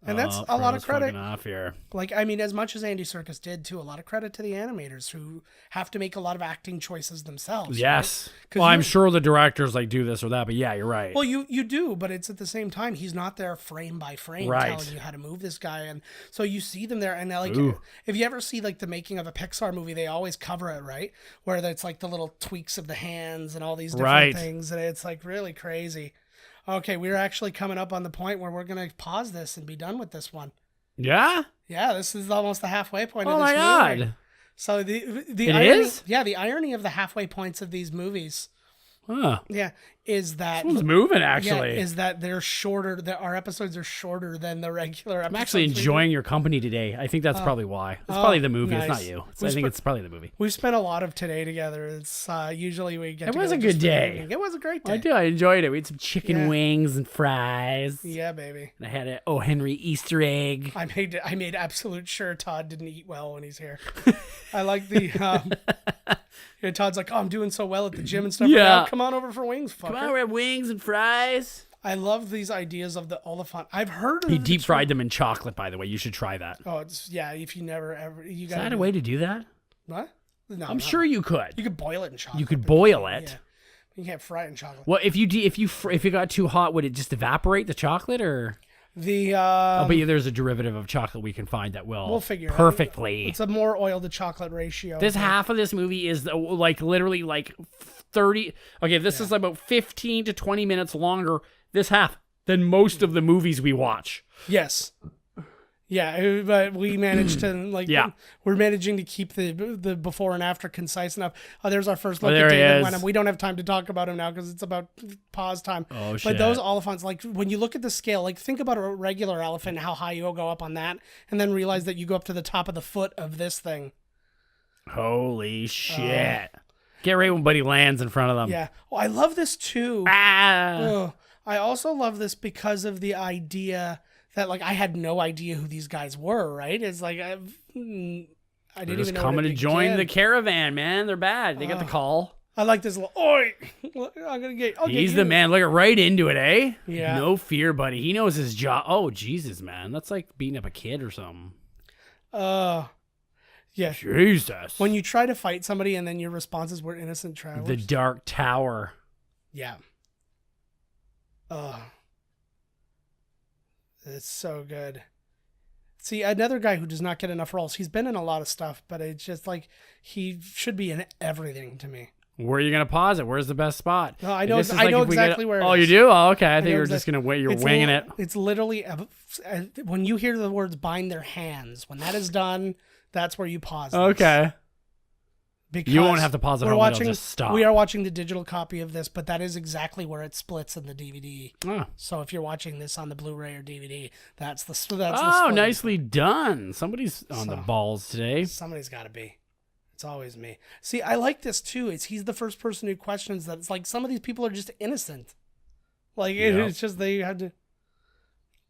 And that's a lot of credit. Off here. Like, I mean, as much as Andy Serkis did, too, a lot of credit to the animators who have to make a lot of acting choices themselves. Yes. Right? Well, I'm sure the directors like do this or that, but yeah, you're right. Well, you do, but it's at the same time, he's not there frame by frame telling you how to move this guy. And so you see them there, and like, if you ever see like the making of a Pixar movie, they always cover it, right? Where it's like the little tweaks of the hands and all these different things. And it's like really crazy. Okay, we're actually coming up on the point where we're going to pause this and be done with this one. Yeah? Yeah, this is almost the halfway point of this movie. Oh my God. So the It irony, is? Yeah, the irony of the halfway points of these movies, is that... This one's moving, actually. Yeah, is that they're shorter, our episodes are shorter than the regular episodes. I'm actually enjoying your company today. I think that's probably why. It's probably the movie. Nice. It's not you. I think it's probably the movie. We've spent a lot of today together. It's usually we get It was a together good just for the day. evening. It was a great day. I did. I enjoyed it. We had some chicken wings and fries. Yeah, baby. And I had an O. Henry Easter egg. I made absolute sure Todd didn't eat well when he's here. I like the... Todd's like, oh, I'm doing so well at the gym and stuff. Yeah. Come on over for wings, fucker. Come on, we have wings and fries. I love these ideas of the Oliphant. I've heard of He deep fried them in chocolate, by the way. You should try that. Oh, if you never ever... Is that a way to do that? What? No, I'm sure you could. You could boil it in chocolate. You could boil it. Yeah. You can't fry it in chocolate. Well, if it got too hot, would it just evaporate the chocolate, or? I'll bet you there's a derivative of chocolate we can find that will. We'll figure perfectly. It out. It's a more oil to chocolate ratio. This half of this movie is like literally like 30. Okay, this is about 15 to 20 minutes longer. This half than most of the movies we watch. Yes. Yeah, but we managed to we're managing to keep the before and after concise enough. Oh, there's our first look at David Wenham. We don't have time to talk about him now because it's about pause time. Oh shit! But those oliphants, like when you look at the scale, like think about a regular elephant, how high you'll go up on that, and then realize that you go up to the top of the foot of this thing. Holy shit. Get right when Buddy lands in front of them. Yeah. Oh, I love this too. Ah. I also love this because of the idea that, like, I had no idea who these guys were, right? It's like, I didn't They're even just know coming where to join begin. the caravan, man. They're bad. They got the call. I like this little, oi, I'm going to get He's you. the man. Look right into it, eh? Yeah. No fear, buddy. He knows his job. Oh, Jesus, man. That's like beating up a kid or something. Yeah. Jesus. When you try to fight somebody and then your responses were innocent travelers. The Dark Tower. Yeah. It's so good. See, another guy who does not get enough roles. He's been in a lot of stuff, but it's just like he should be in everything to me. Where are you going to pause it? Where's the best spot? No, I know. This is I like know if we exactly where. It Oh, is. you do? Oh, okay. I think know you were just going to wait. You're It's winging it. It's literally when you hear the words "bind their hands." When that is done, that's where you pause. This. Okay. Because You won't have to pause it. we're It'll watching. just stop. We are watching the digital copy of this, but that is exactly where it splits in the DVD. Oh, So if you're watching this on the Blu-ray or DVD, that's the oh split. nicely done. Somebody's on the So- balls today. Somebody's got to be. It's always me. See, I like this too. He's the first person who questions that. It's like some of these people are just innocent. Like Yep. it's just they had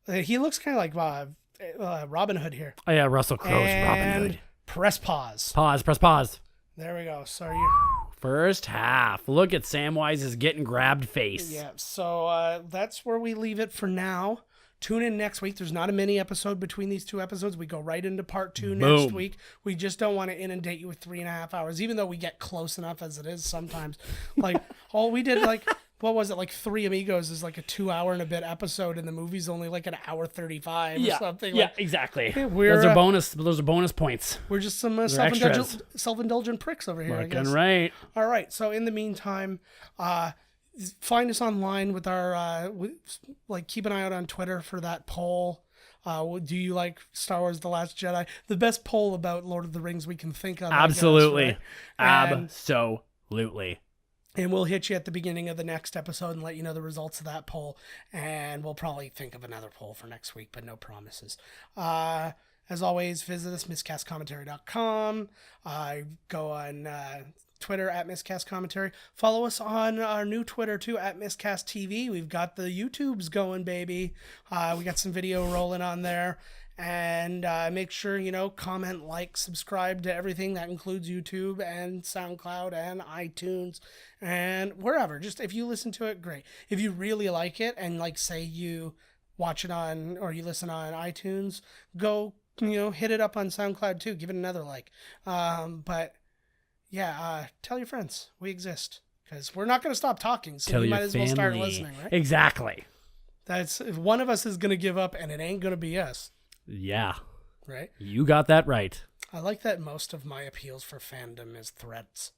to. He looks kind of like Robin Hood here. Oh, yeah. Russell Crowe's Robin And Hood. press pause. Press pause. There we go. Sorry. First half. Look at Samwise's getting grabbed face. Yeah. So that's where we leave it for now. Tune in next week. There's not a mini episode between these two episodes. We go right into part 2 next Boom. week. We just don't want to inundate you with 3.5 hours, even though we get close enough as it is sometimes. Like, all we did, like, what was it? Like, Three Amigos is like a 2 hour and a bit episode, and the movie's only like an hour 35 or something. Yeah, Like, exactly. we're, Those are bonus. Those are bonus points. we're just some extras. self-indulgent pricks over here, I Fucking guess. right. All right. So in the meantime, find us online with our keep an eye out on Twitter for that poll. Do you like Star Wars: The Last Jedi? The best poll about Lord of the Rings we can think of. Absolutely. I guess, right? And- Absolutely. And we'll hit you at the beginning of the next episode and let you know the results of that poll. And we'll probably think of another poll for next week, but no promises. As always, visit us, miscastcommentary.com. Go on Twitter at Miscast Commentary. Follow us on our new Twitter too at Miscast TV. We've got the YouTubes going, baby. We got some video rolling on there. And make sure, comment, like, subscribe to everything. That includes YouTube and SoundCloud and iTunes and wherever. Just if you listen to it, great. If you really like it and, like, say you watch it on or you listen on iTunes, go, hit it up on SoundCloud too. Give it another like. But yeah, tell your friends we exist because we're not going to stop talking. So Tell you your might as well start listening, right? Exactly. That's if one of us is going to give up, and it ain't going to be us. Yeah. Right? You got that right. I like that most of my appeals for fandom is threats.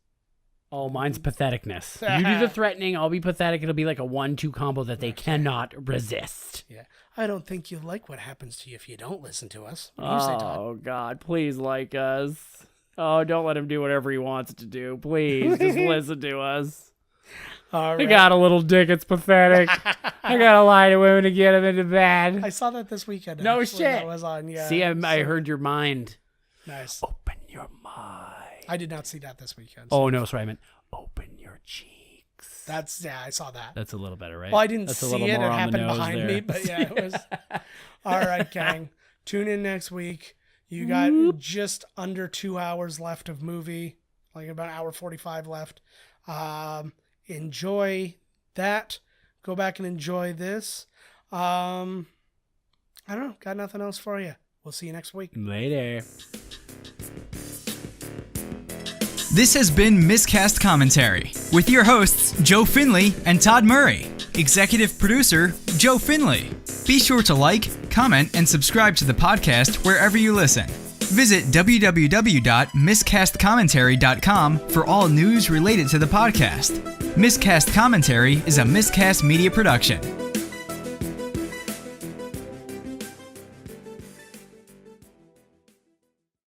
Oh, mine's patheticness. You do the threatening, I'll be pathetic. It'll be like a 1-2 combo that they cannot resist. Yeah. I don't think you'll like what happens to you if you don't listen to us. What do you say, Todd? Oh, God, please like us. Oh, don't let him do whatever he wants to do. Please, just listen to us. All I right. got a little dick. It's pathetic. I gotta lie to women to get them into bed. I saw that this weekend. No actually. shit. That was on, yeah. See, I heard your mind. Nice. Open your mind. I did not see that this weekend. Oh, no, sorry. I meant open your cheeks. I saw that. That's a little better, right? Well, I didn't That's a see little it. It more on the happened nose behind there. me, but yeah, it was. All right, gang. Tune in next week. You got just under 2 hours left of movie, like about an hour 45 left. Enjoy that. Go back and enjoy this. I don't know. Got nothing else for you. We'll see you next week. Later. This has been Miscast Commentary with your hosts, Joe Finley and Todd Murray. Executive producer, Joe Finley. Be sure to like, comment, and subscribe to the podcast wherever you listen. Visit www.miscastcommentary.com for all news related to the podcast. Miscast Commentary is a Miscast Media production.